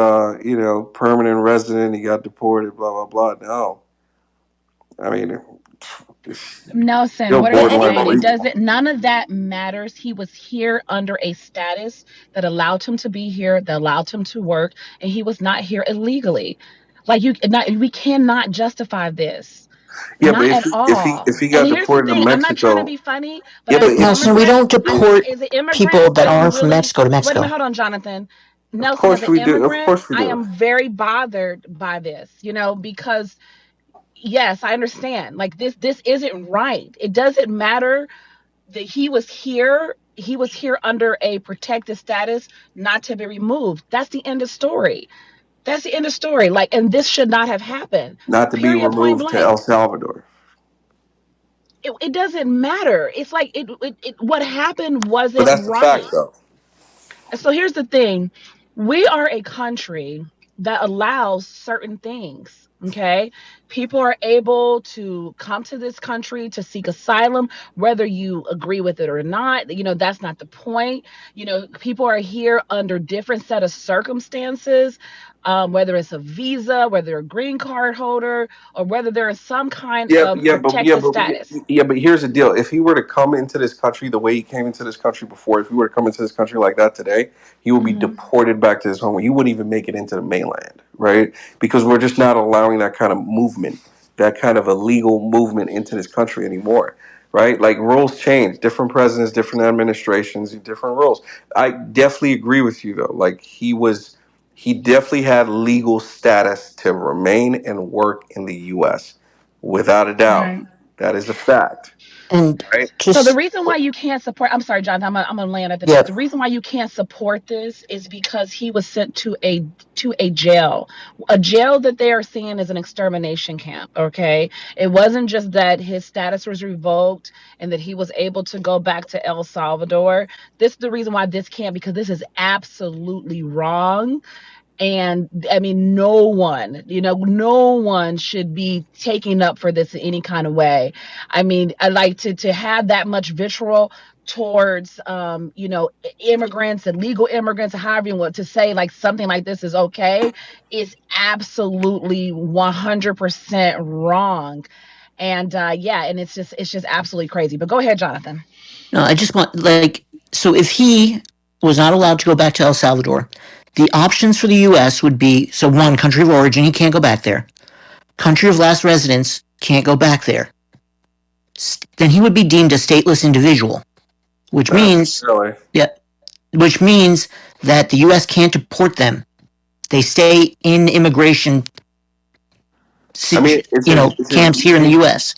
permanent resident, he got deported, blah blah blah. No, I mean Nelson? still What are you borderline saying? It believable. doesn't. None of that matters. He was here under a status that allowed him to be here, that allowed him to work, and he was not here illegally. Like we cannot justify this. Yeah, but Not if at he if he all. if he And got here's the deported to thing, I'm not trying to Mexico, be funny, but yeah, as but an if Nelson, we immigrant, don't I'm deport as an immigrant, people that I am aren't from really Mexico to wait a minute, Mexico. hold on, Jonathan. of Nelson, as course an we do, of immigrant, course we I do. am very bothered by this, because yes, I understand. Like this isn't right. It doesn't matter that he was here under a protected status not to be removed. That's the end of story. That's the end of story. Like, and this should not have happened. Not to be Period, point removed to blank. El Salvador. It doesn't matter. It's like what happened But wasn't that's the fact, right. though. So here's the thing. We are a country that allows certain things. Okay. People are able to come to this country to seek asylum, whether you agree with it or not. That's not the point. People are here under different set of circumstances, whether it's a visa, whether they're a green card holder, or whether they're in some kind Yeah, of yeah, but yeah, protected but status. yeah, but here's the deal. If he were to come into this country the way he came into this country before, if he were to come into this country like that today, he would be Mhm. deported back to his home. He wouldn't even make it into the mainland, right? Because we're just not allowing that kind of movement, that kind of illegal movement into this country anymore, right? Like rules change, different presidents, different administrations, different rules. I definitely agree with you though. Like he definitely had legal status to remain and work in the U.S. without a doubt. Right. That is a fact, And right? So the just, reason why you can't support, I'm sorry, John, I'm gonna land after this. yep. The reason why you can't support this is because he was sent to a jail, a jail that they are seeing as an extermination camp. Okay, it wasn't just that his status was revoked and that he was able to go back to El Salvador. This is the reason why this can't, because this is absolutely wrong. And I mean, no one should be taking up for this in any kind of way. I mean, I like to have that much vitriol towards immigrants and legal immigrants, however you want to say, like something like this is okay, is absolutely 100% wrong. And yeah, and it's just absolutely crazy. But go ahead, Jonathan. No, I just want, like, so if he was not allowed to go back to El Salvador, the options for the U.S. would be, so one, country of origin, he can't go back there. Country of last residence, can't go back there. Then he would be deemed a stateless individual, which Not means, necessarily. yeah, which means that the U.S. can't deport them. They stay in immigration, I mean, it's as camps here in the easy. U.S.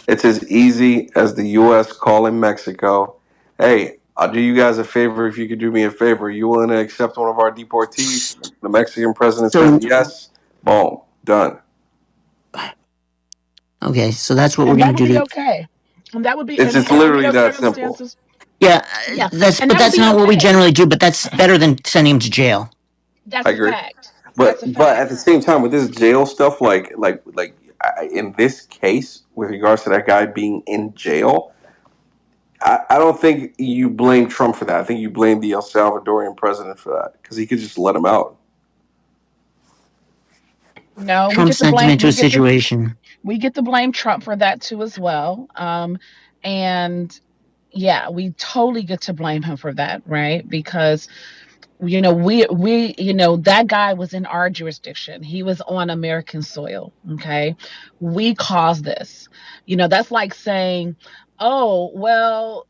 It's as easy as the U.S. calling Mexico, "Hey, I'll do you guys a favor if you could do me a favor. You willing to accept one of our deportees?" The Mexican president says So, yes. Boom, done. okay, so that's what we're And going that to would do be to, okay. And that would be, It's and under literally those that simple. circumstances, yeah, yeah, and but that would that's be not what we okay. generally do, but that's better than sending him to jail. That's I a agree. fact. That's a But at fact. the same time, with this jail stuff, in this case, with regards to that guy being in jail, I don't think you blame Trump for that. I think you blame the El Salvadorian president for that because he could just let him out. No, we Trump get to sent him blame. into a situation. We get to blame Trump for that too as well. And yeah, we totally get to blame him for that, right? Because that guy was in our jurisdiction. He was on American soil. Okay, we caused this. That's like saying, oh well,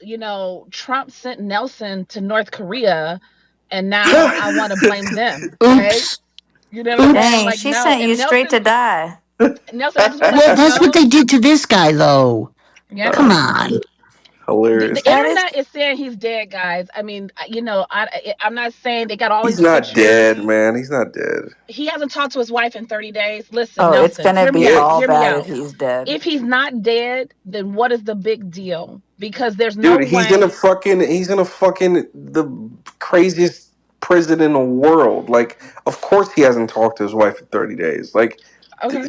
Trump sent Nelson to North Korea, and now I want to blame them, right? Oops. You know what I'm saying? Dang, Oops. Like, she no. sent you And straight to die. Nelson, I just want to let Well, you that's what know. they did to this guy, though. Yeah. Come on. The Hilarious. That is, internet is saying he's dead, guys. I mean, I'm not saying they got all He's these not pictures. dead, man. He's not dead. He hasn't talked to his wife in 30 days. Listen, oh, it's Nelson, gonna hear me be Yeah, out. all Hear me bad if out. he's dead. If he's not dead, then what is the big deal? Because there's no dude, way. he's in a fucking the craziest prison in the world. Like, of course he hasn't talked to his wife in 30 days. Okay.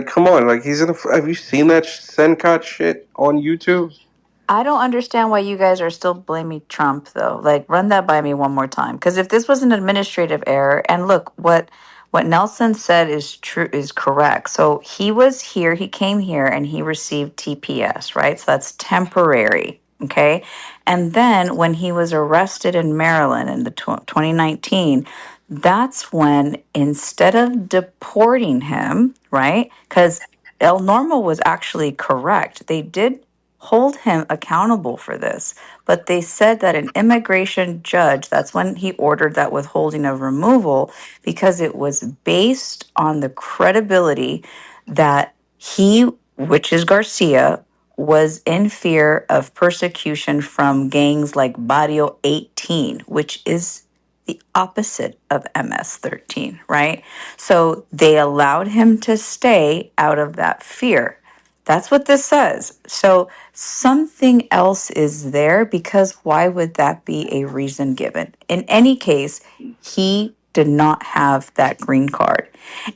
Come on. Like, he's in a. Have you seen that Senkat shit on YouTube? I don't understand why you guys are still blaming Trump though. Like run that by me one more time. Because if this was an administrative error, and look, what Nelson said is true is correct. So he was here, he came here and he received TPS, right? So that's temporary. Okay. And then when he was arrested in Maryland in the 2019, that's when instead of deporting him, right? Because El Normo was actually correct. They did hold him accountable for this. But they said that an immigration judge, that's when he ordered that withholding of removal, because it was based on the credibility that he, which is Garcia, was in fear of persecution from gangs like Barrio 18, which is the opposite of MS 13, right? So they allowed him to stay out of that fear. That's what this says. So something else is there because why would that be a reason given? In any case, he did not have that green card.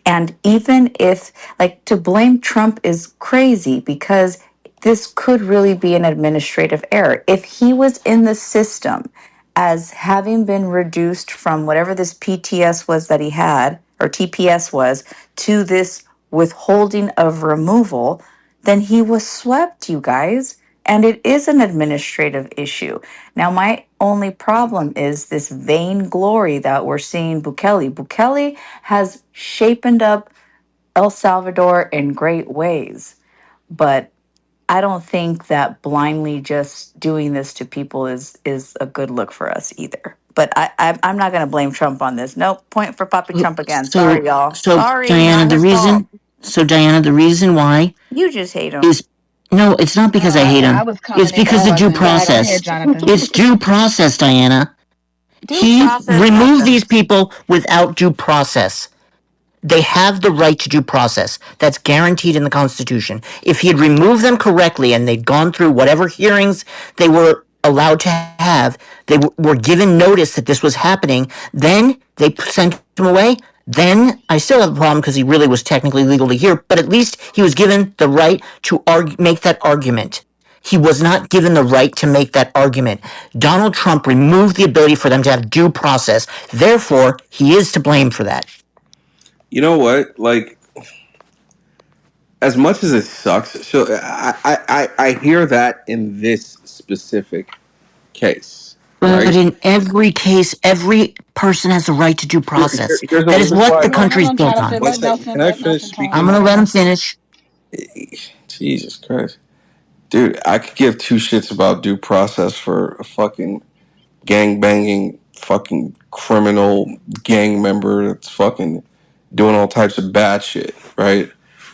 And even if, like, to blame Trump is crazy because this could really be an administrative error. If he was in the system as having been reduced from whatever this PTS was that he had, or TPS was, to this withholding of removal, then he was swept, you guys. And it is an administrative issue. Now, my only problem is this vainglory that we're seeing Bukele. Bukele has shapened up El Salvador in great ways, but I don't think that blindly just doing this to people is a good look for us either. But I'm not going to blame Trump on this. Nope, point for Poppy Trump again. Sorry, y'all. Sorry, Diana, not his fault. The reason why You just hate him. is, no, it's not because I hate I him. was It's coming if because I the due wasn't. Go Exactly. ahead, process. Jonathan. It's due process, Diana. Due He process removed these happens. people without due process. They have the right to due process. That's guaranteed in the Constitution. If he had removed them correctly and they'd gone through whatever hearings they were allowed to have, they were given notice that this was happening, then they sent him away. Then I still have a problem because he really was technically legally here, but at least he was given the right to make that argument. He was not given the right to make that argument. Donald Trump removed the ability for them to have due process. Therefore, he is to blame for that. You know what? Like, as much as it sucks, so I hear that in this specific case, But right? in every case, every person has a right to due process. Here's a That is reason what why. the Hold country is on, built on. Jonathan. One Let second. Nelson Can I let finish Nelson talk. I'm speaking? gonna Go let him ahead. finish. Jesus Christ, dude! I could give two shits about due process for a fucking gang banging fucking criminal gang member that's fucking doing all types of bad shit, right?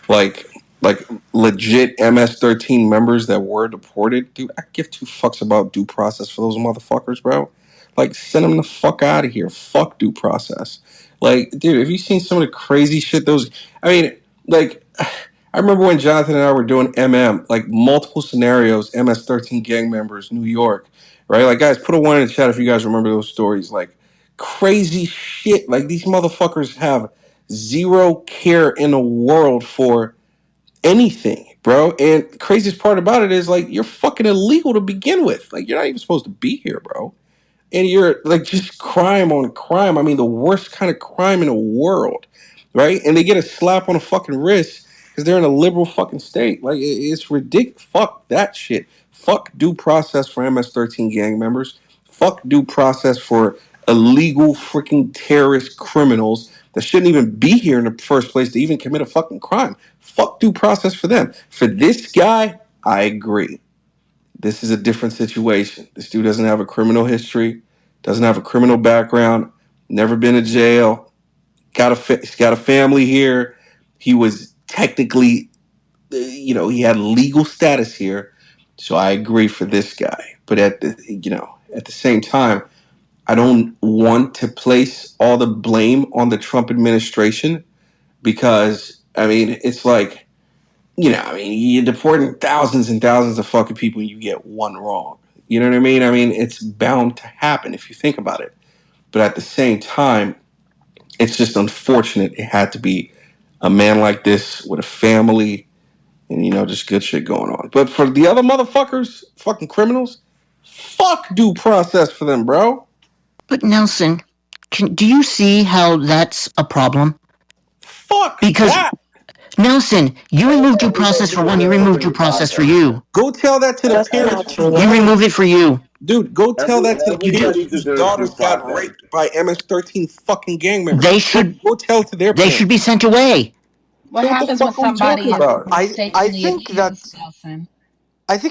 Like like legit MS-13 members that were deported, dude. I give two fucks about due process for those motherfuckers, bro. Like send them the fuck out of here. Fuck due process. Like, dude, have you seen some of the crazy shit those I mean, like I remember when Jonathan and I were doing like multiple scenarios, MS-13 gang members, New York, right? Like, guys, put a one in the chat if you guys remember those stories. Like, crazy shit. Like, these motherfuckers have zero care in the world for anything, bro. And craziest part about it is, like, you're fucking illegal to begin with. Like, you're not even supposed to be here, bro. And you're like just crime on crime. I mean, the worst kind of crime in the world, right? And they get a slap on the fucking wrist because they're in a liberal fucking state. Like it's ridiculous. Fuck that shit. Fuck due process for MS-13 gang members. Fuck due process for illegal freaking terrorist criminals that shouldn't even be here in the first place to even commit a fucking crime. Fuck due process for them. For this guy, I agree. This is a different situation. This dude doesn't have a criminal history, doesn't have a criminal background, never been to jail, he's got a family here. He was technically, he had legal status here. So I agree for this guy. But at the same time, I don't want to place all the blame on the Trump administration because, I mean, it's like, you're deporting thousands and thousands of fucking people and you get one wrong. You know what I mean? I mean, it's bound to happen if you think about it. But at the same time, it's just unfortunate it had to be a man like this with a family and, just good shit going on. But for the other motherfuckers, fucking criminals, fuck due process for them, bro. But Nelson, do you see how that's a problem? Fuck Because that. Nelson, you removed due process for one, you removed due process for you. Go tell that to the That's parents not whose true. You daughters. removed it for you. Dude, go tell that to the You do. parents whose daughters got raped by MS-13 fucking gang members. They Go, should go tell it to their they should be parents. sent away. What So what the happens when fuck are we talking somebody is about? I mistakenly think that accused, Nelson?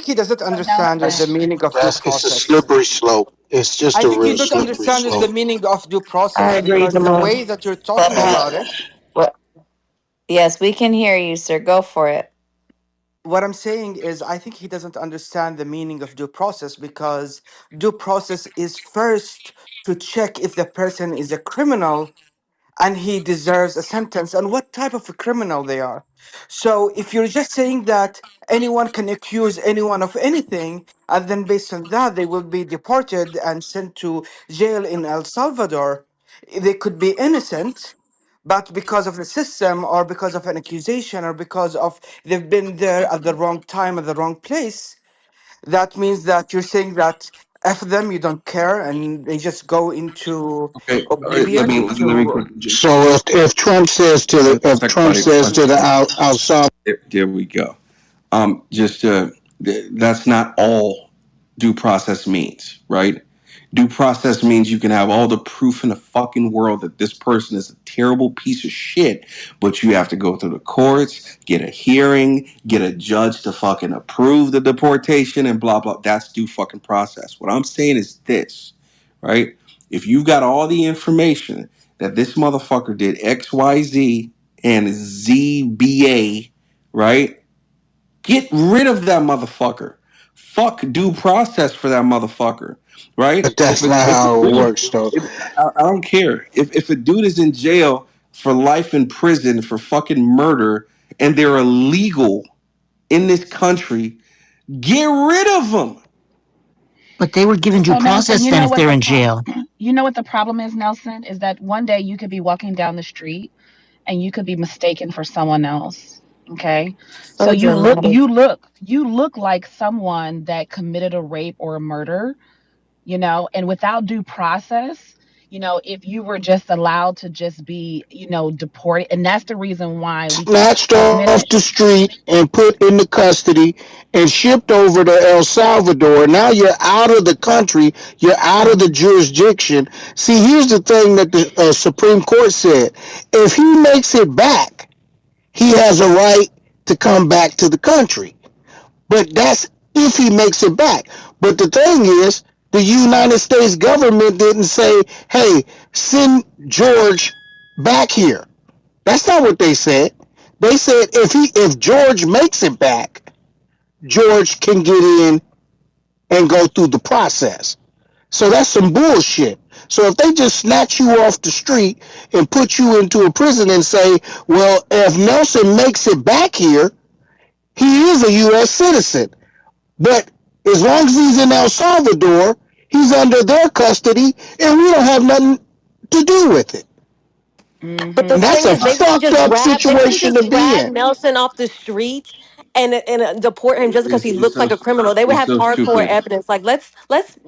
he doesn't But understand the Nelson, meaning of due That's it's a process. slippery slope. It's just I a think you real don't slippery understand is the slope. meaning of due I process agree, because the Jamal. way that you're talking about it, What? Yes, we can hear you, sir. Go for it. what I'm saying is I think he doesn't understand the meaning of due process because due process is first to check if the person is a criminal and he deserves a sentence and what type of a criminal they are. So if you're just saying that anyone can accuse anyone of anything, and then based on that, they will be deported and sent to jail in El Salvador, they could be innocent. But because of the system, or because of an accusation, or because of they've been there at the wrong time, at the wrong place, that means that you're saying that F them, you don't care, and they just go into Okay, all right, oblivion, let me into put So if Trump says to one the if second, Trump buddy. says to the outside. There we go. Just that's not all due process means, right? Due process means you can have all the proof in the fucking world that this person is a terrible piece of shit, but you have to go through the courts, get a hearing, get a judge to fucking approve the deportation, and blah blah. That's due fucking process. What I'm saying is this, right? If you've got all the information that this motherfucker did X, Y, Z, and ZBA, right? Get rid of that motherfucker. Fuck due process for that motherfucker, right? But that's not If a how it dude, works, though. if, I don't care if a dude is in jail for life in prison for fucking murder and they're illegal in this country, get rid of them. But they were given due so Nelson, process then if they're in jail. you know what the problem is, Nelson, is that one day you could be walking down the street and you could be mistaken for someone else. Okay, so So dramatic. you look like someone that committed a rape or a murder, and without due process, if you were just allowed to just be, deported. And that's the reason why we keep Snatched off admitting. the street and put into custody and shipped over to El Salvador. Now you're out of the country. You're out of the jurisdiction. See, here's the thing that the Supreme Court said. If he makes it back, he has a right to come back to the country. But that's if he makes it back. But the thing is, the United States government didn't say, hey, send George back here. That's not what they said. They said if George makes it back, George can get in and go through the process. So that's some bullshit. So if they just snatch you off the street and put you into a prison and say, well, if Nelson makes it back here, he is a U.S. citizen. But as long as he's in El Salvador, he's under their custody and we don't have nothing to do with it. But the And that's thing a is, fucked up they couldn't situation just to be drag in. Nelson off the street and deport him just because he It's looks so like a criminal. They would it's have so hardcore stupid. evidence. Like let's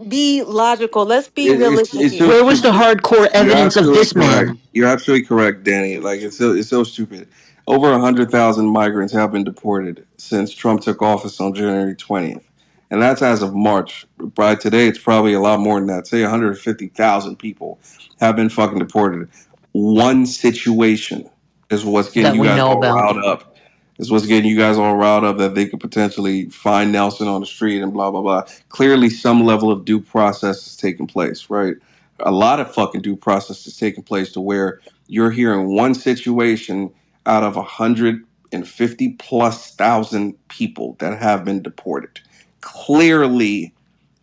be logical. Let's be realistic It's so here. Where was the stupid. hardcore You're evidence of absolutely this correct. man? You're absolutely correct, Danny. Like it's so stupid. Over 100,000 migrants have been deported since Trump took office on January 20th, and that's as of March. By today, it's probably a lot more than that. Say 150,000 people have been fucking deported. One situation is what's getting That you we guys know all about. riled up. Is what's getting you guys all riled up that they could potentially find Nelson on the street and blah blah blah. Clearly, some level of due process is taking place, right? A lot of fucking due process is taking place to where you're hearing one situation out of 150 plus thousand people that have been deported. Clearly,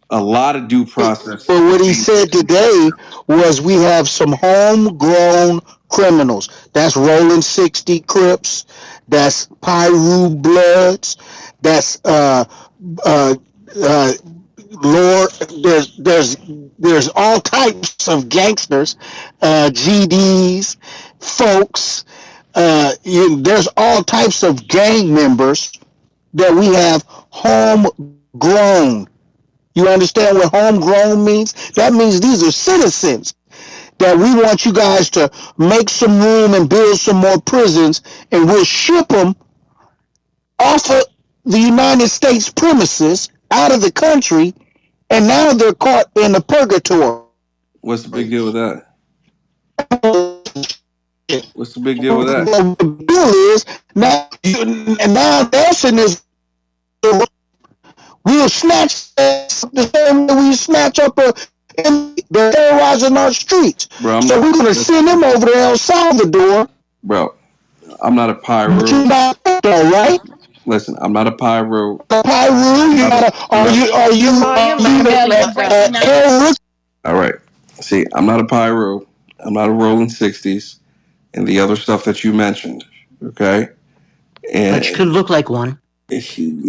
a lot of due process But is what he being said taken. today was we have some homegrown criminals. That's Rolling 60 Crips. That's Pyru Bloods. That's uh, uh, Lord. There's all types of gangsters, GDs, folks. There's all types of gang members that we have homegrown. You understand what homegrown means? That means these are citizens that we want you guys to make some room and build some more prisons, and we'll ship them off of the United States premises out of the country, and now they're caught in a purgatory. What's the big deal with that? What's the big deal with that? Well, the deal is now Nelson is. We'll snatch the same way we snatch up they're terrorizing our streets. Bro, I'm So not. we're gonna Listen, send them over to El Salvador. bro, I'm not a But pyro. you're not crypto, right? Listen, I'm not a pyro. Pyru, I'm you not a. gotta I'm not. Jamal, you're Jamel, breaking you're up, bro. breaking up. All right. See, I'm not a pyro. I'm not a rolling 60s and the other stuff that you mentioned. Okay. But you And could look like one.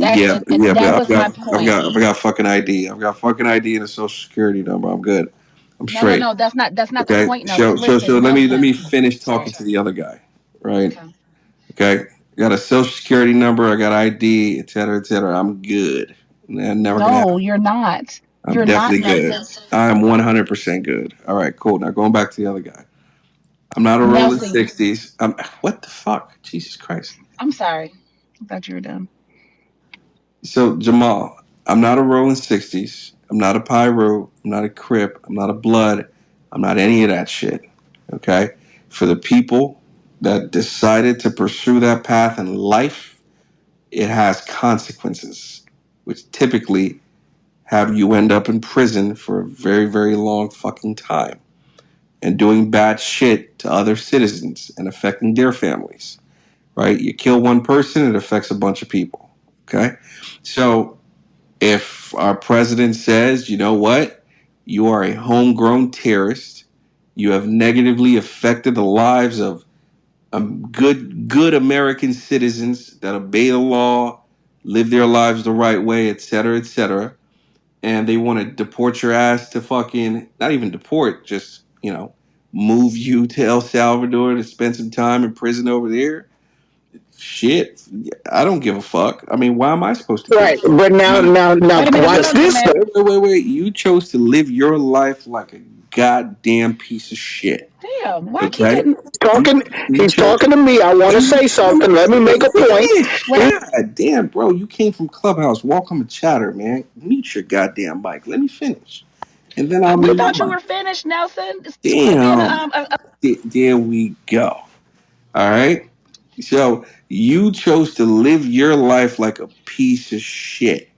That yeah, and yeah, but that was my point. I've got fucking ID. I've got fucking ID and a social security number. I'm good. I'm No, no, straight. no. That's not the Okay. point. No, So listen, let me Nelson. finish talking Sorry. to the other guy. Right. Okay. Okay. I got a social security number. I got ID, et cetera, et cetera. I'm good. Never gonna No, happen. you're not. I'm You're not, definitely good. Nelson. I'm 100% good. All right, cool. Now going back to the other guy. I'm not a rolling Nelson, 60s. What the fuck? Jesus Christ. I'm sorry. I thought you were done. So Jamal, I'm not a rolling 60s. I'm not a pyro. I'm not a crip. I'm not a blood. I'm not any of that shit. Okay? For the people that decided to pursue that path in life, it has consequences, which typically have you end up in prison for a very, very long fucking time and doing bad shit to other citizens and affecting their families. Right? You kill one person, it affects a bunch of people. Okay? So if our president says, you know what, you are a homegrown terrorist, you have negatively affected the lives of good American citizens that obey the law, live their lives the right way, et cetera, and they want to deport your ass to fucking not even deport, just move you to El Salvador to spend some time in prison over there. Shit, I don't give a fuck. I mean, why am I supposed to give a Right, fuck? but I'm now, not. now, now, Wait a minute. Hold watch on, this. Jamel. Wait. You chose to live your life like a goddamn piece of shit. Damn, why keep Okay? getting Talking, You he's chose. talking to me. I want to say something. Let me make a point. Finish. what? God damn, bro. You came from Clubhouse. Welcome to Chatter, man. Mute your goddamn mic. Let me finish. And then I'll We mute thought my you mic. were finished, Nelson. Quit being Damn. There we go. All right. So you chose to live your life like a piece of shit.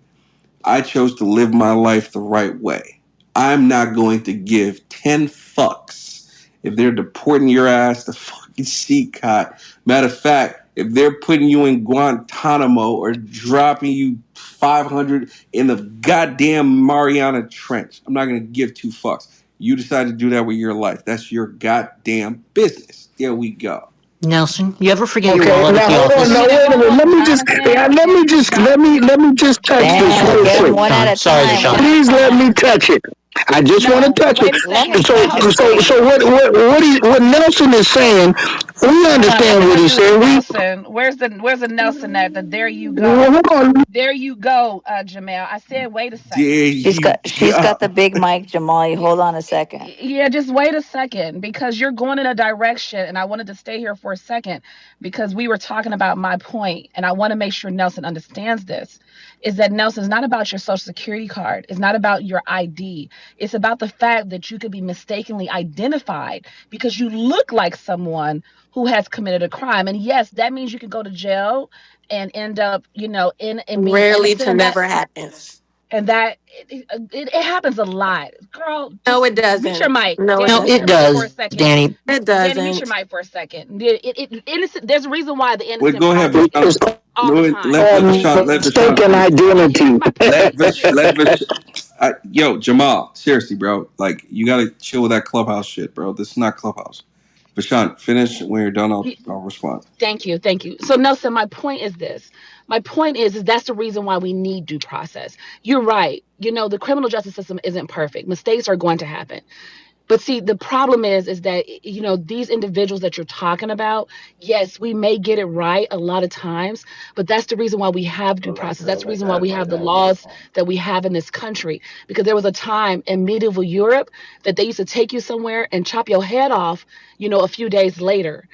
I chose to live my life the right way. I'm not going to give 10 fucks if they're deporting your ass to fucking CCOT. Matter of fact, if they're putting you in Guantanamo or dropping you 500 in the goddamn Mariana Trench, I'm not going to give two fucks. You decide to do that with your life. That's your goddamn business. There we go. Nelson, you ever forget your Okay, wallet at now the hold on. Wait a office? No, minute, wait a hold minute. on, Let me just, Jonathan and let me just touch this Damn, real get them quick. one at Sean, a sorry, Jonathan, time. one Sean. at a Please let me time. touch it. I just want to No, touch it. wait a Let second. me So, touch it, Nelson. so baby. what Nelson is saying, we Hold on, let me understand what go he's do the saying. Nelson. Where's the Nelson at? The there you Well, go. hold on. There you go, Jamel. I said wait a There second. you She's go. got the big mic, Jamali. Hold on a second. Yeah, just wait a second because you're going in a direction, and I wanted to stay here for a second because we were talking about my point, and I want to make sure Nelson understands this. Is that Nelson, it's not about your social security card, it's not about your ID, it's about the fact that you could be mistakenly identified because you look like someone who has committed a crime, and yes, that means you could go to jail and end up, in and being Rarely innocent, to and that never happens. and that it happens a lot. Girl, No, just it mute your doesn't. mic. No, it Danny, No, mute your it doesn't. mic for a does, second. Danny. It Danny, mute your doesn't. mic for a second. Innocent. There's a reason why the Wait, innocent go ahead, bystander Vashon. all the No, time. let Vashon. Let Vashon Mistaken finish. Hold on, here's identity. my point. Let Vash. Yo, Jamal, seriously, bro. Like, you gotta chill with that Clubhouse shit, bro. This is not Clubhouse. Vashon, finish. When you're done, I'll respond. Thank you, thank you. So Nelson, my point is this. My point is that's the reason why we need due process. You're right. The criminal justice system isn't perfect. Mistakes are going to happen. But see, the problem is that these individuals that you're talking about, yes, we may get it right a lot of times, but that's the reason why we have due process. That's the reason why we have the laws that we have in this country. Because there was a time in medieval Europe that they used to take you somewhere and chop your head off, a few days later.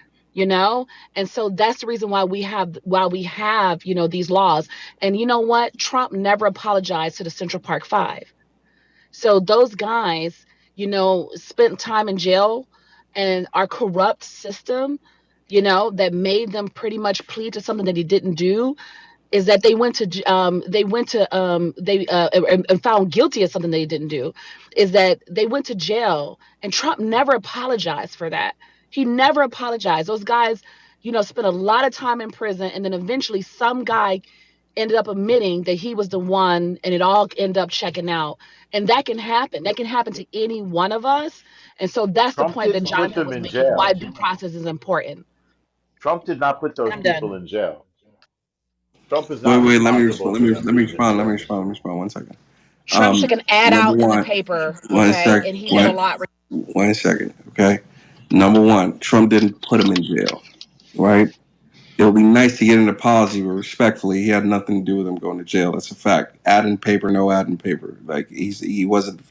And so that's the reason why we have these laws. And you know what? Trump never apologized to the Central Park Five. So those guys, spent time in jail and our corrupt system, that made them pretty much plead to something that he didn't do is that they found guilty of something they didn't do is that they went to jail and Trump never apologized for that. He never apologized. Those guys, spent a lot of time in prison and then eventually some guy ended up admitting that he was the one and it all ended up checking out. And that can happen to any one of us. And so that's the Trump point that didn't put Jonathan them was in making, why jail. due process is important. Trump did not put And those I'm people done. in jail. Trump is Wait, not wait. responsible Let for me them being in respond. Let me jail. respond. Let me respond. 1 second. Trump took an ad Number out in the one. paper, One okay, sec. and he did a lot. 1 second. Okay. Number one. Trump didn't put him in jail. Right. It would be nice to get an apology, but respectfully, he had nothing to do with him going to jail. That's a fact. Ad in paper, no ad in paper. Like he wasn't.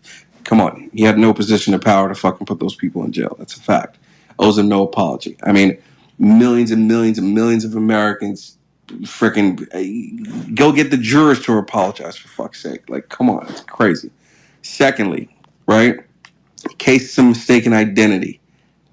Come on, he had no position of power to fucking put those people in jail. That's a fact. Owes him no apology. I mean, millions and millions and millions of Americans, freaking, go get the jurors to apologize for fuck's sake. Like, come on, it's crazy. Secondly, right, case of mistaken identity.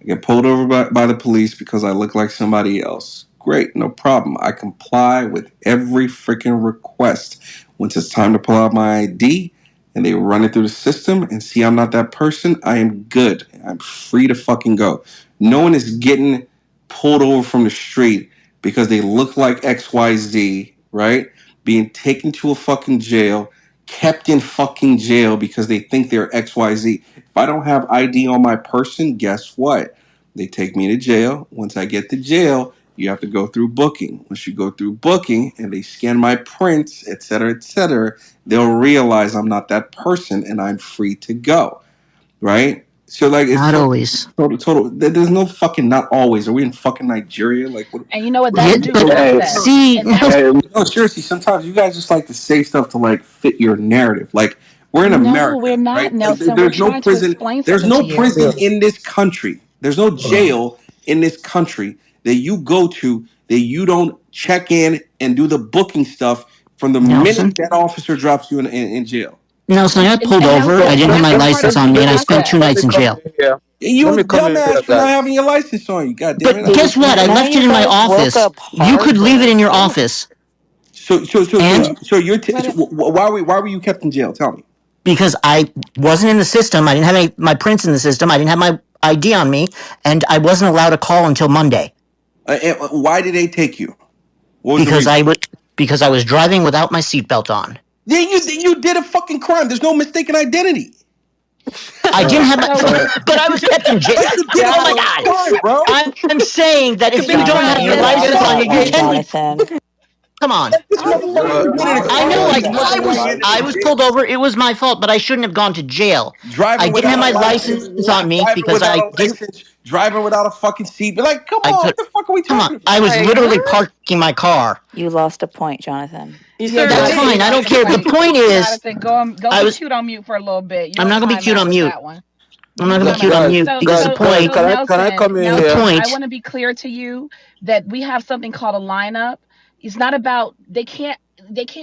I get pulled over by the police because I look like somebody else. Great, no problem. I comply with every freaking request. Once it's time to pull out my ID and they run it through the system and see I'm not that person, I am good. I'm free to fucking go. No one is getting pulled over from the street because they look like XYZ, right? Being taken to a fucking jail, kept in fucking jail because they think they're XYZ. If I don't have ID on my person, guess what? They take me to jail. Once I get to jail, you have to go through booking. Once you go through booking and they scan my prints, et cetera, they'll realize I'm not that person and I'm free to go. Right? So like it's Not always. total. There's no fucking not always. Are we in fucking Nigeria? Like what? And you know what? That's Yeah, due but process. see, And that's No, seriously. Sometimes you guys just like to say stuff to like fit your narrative. Like We're in No, America, we're not, right? Like Nelson. We're there's no trying to prison. explain There's something to no you. prison in this country. There's no jail in this country that you go to that you don't check in and do the booking stuff from the minute Nelson. that officer drops you in jail. Nelson, I got pulled And over. I Nelson, didn't and have that's my a part license of on due me, Let and I me come. spent 2 Let process. me nights in come jail. in here. You Let a me come in here, dumbass for not guys. having your license on you. God damn But it! there Guess was what? I now left it you in my guys woke office. up You could leave it Harvard. in your Damn. office and So you're But why were you kept in jail? Tell me. because I wasn't in the system, I didn't have my prints in the system, I didn't have my ID on me, and I wasn't allowed to call until Monday Why did they take you? What was the because reason? I was driving without my seatbelt on. Yeah, you did a fucking crime. There's no mistaken identity. I didn't have my, so, but I was kept in jail. Yes, you did a Oh my fucking God! crime, bro. I'm saying that if you don't have Jonathan, your you license lost on that you, you one, can. Jonathan. Come on. Like this motherfucker committed a I crime know and he wasn't even getting I in was jail. pulled over. It was my fault, but I shouldn't have gone to jail. I Driving didn't have without a my license, license on me driving because without I a didn't. license, driving without a fucking seat. Be like, come I on, could. what the fuck are we Come on. talking I about? was literally parking my car. You lost a point, Jonathan. You yeah, sure That's Jonathan, did. you fine. I lost don't a care. The point. point is, Jonathan, go I be was. cute on mute for a little bit. You're I'm on not gonna be cute timeout on with mute. that one. I'm You're not on gonna be cute timeout. on Guys, mute So, because guys, the so, can, point. so can I can I Nelson, come in The here? I point. want to be clear to you that we have something called a lineup. It's not about they can't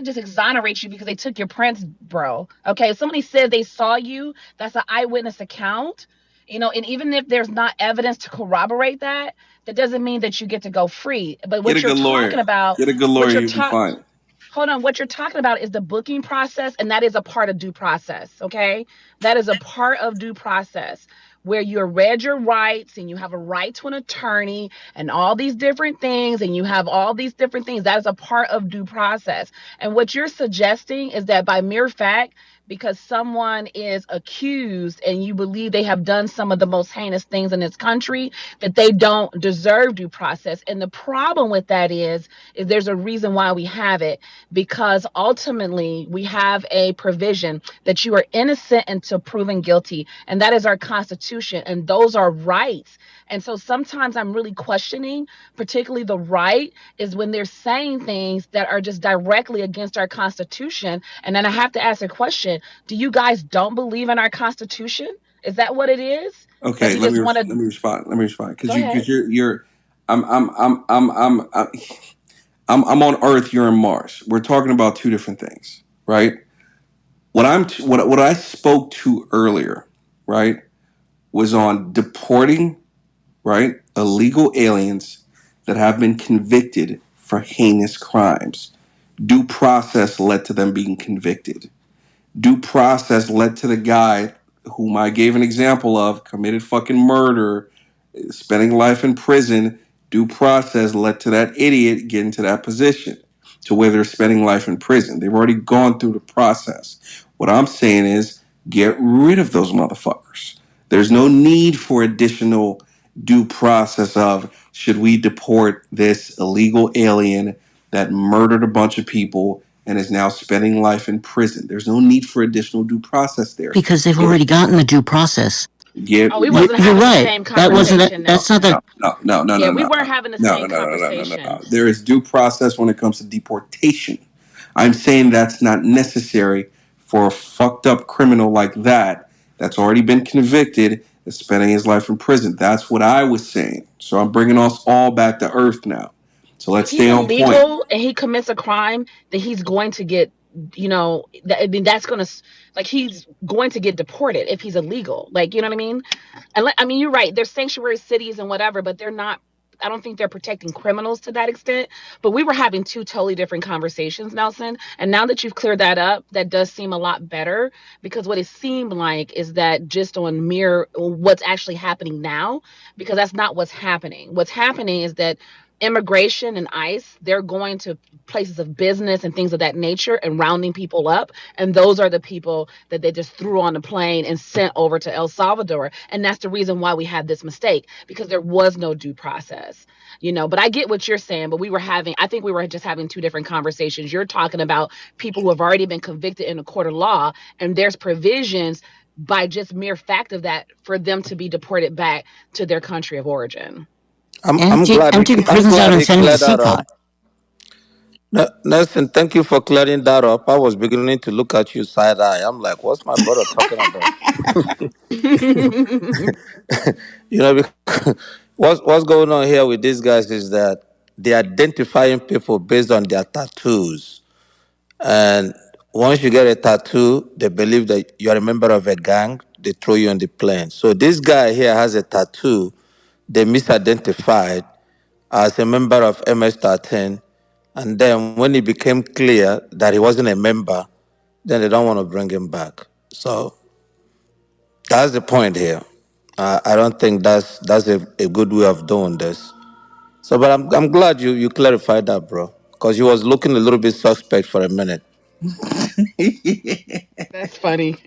just exonerate you because they took your prints, bro. Okay, if somebody says they saw you, that's an eyewitness account. And even if there's not evidence to corroborate that, that doesn't mean that you get to go free. But Get a what you're good lawyer. talking about, Get a good lawyer, what you're you'll be talking fine. hold on, what you're talking about is the booking process, and that is a part of due process. Okay, that is a part of due process where you're read your rights and you have a right to an attorney and all these different things, and you have all these different things. That is a part of due process. And what you're suggesting is that by mere fact, because someone is accused and you believe they have done some of the most heinous things in this country, that they don't deserve due process. And the problem with that is there's a reason why we have it, because ultimately we have a provision that you are innocent until proven guilty, and that is our Constitution, and those are rights. And so sometimes I'm really questioning, particularly the right, is when they're saying things that are just directly against our Constitution. And then I have to ask a question: do you guys don't believe in our Constitution? Is that what it is? That Okay, we just want to let me respond. Let me respond go because ahead? you're I'm on Earth. You're on Mars. We're talking about two different things, right? What I spoke to earlier, right, was on deporting, right, illegal aliens that have been convicted for heinous crimes. Due process led to them being convicted. Due process led to the guy whom I gave an example of committed fucking murder, spending life in prison. Due process led to that idiot getting to that position to where they're spending life in prison. They've already gone through the process. What I'm saying is get rid of those motherfuckers. There's no need for additional due process of should we deport this illegal alien that murdered a bunch of people and is now spending life in prison. There's no need for additional due process there. Because they've Get already gotten the due process. get Oh, we You're, wasn't you're having the right. same That wasn't. conversation, That's not the. Nelson. Yeah, we no. weren't having the same conversation. There is due process when it comes to deportation. I'm saying that's not necessary for a fucked up criminal like that that's already been convicted and spending his life in prison. That's what I was saying. So I'm bringing us all back to earth now. So If let's he's stay on point. illegal and he commits a crime, then he's going to get, I mean, that's going to, like, he's going to get deported if he's illegal. Like, you know what I mean? And I mean, you're right. There's sanctuary cities and whatever, but they're not. I don't think they're protecting criminals to that extent. But we were having two totally different conversations, Nelson. And now that you've cleared that up, that does seem a lot better, because what it seemed like is that just on mere what's actually happening now, because that's not what's happening. What's happening is that immigration and ICE, they're going to places of business and things of that nature and rounding people up, and those are the people that they just threw on the plane and sent over to El Salvador. And that's the reason why we had this mistake, because there was no due process. But I get what you're saying, but I think we were just having two different conversations. You're talking about people who have already been convicted in a court of law, and there's provisions by just mere fact of that for them to be deported back to their country of origin. I'm glad we Emptying I'm prisons out glad and he sending to cleared that up. CCOT. Nelson, thank you for clearing that up. I was beginning to look at you side eye. I'm like, what's my brother talking about? You know, because what's going on here with these guys is that they're identifying people based on their tattoos. And once you get a tattoo, they believe that you're a member of a gang. They throw you on the plane. So this guy here has a tattoo. They misidentified as a member of MS-13. And then when it became clear that he wasn't a member, then they don't want to bring him back. So that's the point here. I don't think that's a good way of doing this. So, but I'm glad you clarified that, bro, because he was looking a little bit suspect for a minute. That's funny.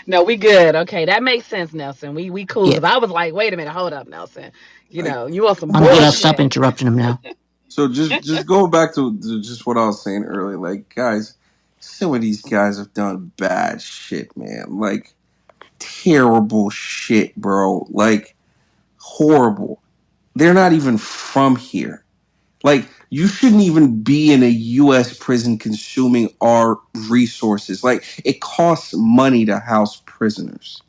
No, we good. Okay, that makes sense, Nelson. We cool. Yeah, Cause I was like, wait a minute, hold up, Nelson. You Like, know, you want some I'm good. I'll stop bullshit. interrupting him now. so just go back to just what I was saying earlier. Like, guys, some of these guys have done bad shit, man. Like, terrible shit, bro. Like, horrible. They're not even from here. Like, you shouldn't even be in a U.S. prison consuming our resources. Like, it costs money to house prisoners.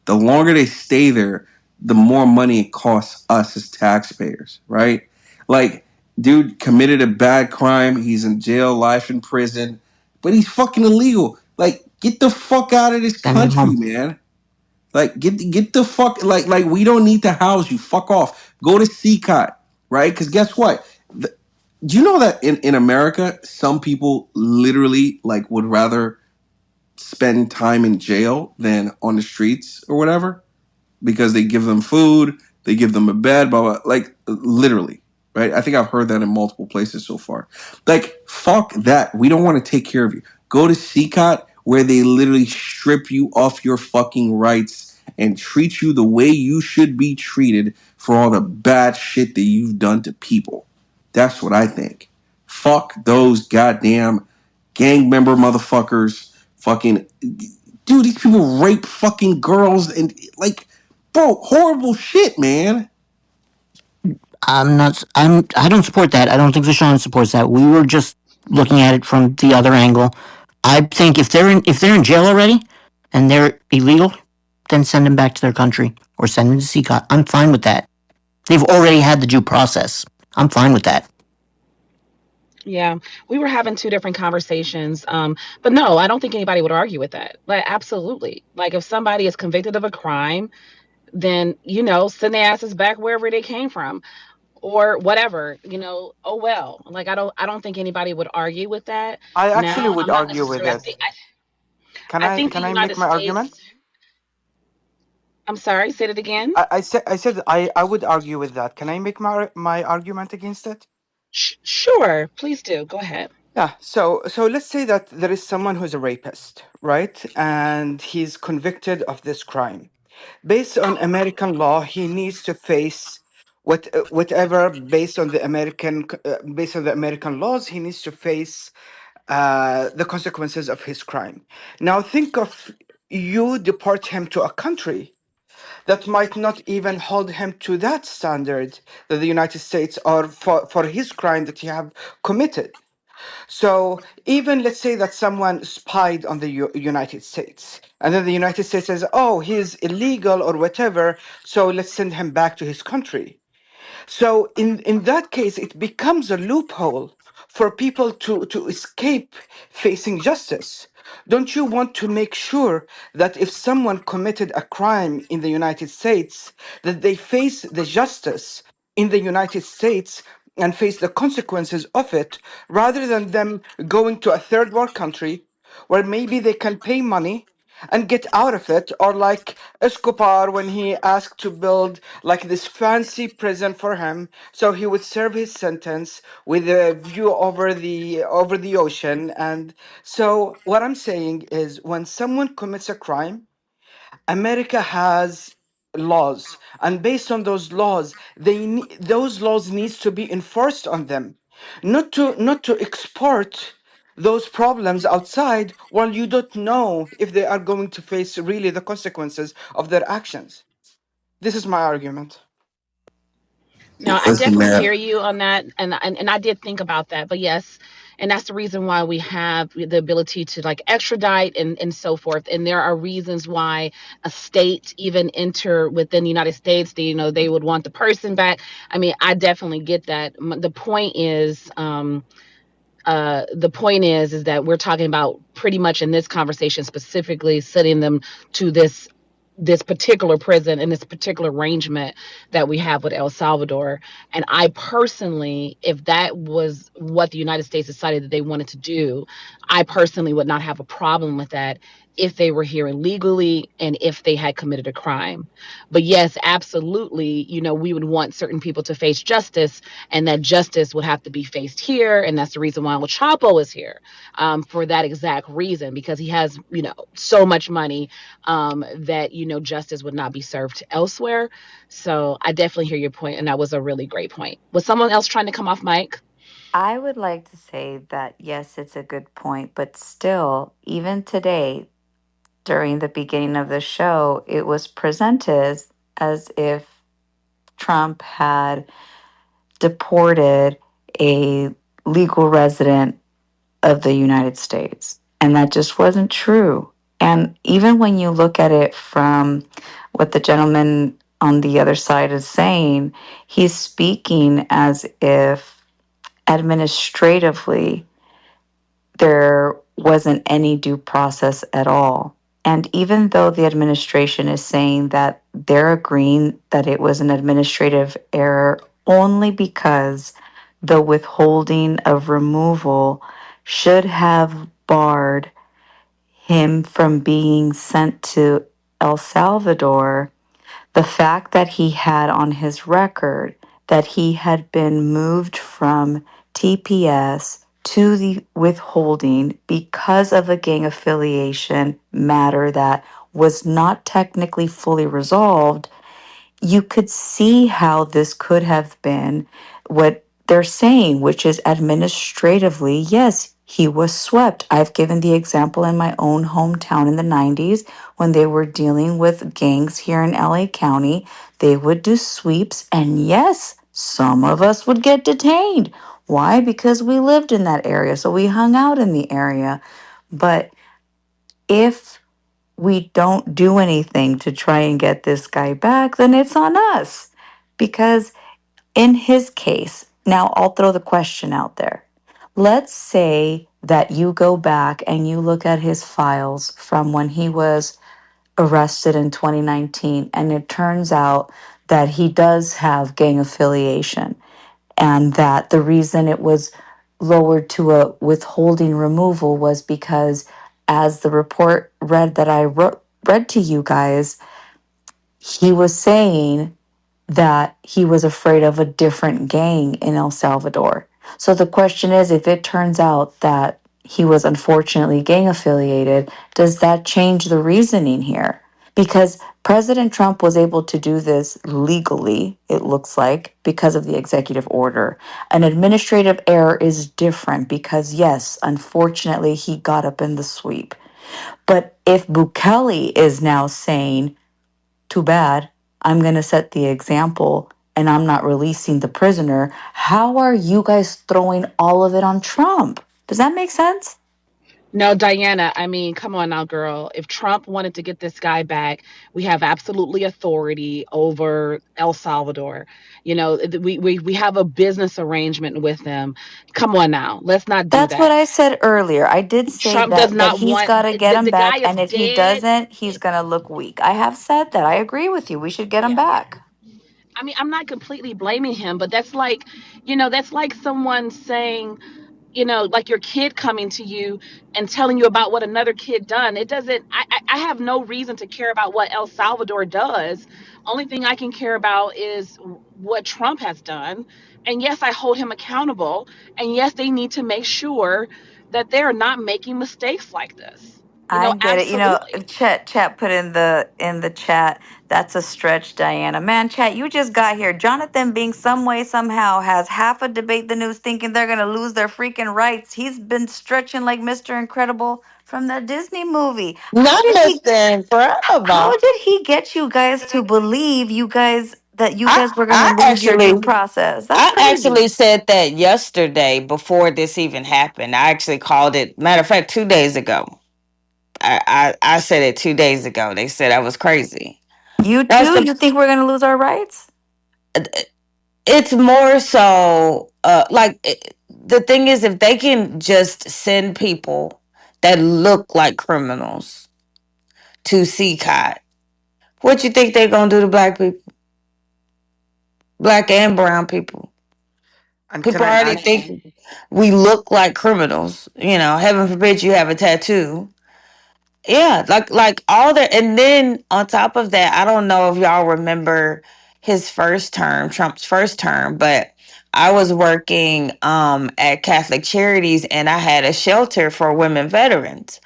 The longer they stay there, the more money it costs us as taxpayers, right? Like, dude committed a bad crime. He's in jail, life in prison, but he's fucking illegal. Like, get the fuck out of this Send him country, home. man. Like, get the fuck, like we don't need to house you. Fuck off. Go to CCOT, right? Because guess what? Do you know that in America, some people literally like would rather spend time in jail than on the streets or whatever? Because they give them food, they give them a bed, blah, blah, like literally, right? I think I've heard that in multiple places so far. Like, fuck that. We don't want to take care of you. Go to CCOT where they literally strip you off your fucking rights and treat you the way you should be treated for all the bad shit that you've done to people. That's what I think. Fuck those goddamn gang member motherfuckers. Fucking dude, these people rape fucking girls and like, bro, horrible shit, man. I'm not. I'm. I don't support that. I don't think Vashawn supports that. We were just looking at it from the other angle. I think if they're in jail already and they're illegal, then send them back to their country or send them to CCOT. I'm fine with that. They've already had the due process. I'm fine with that. Yeah, we were having two different conversations. But no, I don't think anybody would argue with that. Like, absolutely. Like, if somebody is convicted of a crime, then send their asses back wherever they came from, or whatever. Oh well. Like, I don't think anybody would argue with that. I actually Now, would I'm not argue with necessarily. it. I think the Can I make United my argument? States. I'm sorry. Say it again. I would argue with that. Can I make my argument against it? Sure. Please do. Go ahead. Yeah. So let's say that there is someone who's a rapist, right? And he's convicted of this crime. Based on American law, he needs to face whatever based on the American laws, he needs to face the consequences of his crime. Now think of you deport him to a country that might not even hold him to that standard that the United States or for his crime that he have committed. So even let's say that someone spied on the United States, and then the United States says, "Oh, he's illegal or whatever, so let's send him back to his country." So in that case, it becomes a loophole for people to escape facing justice. Don't you want to make sure that if someone committed a crime in the United States, that they face the justice in the United States and face the consequences of it, rather than them going to a third world country where maybe they can pay money and get out of it, or like Escobar when he asked to build like this fancy prison for him so he would serve his sentence with a view over the ocean. And so what I'm saying is, when someone commits a crime, America has laws, and based on those laws, those laws needs to be enforced on them, not to export those problems outside while you don't know if they are going to face really the consequences of their actions. This is my argument. No, I Listen, definitely man. hear you on that, and I did think about that. But yes, and that's the reason why we have the ability to like extradite and so forth. And there are reasons why a state even enter within the United States. They would want the person back. I mean, I definitely get that. The point is, the point is that we're talking about pretty much in this conversation specifically sending them to this particular prison and this particular arrangement that we have with El Salvador. And I personally, if that was what the United States decided that they wanted to do, I personally would not have a problem with that if they were here illegally and if they had committed a crime. But yes, absolutely, we would want certain people to face justice, and that justice would have to be faced here. And that's the reason why El Chapo is here, for that exact reason, because he has, so much money, that, justice would not be served elsewhere. So I definitely hear your point, and that was a really great point. Was someone else trying to come off mic? I would like to say that yes, it's a good point, but still, even today, during the beginning of the show, it was presented as if Trump had deported a legal resident of the United States. And that just wasn't true. And even when you look at it from what the gentleman on the other side is saying, he's speaking as if administratively there wasn't any due process at all. And even though the administration is saying that they're agreeing that it was an administrative error only because the withholding of removal should have barred him from being sent to El Salvador, the fact that he had on his record that he had been moved from TPS to the withholding because of a gang affiliation matter that was not technically fully resolved, you could see how this could have been what they're saying, which is administratively, yes, he was swept. I've given the example in my own hometown in the 90s when they were dealing with gangs here in LA County. They would do sweeps, and yes, some of us would get detained. Why? Because we lived in that area, so we hung out in the area. But if we don't do anything to try and get this guy back, then it's on us. Because in his case, now I'll throw the question out there. Let's say that you go back and you look at his files from when he was arrested in 2019, and it turns out that he does have gang affiliation, and that the reason it was lowered to a withholding removal was because, as the report read that read to you guys, he was saying that he was afraid of a different gang in El Salvador. So the question is, if it turns out that he was unfortunately gang affiliated, does that change the reasoning here? Because President Trump was able to do this legally, it looks like, because of the executive order. An administrative error is different because, yes, unfortunately, he got up in the sweep. But if Bukele is now saying, too bad, I'm going to set the example and I'm not releasing the prisoner, how are you guys throwing all of it on Trump? Does that make sense? No, Diana, I mean, come on now, girl. If Trump wanted to get this guy back, we have absolutely authority over El Salvador. We have a business arrangement with them. Come on now. Let's not do That's what that. I said earlier. I did say Trump does that not he's want got to get him the guy back, is and if he dead. doesn't, he's going to look weak. I have said that. I agree with you. We should get him Yeah. back. I mean, I'm not completely blaming him, but that's like someone saying, like your kid coming to you and telling you about what another kid done. It doesn't. I have no reason to care about what El Salvador does. Only thing I can care about is what Trump has done. And yes, I hold him accountable. And yes, they need to make sure that they're not making mistakes like this. I get it. Absolutely. Chat put in the chat. That's a stretch, Diana. Man, chat, you just got here. Jonathan being some way, somehow has half a debate the news thinking they're gonna lose their freaking rights. He's been stretching like Mr. Incredible from that Disney movie. Not Mr. How Incredible. did he get you guys to believe you guys that you I guys were I gonna lose your due actually process. That's I crazy. actually said that yesterday before this even happened. I actually called it. Matter of fact, 2 days ago. I said it 2 days ago. They said I was crazy. You That's too? the. You think we're gonna lose our rights? It's more so. The thing is, if they can just send people that look like criminals to CCOT, what you think they're gonna do to black people, black and brown people? And can People I already add? think we look like criminals. Heaven forbid you have a tattoo. Yeah, like all that, and then on top of that, I don't know if y'all remember his first term, Trump's first term, but I was working at Catholic Charities and I had a shelter for women veterans.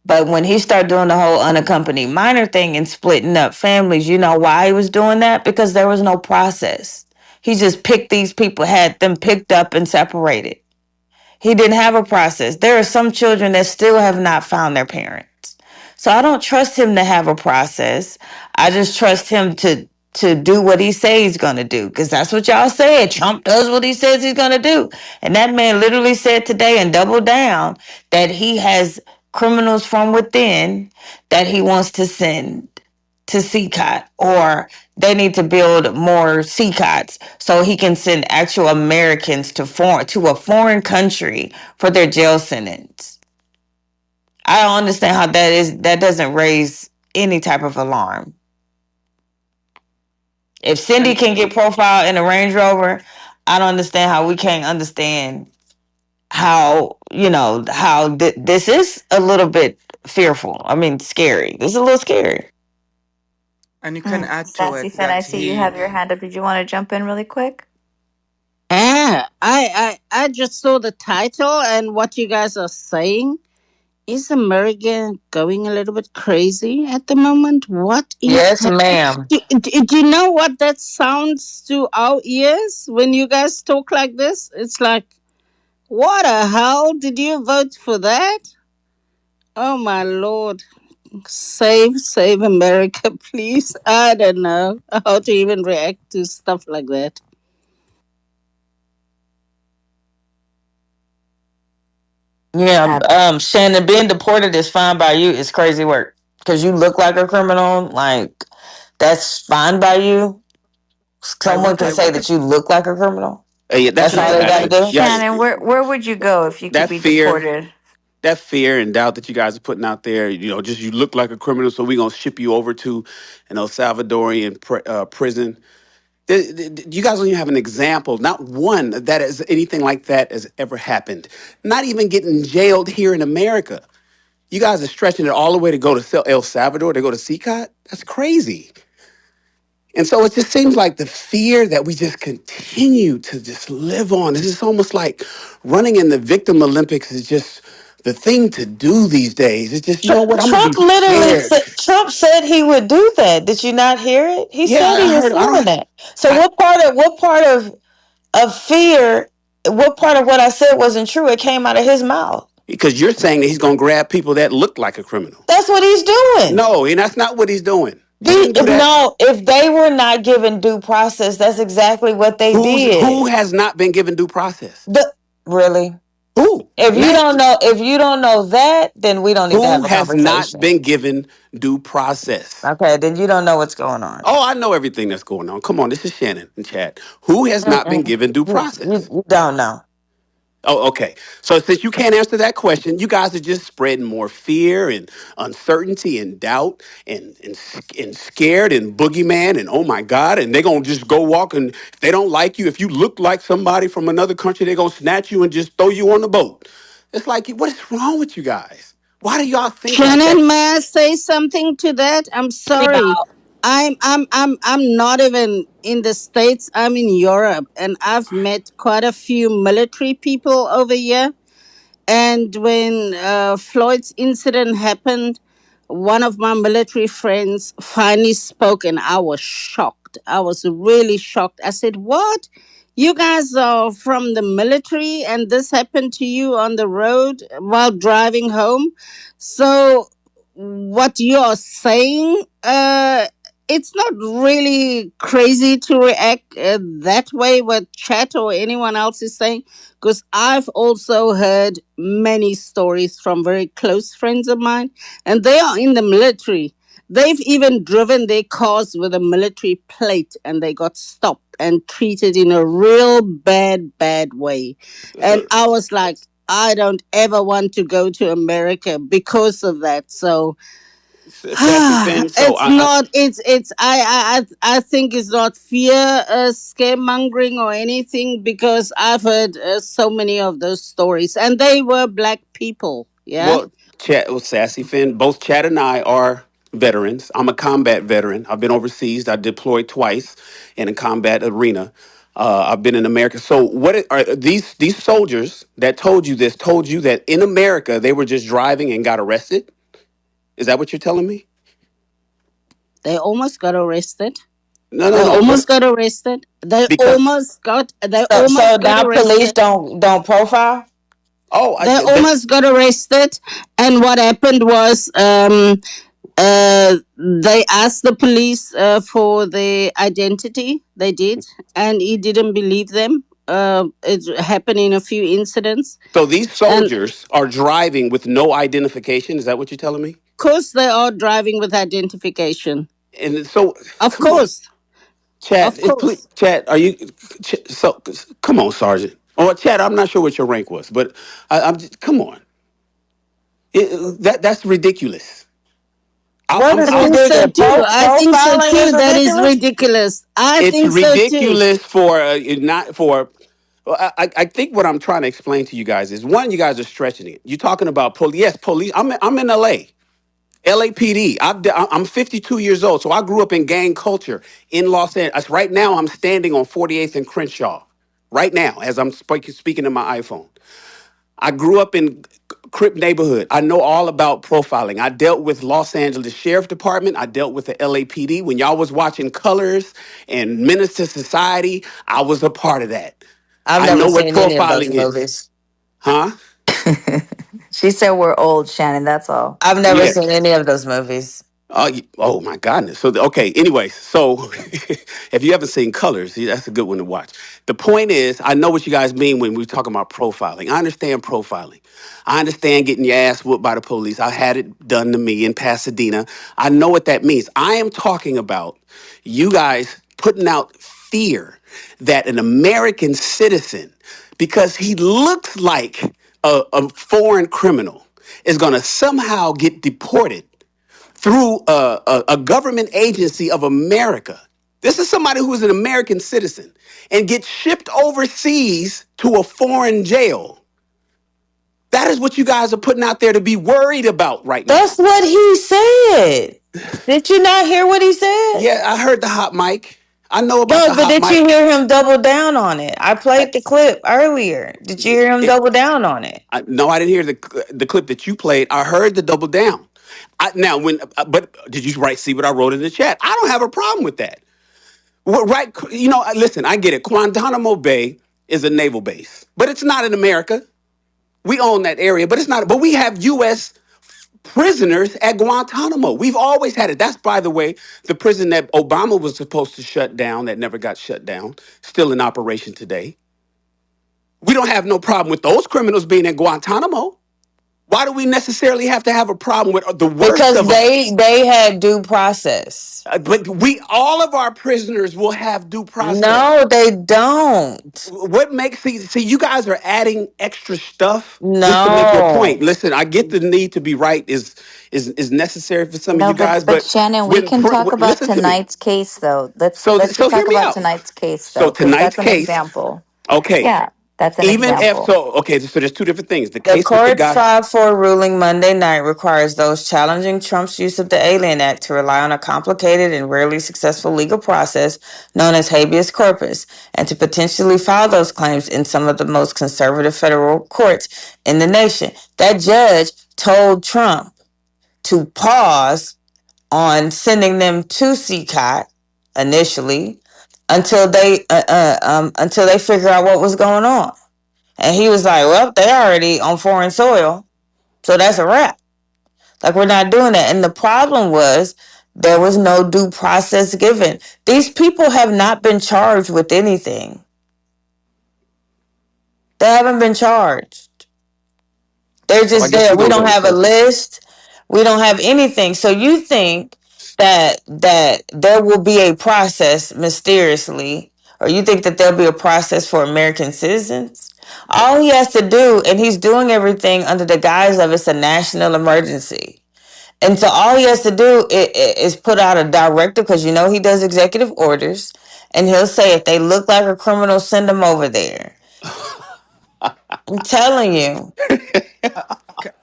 But when he started doing the whole unaccompanied minor thing and splitting up families, you know why he was doing that? Because there was no process. He just picked these people, had them picked up and separated. He didn't have a process. There are some children that still have not found their parents. So I don't trust him to have a process. I just trust him to do what he says he's gonna do. Because that's what y'all said. Trump does what he says he's gonna do. And that man literally said today and doubled down that he has criminals from within that he wants to send to CCOT, or they need to build more CCOTs so he can send actual Americans to a foreign country for their jail sentence. I don't understand how that doesn't raise any type of alarm. If Cindy And can get profiled in a Range Rover, I don't understand how we can't understand how this is a little bit fearful. I mean, scary. This is a little scary. you can add to Sassy it fan, I that see you have he. your hand up. Did you want to jump in really quick? I just saw the title and what you guys are saying. Is America going a little bit crazy at the moment? What is Yes, happening? ma'am. Do you know what that sounds to our ears when you guys talk like this? It's like, what the hell? Did you vote for that? Oh my lord. Save America, please. I don't know how to even react to stuff like that. Yeah, Ab- Shannon, being deported is fine by you. It's crazy work because you look like a criminal. Like that's fine by you. I Someone can wanted. say that you look like a criminal. Yeah, that's That's just all like they got to passion. do. Yeah, Shannon, where would you go if you could that be fear, deported? that fear and doubt that you guys are putting out there. Just you look like a criminal, so we're gonna ship you over to an El Salvadorian prison. You guys don't even have an example, not one that is anything like that has ever happened. Not even getting jailed here in America. You guys are stretching it all the way to go to El Salvador to go to CCOT. That's crazy. And so it just seems like the fear that we just continue to just live on. It's just almost like running in the victim Olympics is just the thing to do these days. It's just, you know what, I'm gonna be scared. Trump said he would do that. Did you not hear it? He Yeah, said he I was heard. I doing don't. that. So I what part of fear? What part of what I said wasn't true? It came out of his mouth. Because you're saying that he's gonna grab people that look like a criminal. That's what he's doing. No, and that's not what he's doing. He didn't do that. No, if they were not given due process, that's exactly what they Who did. has not been given due process? The Really? Who? If you don't know that, then we don't need to Who have a has not conversation. been given due process? Okay, then you don't know what's going on. Oh, I know everything that's going on. Come on, this is Shannon in chat. Who has not been Mm-mm. given due You process? you don't know. Oh, okay. So since you can't answer that question, you guys are just spreading more fear and uncertainty and doubt and scared and boogeyman and oh my God, and they're gonna just go walk and if they don't like you, if you look like somebody from another country, they're gonna snatch you and just throw you on the boat. It's like, what is wrong with you guys? Why do y'all think like that? Shannon, may I say something to that? I'm sorry. I'm not even in the States. I'm in Europe and I've met quite a few military people over here. And when Floyd's incident happened, one of my military friends finally spoke, and I was shocked. I was really shocked. I said, "What? You guys are from the military, and this happened to you on the road while driving home? So, what you are saying it's not really crazy to react that way with chat or anyone else is saying, because I've also heard many stories from very close friends of mine, and they are in the military. They've even driven their cars with a military plate and they got stopped and treated in a real bad way. And So, I was like, I don't ever want to go to America because of that. So it's Sassy Finn. so not. It's. I think it's not fear, scaremongering or anything, because I've heard so many of those stories, and they were black people. Yeah, Well, Sassy Finn. Both Chad and I are veterans. I'm a combat veteran. I've been overseas. I deployed twice in a combat arena. I've been in America. So, are these soldiers that told you this? Told you that in America they were just driving and got arrested? Is that what you're telling me? They almost got arrested. No, They no, no. almost What? got arrested. Because They So almost got now police arrested. don't profile. oh, They they almost got arrested, and what happened was, they asked the police for their identity. They did, and he didn't believe them. It happened in a few incidents, so these and soldiers are driving with no identification. Is that what you're telling me? of course they are driving with identification. And so, Of come on, course, Chad. of course. Chad, are you? So, come on, Sergeant. Or Chad, I'm not sure what your rank was, but I'm just, come on. That's ridiculous. What is I'm I think so ridiculous? I'm Pro- too. I think so profiling is it, ridiculous. too. That is ridiculous. I it's think so too. ridiculous for not for. Well, I think what I'm trying to explain to you guys is one, you guys are stretching it. You're talking about police. Yes, police. I'm in LA. LAPD. I'm 52 years old, so I grew up in gang culture in Los Angeles. Right now, I'm standing on 48th and Crenshaw. Right now, as I'm speaking to my iPhone. I grew up in Crip neighborhood. I know all about profiling. I dealt with Los Angeles Sheriff Department. I dealt with the LAPD. When y'all was watching Colors and Menace to Society, I was a part of that. I've I never know what seen any of those profiling is. movies. Huh? She said we're old, Shannon. That's all. I've never Yeah. seen any of those movies. Oh my goodness. So okay. Anyways, so if you haven't seen Colors, that's a good one to watch. The point is, I know what you guys mean when we're talking about profiling. I understand profiling. I understand getting your ass whooped by the police. I had it done to me in Pasadena. I know what that means. I am talking about you guys putting out fear that an American citizen, because he looks like a foreign criminal, is going to somehow get deported through a government agency of America. This is somebody who is an American citizen and gets shipped overseas to a foreign jail. That is what you guys are putting out there to be worried about right That's now. what he said. Did you not hear what he said? Yeah, I heard the hot mic. I know about No, the but hot did you mic. hear him double down on it? I I, played the clip earlier. Did you hear him it, double down on it? no, I didn't hear the clip that you played. I heard the double down. Now, but did you see what I wrote in the chat? I don't have a problem with that. Well, right, listen, I get it. Guantanamo Bay is a naval base, but it's not in America. We own that area, but it's not. But we have U.S. prisoners at Guantanamo. We've always had it. That's, by the way, the prison that Obama was supposed to shut down that never got shut down, still in operation today. We don't have no problem with those criminals being in Guantanamo. Why do we necessarily have to have a problem with the worst Because of them? they had due process. But all of our prisoners will have due process. No, they don't. What makes see you guys are adding extra stuff just to make your point. No. Listen, I get the need to be right is necessary for some of No, you guys, but but Shannon, we can talk about listen to me. tonight's case though. Let's So just hear talk me about out. tonight's case So though, because tonight's that's an case, example. okay. Yeah, that's an Even if example. so, okay. So there's two different things. The The case with the court's guy. 5-4 ruling Monday night requires those challenging Trump's use of the Alien Act to rely on a complicated and rarely successful legal process known as habeas corpus, and to potentially file those claims in some of the most conservative federal courts in the nation. That judge told Trump to pause on sending them to CCOT initially until they figure out what was going on. And he was like, "Well, they already on foreign soil, so that's a wrap. Like we're not doing that." And the problem was There was no due process given. These people have not been charged with anything. They haven't been charged. They're So I just guess there. we're We gonna go don't in have a circles. list. We don't have anything. So you think that there will be a process mysteriously, or you think that there'll be a process for American citizens? All he has to do, and he's doing everything under the guise of it's a national emergency. And so all he has to do is put out a directive, because you know he does executive orders, and he'll say if they look like a criminal, send them over there. I'm telling you.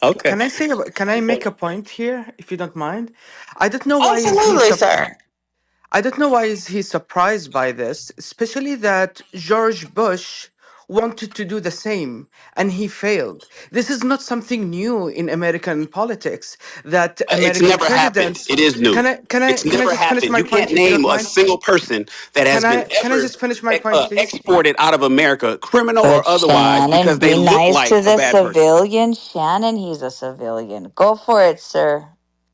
Okay. Can I say? Can I make a point here, if you don't mind? I don't know why is he Absolutely, sir. I don't know why is he surprised by this, especially that George Bush wanted to do the same and he failed. This is not something new in American politics that It's American never happened. presidents. It is new. Can I It's can I never just finish happened. my You point can't if you name don't a mind? single person that has been Can I ever just finish my point, please? exported out of America, criminal But or otherwise, because Shannon, they be look nice like to a the bad person. civilian. Shannon, he's a civilian. Go for it, sir.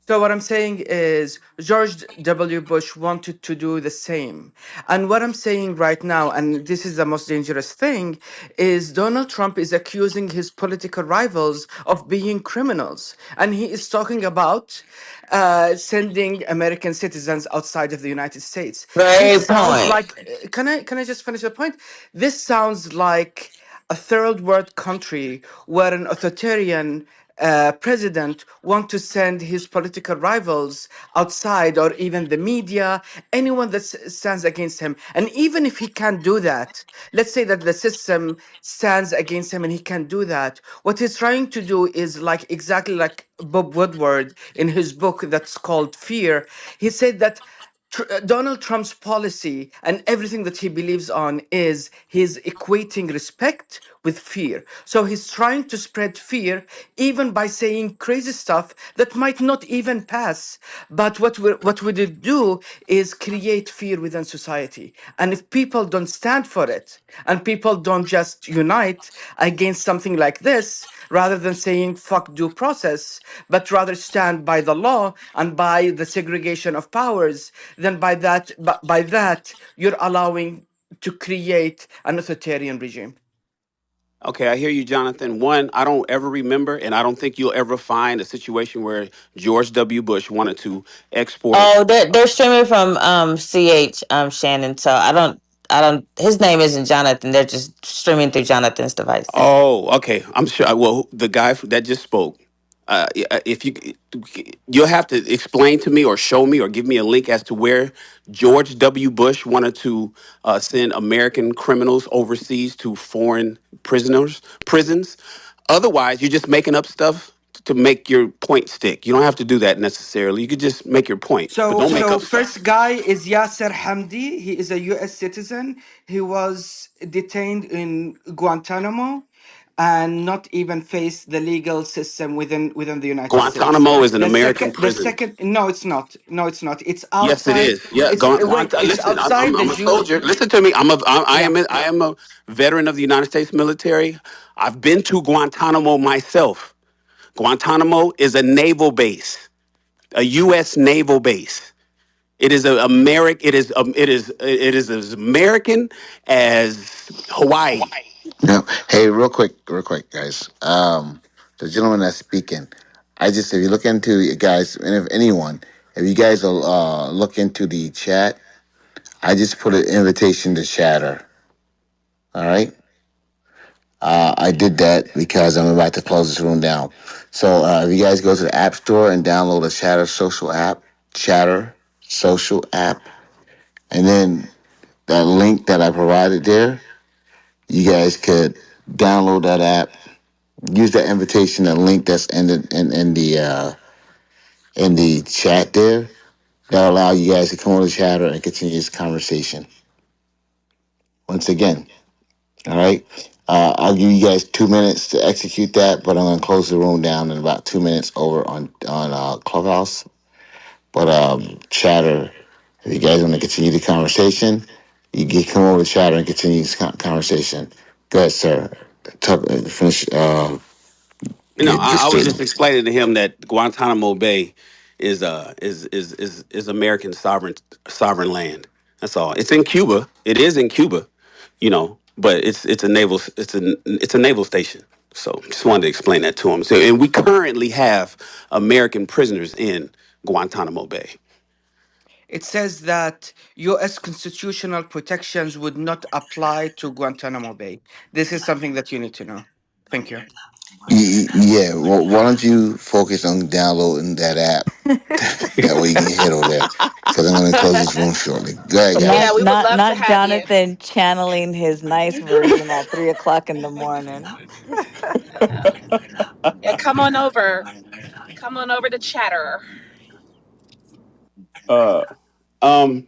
So what I'm saying is George W. Bush wanted to do the same. And what I'm saying right now, and this is the most dangerous thing, is Donald Trump is accusing his political rivals of being criminals. And he is talking about sending American citizens outside of the United States. This Great sounds point. like can I just finish the point? This sounds like a third world country where an authoritarian president want to send his political rivals outside, or even the media, anyone that stands against him. And even if he can't do that, let's say that the system stands against him and he can do that, what he's trying to do is like exactly like Bob Woodward in his book that's called Fear. He said that Donald Trump's policy and everything that he believes on is he's equating respect with fear. So he's trying to spread fear even by saying crazy stuff that might not even pass. But what would it do is create fear within society. And if people don't stand for it and people don't just unite against something like this, rather than saying fuck due process, but rather stand by the law and by the segregation of powers, then by that you're allowing to create an authoritarian regime. Okay, I hear you, Jonathan. One, I don't ever remember, and I don't think you'll ever find a situation where George W. Bush wanted to export. Oh, they're streaming from CH Shannon. So I don't his name isn't Jonathan. They're just streaming through Jonathan's device. Oh, okay. I'm sure. Well, the guy that just spoke, if you'll have to explain to me or show me or give me a link as to where George W. Bush wanted to send American criminals overseas to foreign prisons. Otherwise, you're just making up stuff to make your point stick. You don't have to do that necessarily. You could just make your point, but So, don't make so up first stuff. guy is Yasser Hamdi. He is a U.S. citizen. He was detained in Guantanamo, and not even faced the legal system within the United States. Guantanamo is an The American second, the prison. second, no, it's not. No, it's not. It's Yes, it outside. is. Yeah, It's wait. It's listen, outside the I'm a Jew. soldier. Listen to me. Yeah. I am a veteran of the United States military. I've been to Guantanamo myself. Guantanamo is a naval base, a U.S. naval base. It is a American. It is as American as Hawaii. No. Hey, real quick, guys. The gentleman that's speaking, I just, if you look into, guys, and if anyone, if you guys will look into the chat, I just put an invitation to Shatter. All right. I did that because I'm about to close this room down. So if you guys go to the App Store and download the Chatter social app, and then that link that I provided there, you guys could download that app, use that invitation, the link that's in the chat there. That'll allow you guys to come on the chatter and continue this conversation. Once again, all right. I'll give you guys 2 minutes to execute that, but I'm gonna close the room down in about 2 minutes over on Clubhouse. But chatter, if you guys want to continue the conversation, you can come over to chatter and continue this conversation. Go ahead, sir. Finish. You know, Your I was just statement. explaining to him that Guantanamo Bay. is American sovereign land. That's all. It's in Cuba. It is in Cuba, but it's a naval station. So just wanted to explain that to him. So, and we currently have American prisoners in Guantanamo Bay. It says that U.S. constitutional protections would not apply to Guantanamo Bay. This is something that you need to know. Thank you. Yeah, well, why don't you focus on downloading that app? That way you can head over there. Because I'm going to close this room shortly. Go ahead, Yeah, guys. Not we would not love to not have you. Jonathan channeling his nice version at 3 o'clock in the morning. Yeah, come on over. Come on over to Chatter. Uh, um,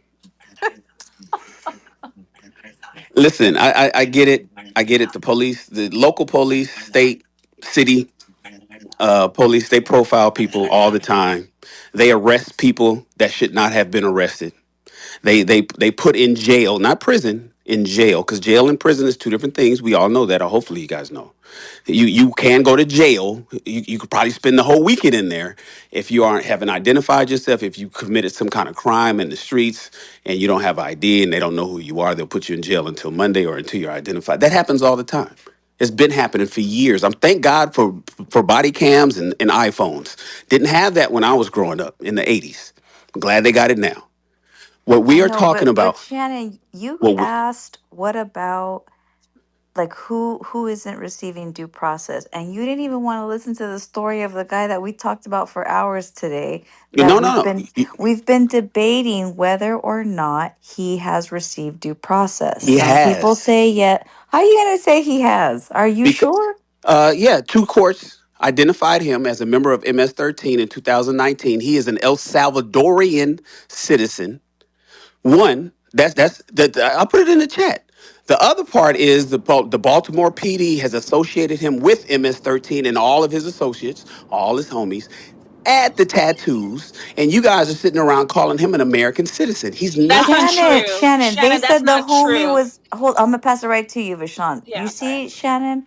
Listen, I get it. I get it. The police, the local police, state, city, police, they profile people all the time. They arrest people that should not have been arrested. They put in jail, not prison, in jail, because jail and prison is two different things. We all know that, or hopefully you guys know. You can go to jail. You could probably spend the whole weekend in there if you haven't identified yourself. If you committed some kind of crime in the streets and you don't have ID and they don't know who you are, they'll put you in jail until Monday or until you're identified. That happens all the time. It's been happening for years. I'm thank God for body cams and iPhones. Didn't have that when I was growing up in the 80s. I'm glad they got it now. What we I are know, talking but about, Shannon, you what we, asked what about like who isn't receiving due process, and you didn't even want to listen to the story of the guy that we talked about for hours today, that no, no, no. we've been debating whether or not he has received due process. He Some people has. say yet. How are you going to say he has? Are you sure? Yeah, two courts identified him as a member of MS-13 in 2019. He is an El Salvadorian citizen. One, that's that. I'll put it in the chat. The other part is the Baltimore PD has associated him with MS-13 and all of his associates, all his homies. Add the tattoos, and you guys are sitting around calling him an American citizen. He's That's not. untrue. Shannon, they Shannon, that's said the not homie true. was. Hold, I'm gonna pass it right to you, Vishan. You Yeah, sorry. see, Shannon,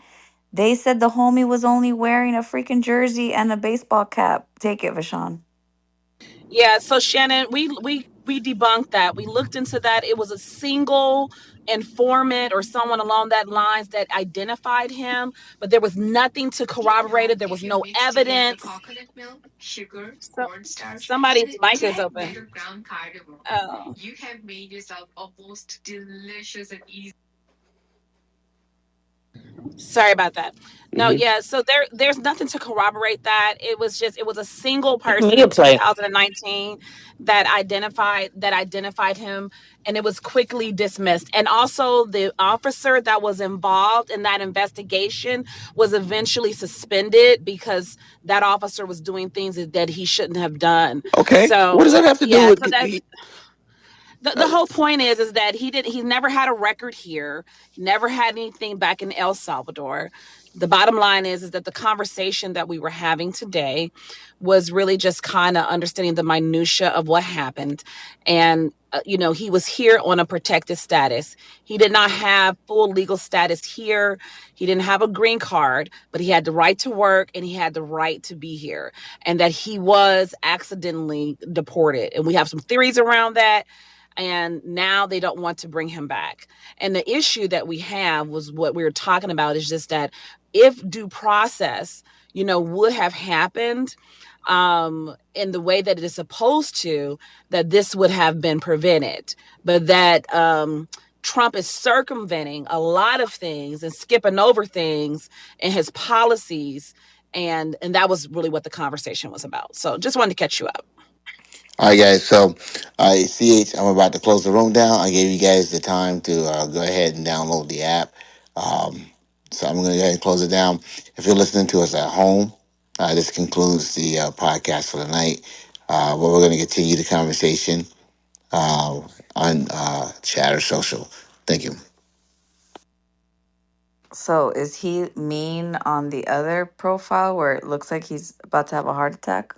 they said the homie was only wearing a freaking jersey and a baseball cap. Take it, Vishan. Yeah, so Shannon, we debunked that. We looked into that. It was a single informant or someone along that lines that identified him, but there was nothing to corroborate it. There was no evidence. So somebody's mic is open. Oh. Sorry about that. No, Mhm. yeah. So there's nothing to corroborate that. It was a single person in Mute play. 2019 that identified him, and it was quickly dismissed. And also the officer that was involved in that investigation was eventually suspended because that officer was doing things that he shouldn't have done. Okay, what does So that have to do yeah, with? so that the whole point is that he never had a record here. He never had anything back in El Salvador. The bottom line is that the conversation that we were having today was really just kind of understanding the minutia of what happened. And he was here on a protected status. He did not have full legal status here. He didn't have a green card, but he had the right to work and he had the right to be here, and that he was accidentally deported, and we have some theories around that, and now they don't want to bring him back. And the issue that we have was what we were talking about is just that if due process, would have happened in the way that it is supposed to, that this would have been prevented, but that Trump is circumventing a lot of things and skipping over things in his policies, and that was really what the conversation was about. So just wanted to catch you up. All right, guys. So, I'm about to close the room down. I gave you guys the time to go ahead and download the app. Um, so I'm going to go ahead and close it down. If you're listening to us at home, this concludes the podcast for the night. But we're going to continue the conversation on Chatter Social. Thank you. So is he mean on the other profile where it looks like he's about to have a heart attack?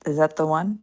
Is that the one?